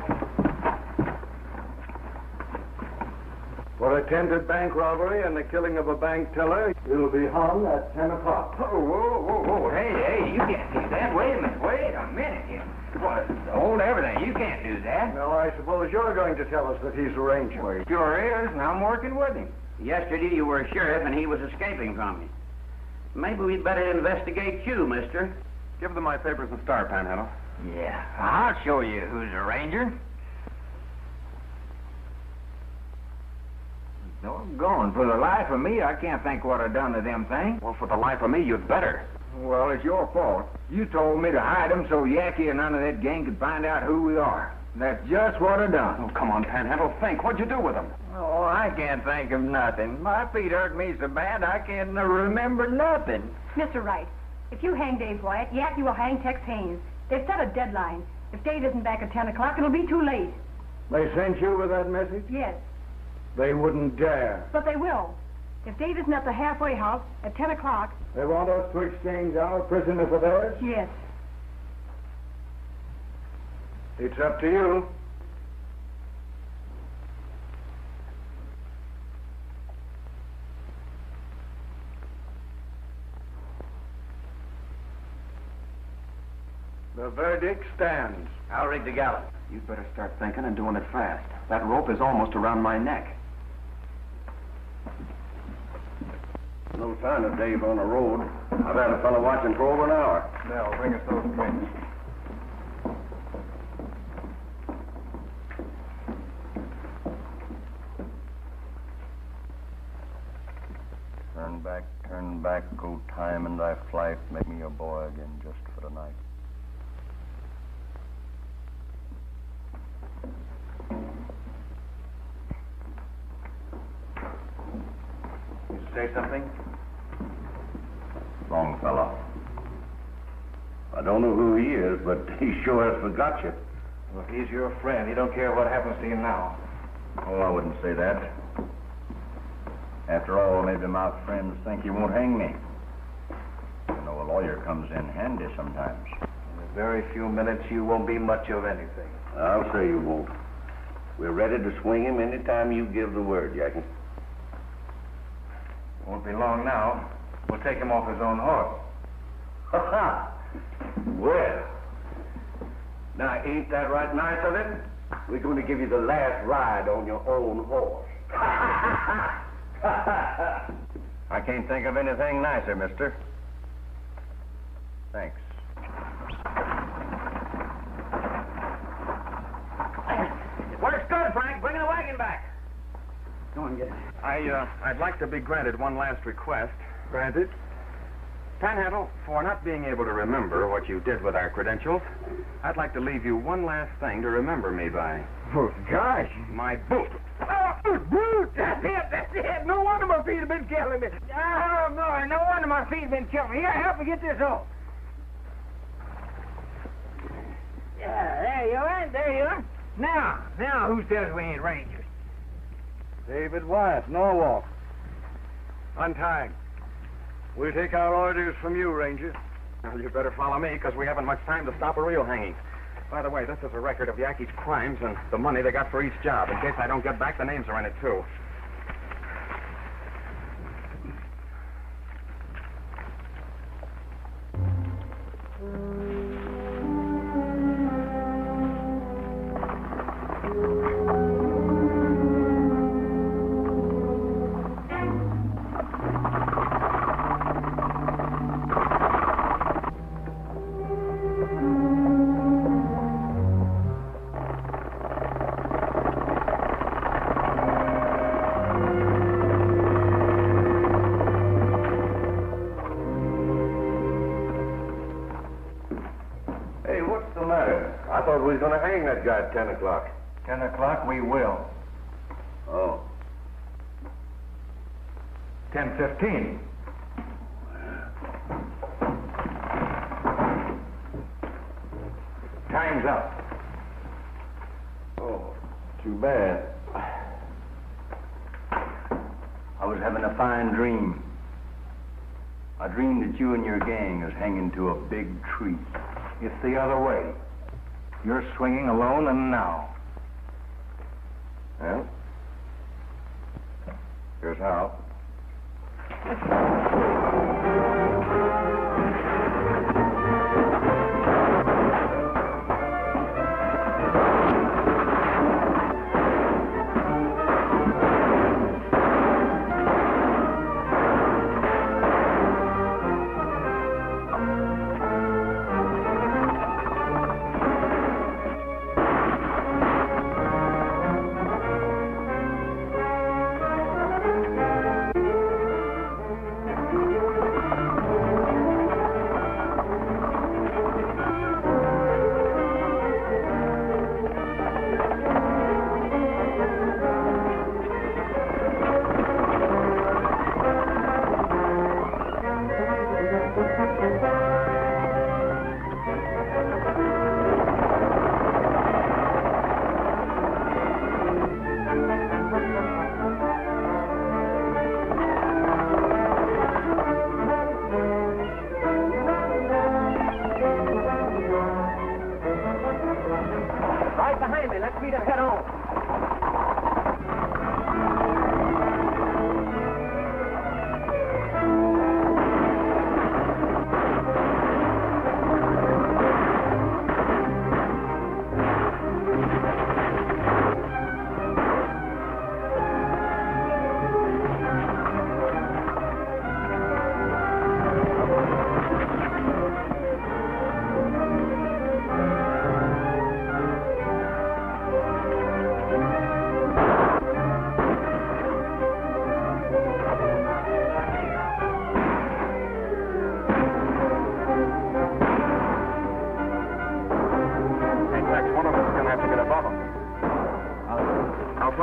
For attempted bank robbery and the killing of a bank teller, you'll be hung at 10 o'clock. Oh, whoa. Hey, you can't do that. Wait a minute. What? Hold everything. You can't do that. Now, I suppose you're going to tell us that he's a ranger. Well, he sure is, and I'm working with him. Yesterday you were a sheriff and he was escaping from you. Maybe we'd better investigate you, mister. Give them my papers and star, Panhandle. Yeah, I'll show you who's a ranger. Doggone, for the life of me, I can't think what I've done to them things. Well, for the life of me, you'd better. Well, it's your fault. You told me to hide them so Yankee and none of that gang could find out who we are. That's just what I done. Oh, come on, Panhandle, think. What'd you do with them? Oh, I can't think of nothing. My feet hurt me so bad I can't remember nothing. Mr. Wright, if you hang Dave Wyatt, Yankee will hang Tex Haynes. They've set a deadline. If Dave isn't back at 10 o'clock, it'll be too late. They sent you with that message? Yes, They wouldn't dare. but they will. If Dave isn't at the halfway house at 10 o'clock... They want us to exchange our prisoner for theirs? Yes. It's up to you. The verdict stands. I'll rig the gallows. You'd better start thinking and doing it fast. That rope is almost around my neck. No sign of Dave on the road. I've had a fellow watching for over an hour. Nell, bring us those drinks. Turn back, go time and thy flight, make me a boy again just for the night. You say something? Longfellow. I don't know who he is, but he sure has forgot you. Well, if he's your friend, he don't care what happens to you now. Oh, I wouldn't say that. After all, maybe my friends think you won't hang me. You know, a lawyer comes in handy sometimes. In a very few minutes, you won't be much of anything. I'll say you won't. We're ready to swing him any time you give the word, Jackie. Won't be long now. We'll take him off his own horse. Ha-ha! Well, now ain't that right nice of him? We're going to give you the last ride on your own horse. I can't think of anything nicer, mister. Thanks. It works good, Frank. Bring the wagon back. Go on, get it. I'd like to be granted one last request. Granted? Panhandle, for not being able to remember what you did with our credentials, I'd like to leave you one last thing to remember me by. Oh, gosh. My boot. Oh, brute! That's it. No wonder my feet have been killing me. Oh, boy, no wonder my feet have been killing me. Here, help me get this off. Yeah, there you are. Now, who says we ain't rangers? David Wyatt, Norwalk. Untie. We'll take our orders from you, Ranger. Well, you better follow me, because we haven't much time to stop a real hanging. By the way, this is a record of Yankees' crimes and the money they got for each job. In case I don't get back, the names are in it, too. I thought we was going to hang that guy at 10 o'clock. 10 o'clock, we will. Oh. 10:15. Time's up. Oh, too bad. I was having a fine dream. I dreamed that you and your gang was hanging to a big tree. It's the other way. You're swinging alone and now. Well, here's how. Right behind me. Let's meet him head on.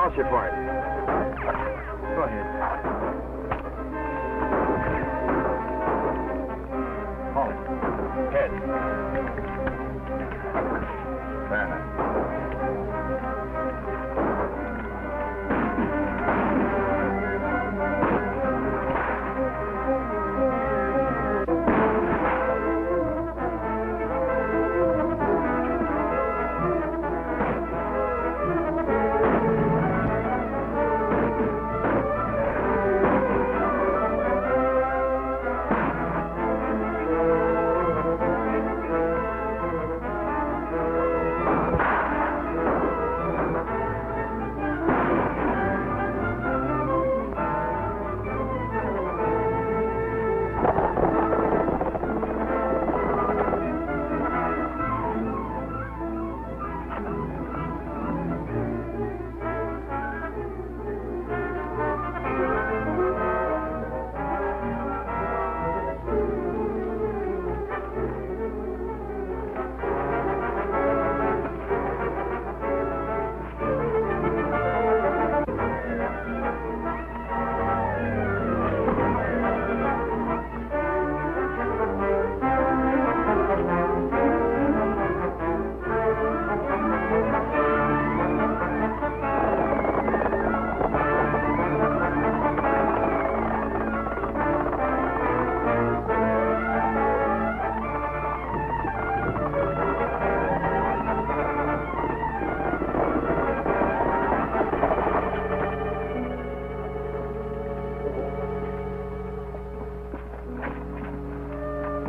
announce you for it. Go ahead. Hold it. Head. Fair enough.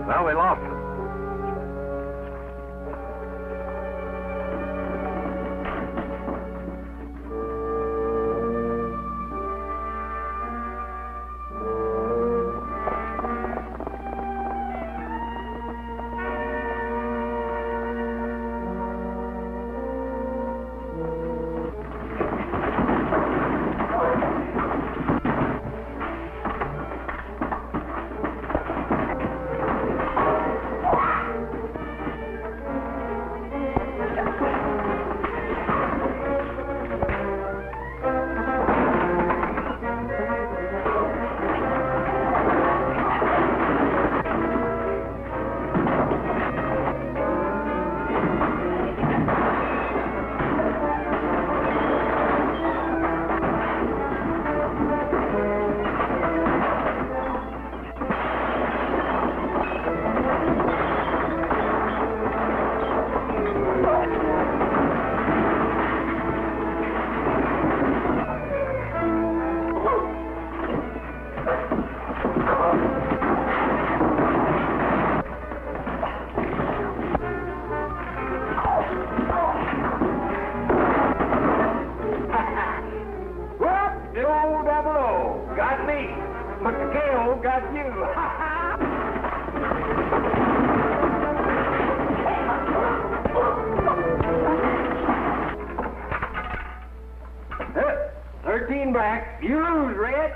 Well, we lost it. Back. You lose, Red.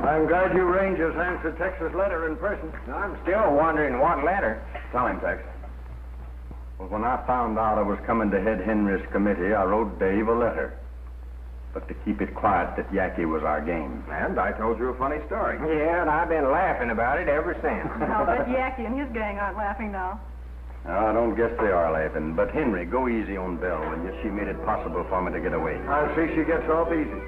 I'm glad you Rangers answered Tex's letter in person. I'm still wondering what letter. Tell him, Tex. Well, when I found out I was coming to head Henry's committee, I wrote Dave a letter. But to keep it quiet that Yankee was our game. And I told you a funny story. Yeah, and I've been laughing about it ever since. I'll bet Yankee and his gang aren't laughing now. I don't guess they are laughing. But Henry, go easy on Belle, will you? She made it possible for me to get away. I'll see she gets off easy.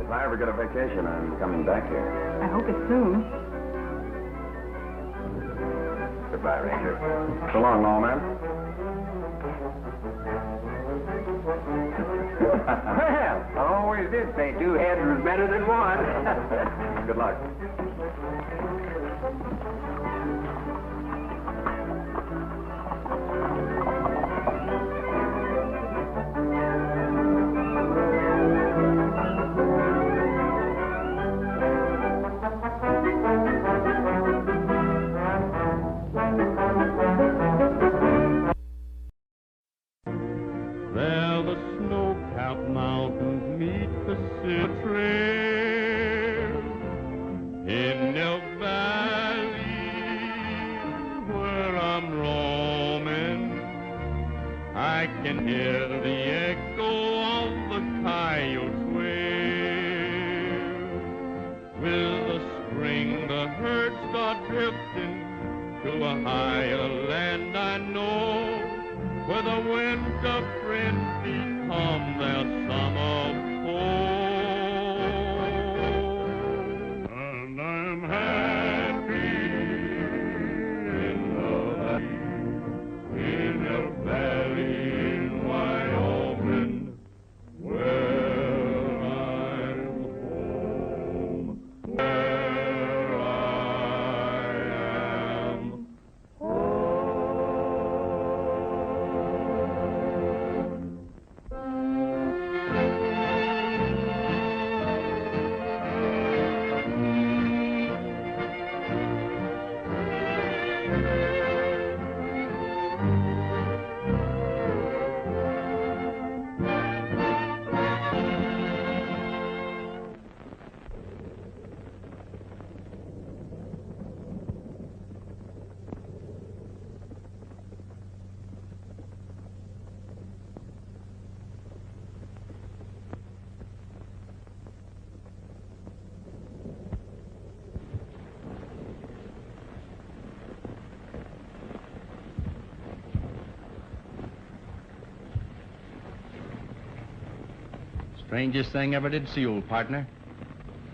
If I ever get a vacation, I'm coming back here. I hope it's soon. Goodbye, Ranger. So long, lawman. Well, I always did say two heads was better than one. Good luck. There the snow-capped mountains meet the Trail in Elk Valley. can hear the echo of the coyote's wail. With the spring, the herd start drifting to a higher land I know, where the winter friends become their summer foe. And I'm happy in the valley in Wyoming, where I'm home, where I am Strangest thing ever did see, old partner.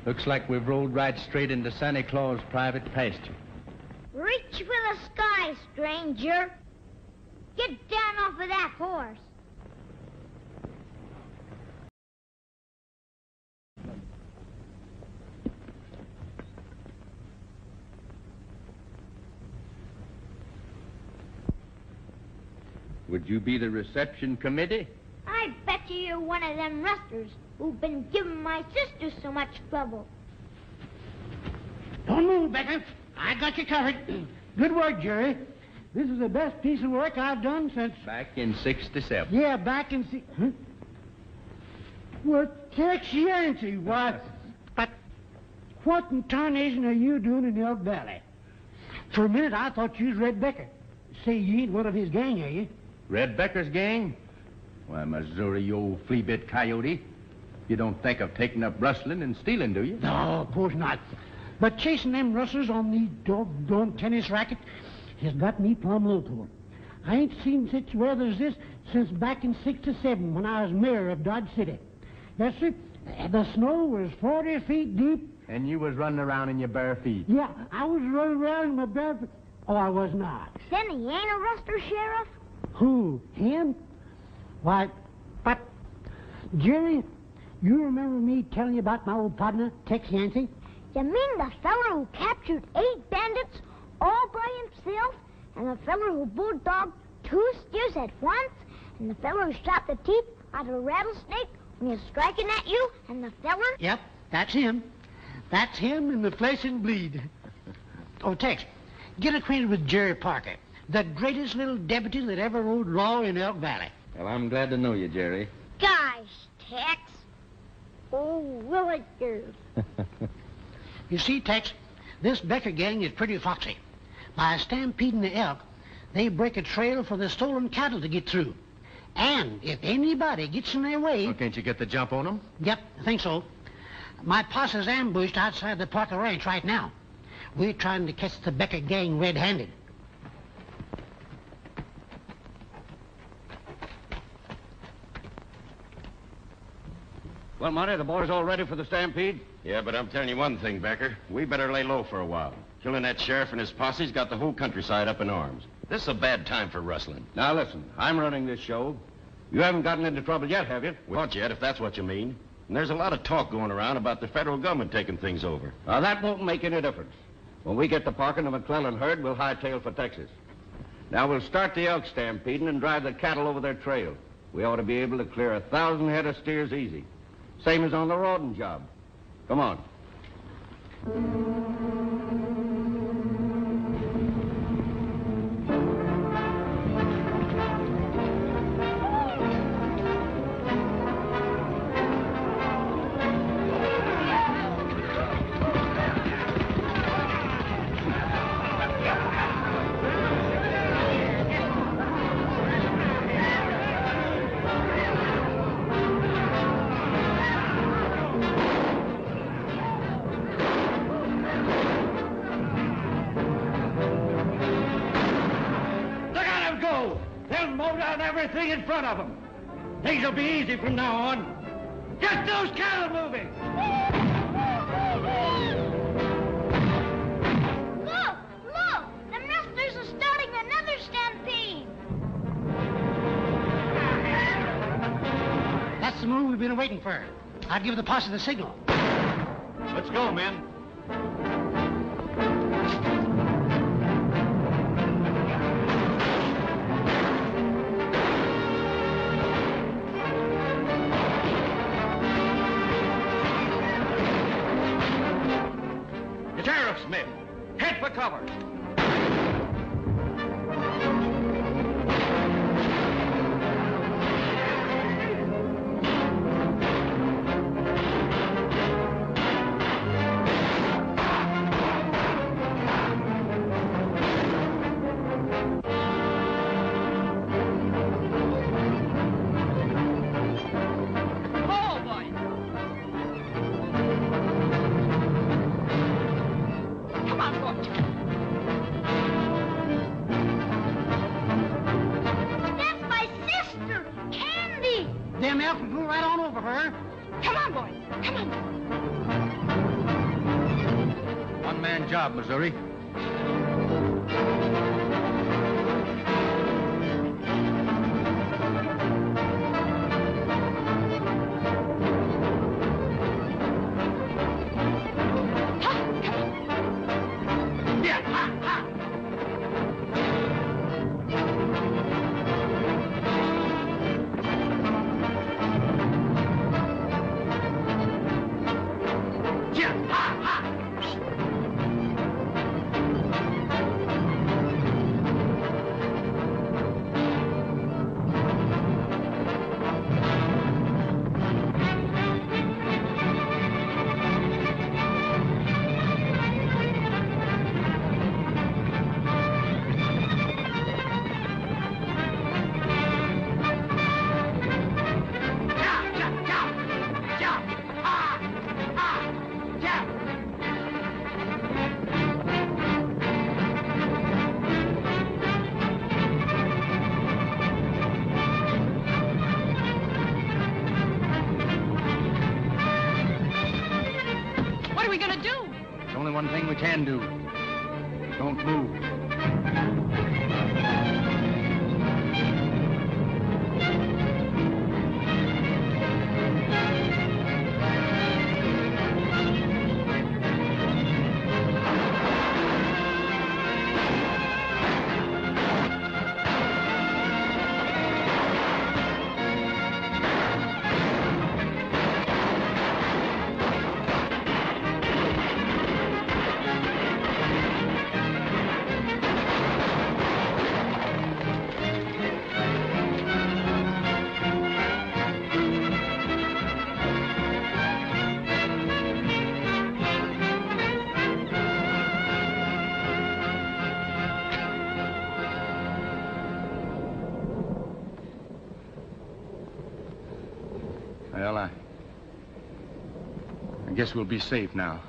Looks like we've rolled right straight into Santa Claus' private pasture. Reach for the sky, stranger. Get down off of that horse. Would you be the reception committee? I bet you're one of them rustlers who've been giving my sister so much trouble. Don't move, Becker. I got you covered. Good work, Jerry. This is the best piece of work I've done since... Back in '67. Yeah, back in... Huh? Well, Tex Yancey, why... But what in tarnation are you doing in Elk Valley? For a minute, I thought you was Red Becker. Say, you ain't one of his gang, are you? Red Becker's gang? Why, Missouri, you old flea-bit coyote. You don't think of taking up rustling and stealing, do you? No, of course not. But chasing them rustlers on these doggone tennis rackets has got me plumb low to 'em. I ain't seen such weather as this since back in '67 when I was mayor of Dodge City. Yes, sir. The snow was 40 feet deep. And you was running around in your bare feet. Yeah, I was running around in my bare feet. Oh, I was not. Then he ain't a rustler, Sheriff? Who? Him? Why, but, Jerry, you remember me telling you about my old partner, Tex Yancey? You mean the feller who captured 8 bandits all by himself? And the feller who bulldogged 2 steers at once? And the feller who shot the teeth out of a rattlesnake when he was striking at you? And the feller? Yep, that's him. That's him in the flesh and bleed. Oh, Tex, get acquainted with Jerry Parker, the greatest little deputy that ever rode law in Elk Valley. Well, I'm glad to know you, Jerry. Gosh, Tex. Oh, will it do? You see, Tex, this Becker gang is pretty foxy. By stampeding the elk, they break a trail for the stolen cattle to get through. And if anybody gets in their way... Well, can't you get the jump on them? Yep, I think so. My posse's ambushed outside the Parker Ranch right now. We're trying to catch the Becker gang red-handed. Well, Monty, the boys all ready for the stampede? Yeah, but I'm telling you one thing, Becker. We better lay low for a while. Killing that sheriff and his posse's got the whole countryside up in arms. This is a bad time for rustling. Now, listen, I'm running this show. You haven't gotten into trouble yet, have you? Well, not yet, if that's what you mean. And there's a lot of talk going around about the federal government taking things over. Now, that won't make any difference. When we get to Parker and the McClellan herd, we'll hightail for Texas. Now, we'll start the elk stampeding and drive the cattle over their trail. We ought to be able to clear 1,000 head of steers easy. Same as on the Rawdon job. Come on. mow down everything in front of them. Things will be easy from now on. Get those cattle moving! Look! Look! The rustlers are starting another stampede. That's the move we've been waiting for. I'd give the posse the signal. Let's go, men. The sheriff's men. Head for cover. Them elk will go right on over her. Come on, boys. Come on. One-man job, Missouri. One thing we can do. Don't move. Well, I guess we'll be safe now.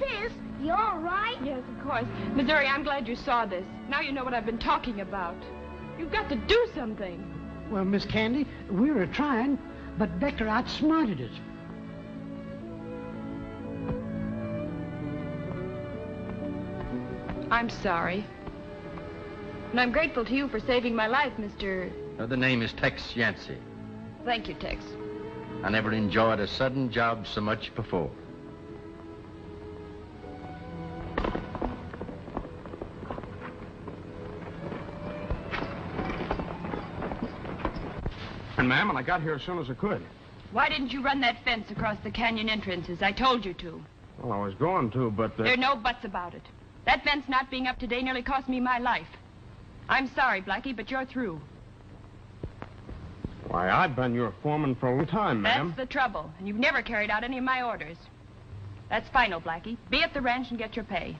Sis, you all right? Yes, of course. Missouri, I'm glad you saw this. Now you know what I've been talking about. You've got to do something. Well, Miss Candy, we were trying, but Becker outsmarted us. I'm sorry. And I'm grateful to you for saving my life, Mr. The name is Tex Yancey. Thank you, Tex. I never enjoyed a sudden job so much before. And, ma'am, and I got here as soon as I could. Why didn't you run that fence across the canyon entrances? I told you to. Well, I was going to, but... There are no buts about it. That fence not being up today nearly cost me my life. I'm sorry, Blackie, but you're through. Why, I've been your foreman for a long time, ma'am. That's the trouble, and you've never carried out any of my orders. That's final, Blackie. Be at the ranch and get your pay.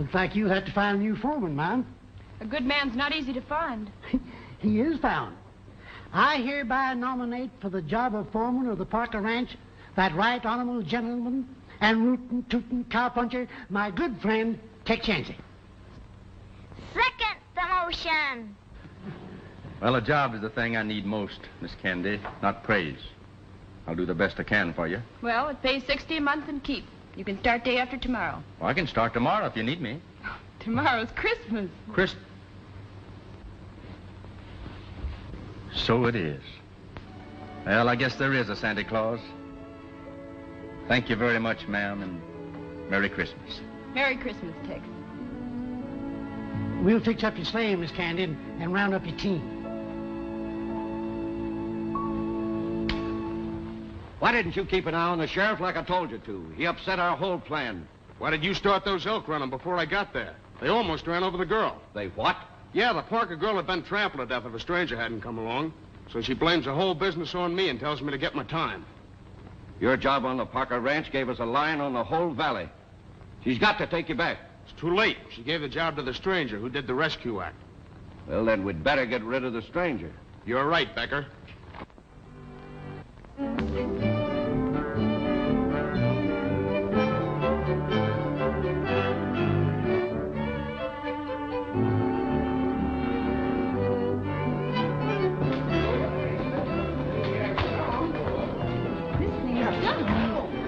Looks like you'll have to find a new foreman, ma'am. A good man's not easy to find. He is found. I hereby nominate for the job of foreman of the Parker Ranch that right honorable gentleman and rootin' tootin' cowpuncher, my good friend, Tex Yancey. Second the motion. Well, a job is the thing I need most, Miss Candy, not praise. I'll do the best I can for you. Well, it pays $60 a month and keep. You can start day after tomorrow. Well, I can start tomorrow if you need me. Tomorrow's Christmas. So it is. Well, I guess there is a Santa Claus. Thank you very much, ma'am, and Merry Christmas. Merry Christmas, Tex. We'll fix up your sleigh, Miss Candy, and round up your team. Why didn't you keep an eye on the sheriff like I told you to? He upset our whole plan. Why did you start those elk running before I got there? They almost ran over the girl. They what? Yeah, the Parker girl had been trampled to death if a stranger hadn't come along. So she blames the whole business on me and tells me to get my time. Your job on the Parker Ranch gave us a line on the whole valley. She's got to take you back. It's too late. She gave the job to the stranger who did the rescue act. Well, then we'd better get rid of the stranger. You're right, Becker.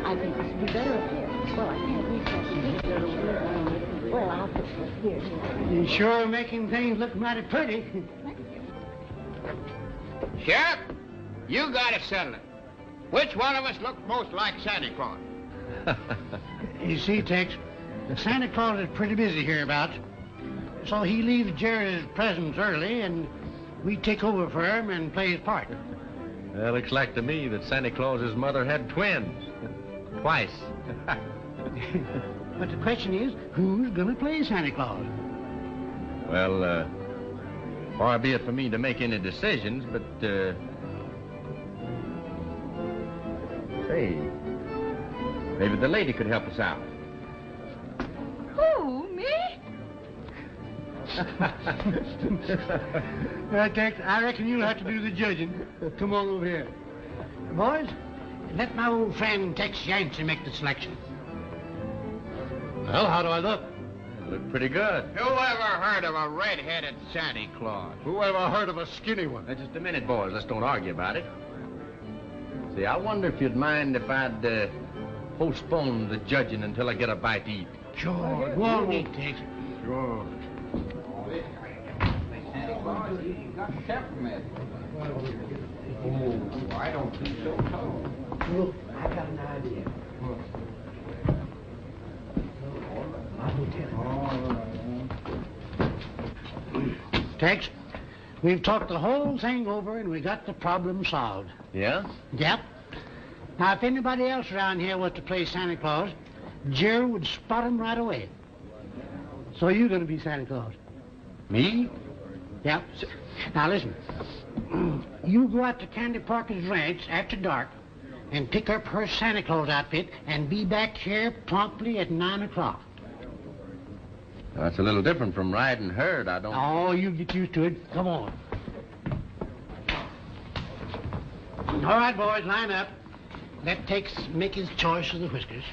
I think this would be better up here. Well, I can't reach that. Well, I'll put this here. You're sure making things look mighty pretty. Sheriff, you got to settle it. Which one of us looked most like Santa Claus? You see, Tex, Santa Claus is pretty busy hereabouts. So he leaves Jerry's presents early, and we take over for him and play his part. Well, looks like to me that Santa Claus's mother had twins. Twice. But the question is, who's going to play Santa Claus? Well, far be it for me to make any decisions, but, say, maybe the lady could help us out. Who, me? Tex, I reckon you'll have to do the judging. Come on over here. Boys, let my old friend Tex Yancey make the selection. Well, how do I look? You look pretty good. Who ever heard of a red-headed Santa Claus? Who ever heard of a skinny one? Now, just a minute, boys. Let's don't argue about it. See, I wonder if you'd mind if I'd postpone the judging until I get a bite to eat. Sure. Go on, eat, Tex. Sure. Oh, I don't think so. Look, I got an idea. Tex, we've talked the whole thing over and we got the problem solved. Yeah? Yep. Now, if anybody else around here was to play Santa Claus, Jerry would spot him right away. So you're going to be Santa Claus. Me? Yep. Now, listen. You go out to Candy Parker's ranch after dark and pick up her Santa Claus outfit and be back here promptly at 9 o'clock. That's a little different from riding herd. I don't... Oh, you get used to it. Come on. All right, boys, line up. Let Tex make his choice of the whiskers.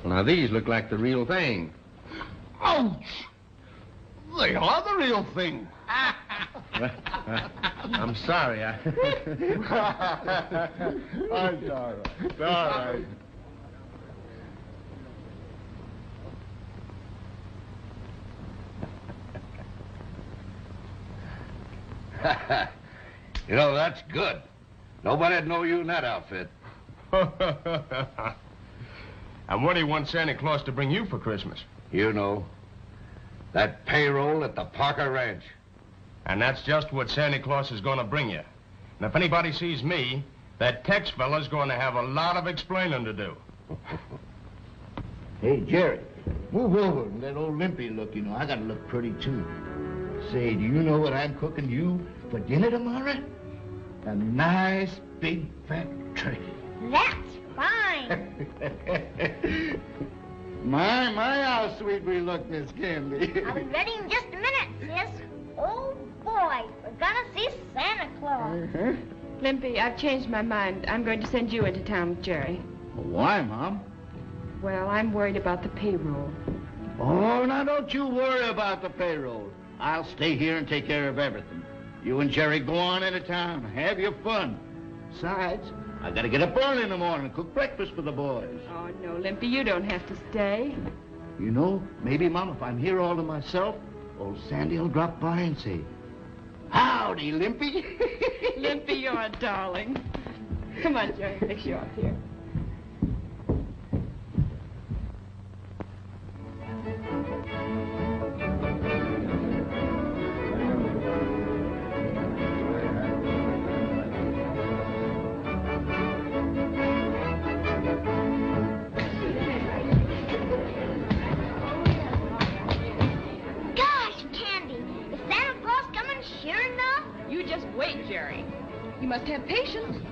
Well, now, these look like the real thing. Ouch! They are the real thing. I'm sorry. That's all right. All right. You know, that's good. Nobody'd know you in that outfit. And what do you want Santa Claus to bring you for Christmas? You know, that payroll at the Parker Ranch. And that's just what Santa Claus is going to bring you. And if anybody sees me, that Tex fella's going to have a lot of explaining to do. Hey, Jerry, move over and let old Limpy look, you know. I got to look pretty, too. Say, do you know what I'm cooking you for dinner tomorrow? A nice big fat turkey. That's fine. My, how sweet we look, Miss Candy. I'll be ready in just a minute, sis. Oh, boy, we're gonna see Santa Claus. Limpy, I've changed my mind. I'm going to send you into town with Jerry. Why, Mom? Well, I'm worried about the payroll. Oh, now don't you worry about the payroll. I'll stay here and take care of everything. You and Jerry go on into town. Have your fun. Besides, I gotta get up early in the morning and cook breakfast for the boys. Oh, no, Limpy, you don't have to stay. You know, maybe, Mom, if I'm here all to myself, old Sandy will drop by and say, "Howdy, Limpy." Limpy, you're a darling. Come on, Jerry, fix you up here. Wait, Jerry. You must have patience.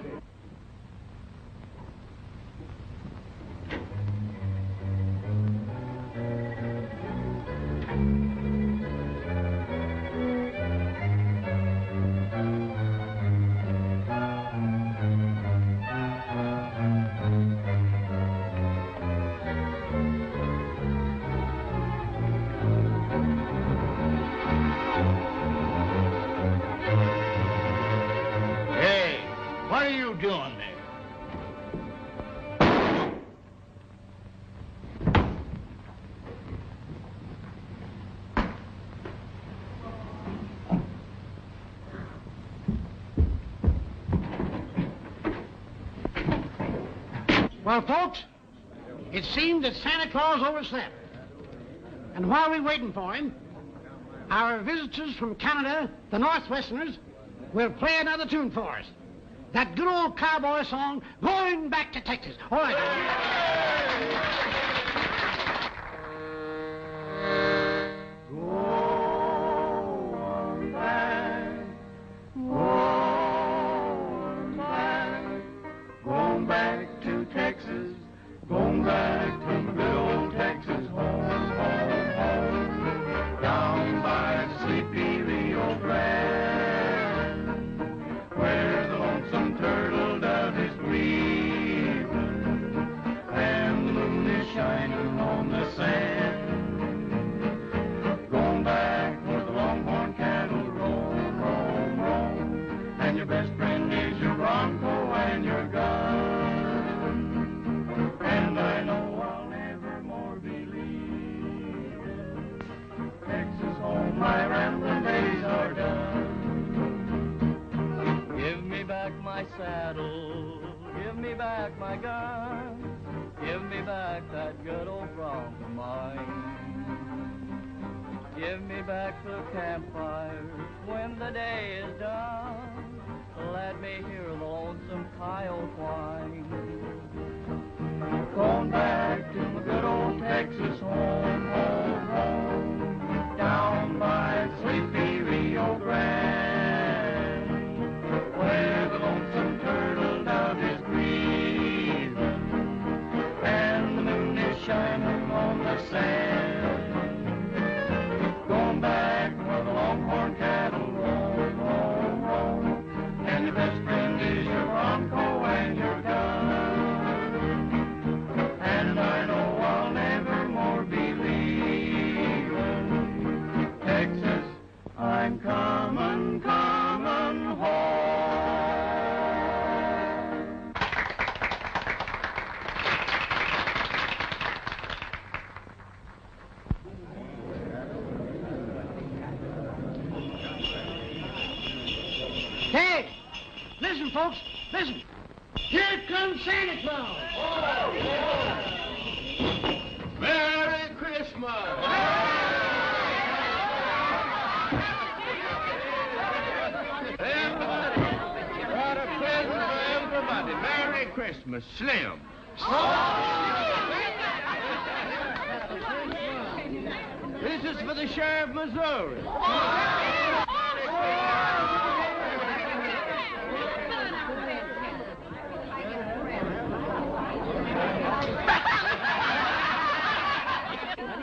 Doing there? Well, folks, it seems that Santa Claus overslept. And while we're waiting for him, our visitors from Canada, the Northwesterners, will play another tune for us. That good old cowboy song, Going Back to Texas. All right. Going back to Texas, going back to my good old Texas home, home, home, down by the sleepy Rio Grande, where the lonesome turtle dove is grieving, and the moon is shining on the sand. Going back where the longhorn cattle roam, roam, roam, and your best friend is your bronco and your gun. And I know I'll never more be leaving Texas home. My rambling days are done. Give me back my saddle, give me back my gun, give me back that good old bronc of mine. Give me back the campfires when the day is done. Let me hear the lonesome coyote whine. Going back to my good old Texas home, home, home, down by the sleepy Rio Grande, where the lonesome turtle dove is grieving, and the moon is shining on the sand. Going back where the longhorn cattle roam, roam, roam, and your best friend is your bronco and your gun. And I know I'll never more be leaving Texas. I'm coming, coming home. Hey, listen, folks, listen. Here comes Santa Claus. Merry Christmas! Everybody, got a present for everybody. Merry Christmas, Slim. This is for the sheriff of Missouri.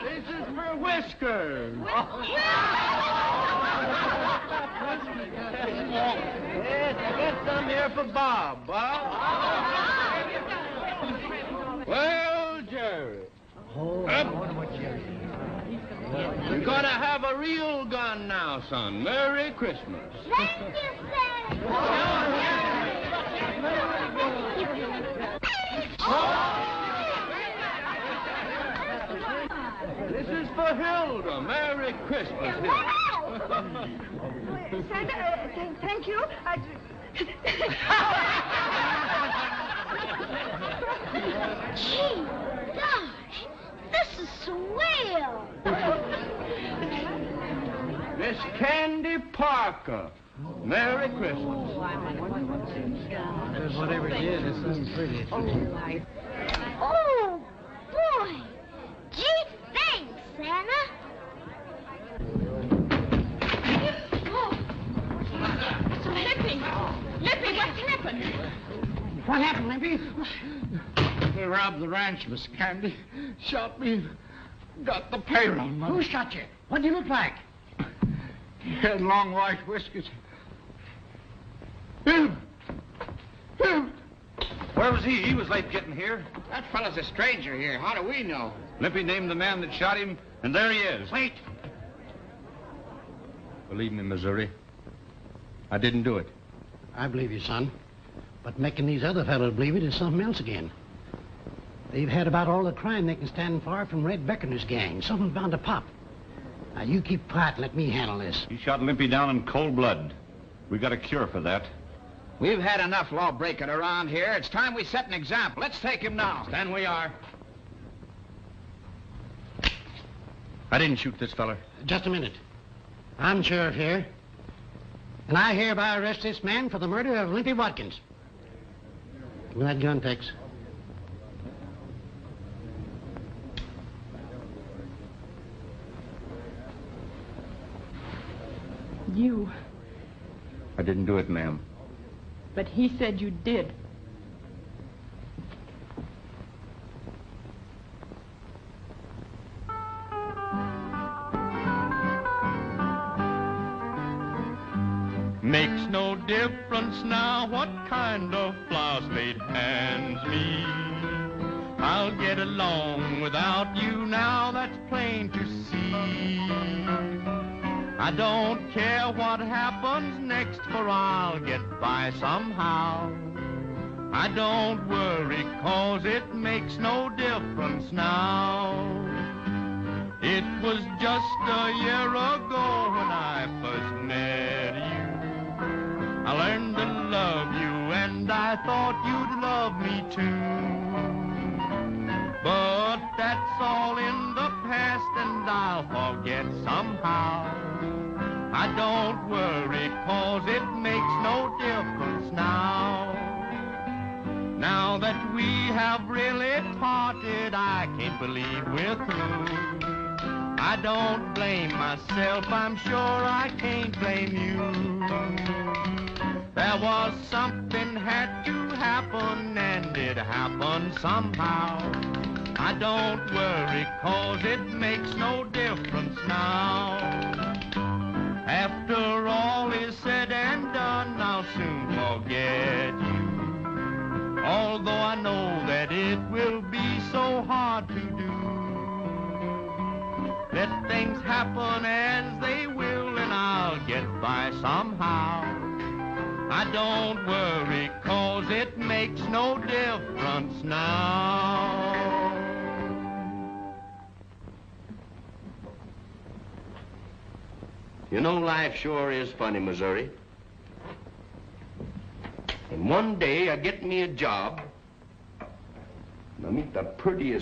This is for Whiskers. Get some here for Bob. Well, Jerry. You're gonna have a real gun now, son. Merry Christmas. Thank you, This is for Hilda. Merry Christmas, Hilda. Santa, thank you. Gee, gosh, this is swell. Miss Candy Parker. Merry Christmas. Whatever it is, it's something pretty. Oh, boy. Gee, thanks, Santa. Lippy, what's happened? What happened, Limpy? They robbed the ranch, Miss Candy. Shot me. Got the payroll money. Who shot you? What do you look like? He had long white whiskers. Him! Where was he? He was late getting here. That fellow's a stranger here. How do we know? Limpy named the man that shot him, and there he is. Wait. Believe me, Missouri, I didn't do it. I believe you, son. But making these other fellows believe it is something else again. They've had about all the crime they can stand for from Red Beckoner's gang. Something's bound to pop. Now, you keep quiet and let me handle this. He shot Limpy down in cold blood. We got a cure for that. We've had enough law-breaking around here. It's time we set an example. Let's take him now. Stand we are. I didn't shoot this feller. Just a minute. I'm sheriff here. And I hereby arrest this man for the murder of Limpy Watkins. Give me that gun, Tex. You. I didn't do it, ma'am. But he said you did. Makes no difference now what kind of flowers fate hands me. I'll get along without you now, that's plain to see. I don't care what happens next, for I'll get by somehow. I don't worry, 'cause it makes no difference now. It was just a year ago when I first met you. I learned to love you, and I thought you'd love me too. But that's all in the past, and I'll forget somehow. I don't worry, 'cause it makes no difference now. Now that we have really parted, I can't believe we're through. I don't blame myself, I'm sure I can't blame you. There was something had to happen, and it happened somehow. I don't worry, 'cause it makes no difference now. After all is said and done, I'll soon forget you. Although I know that it will be so hard to do. Let things happen as they will, and I'll get by somehow. I don't worry, 'cause it makes no difference now. You know, life sure is funny, Missouri. And one day I get me a job, and I meet the prettiest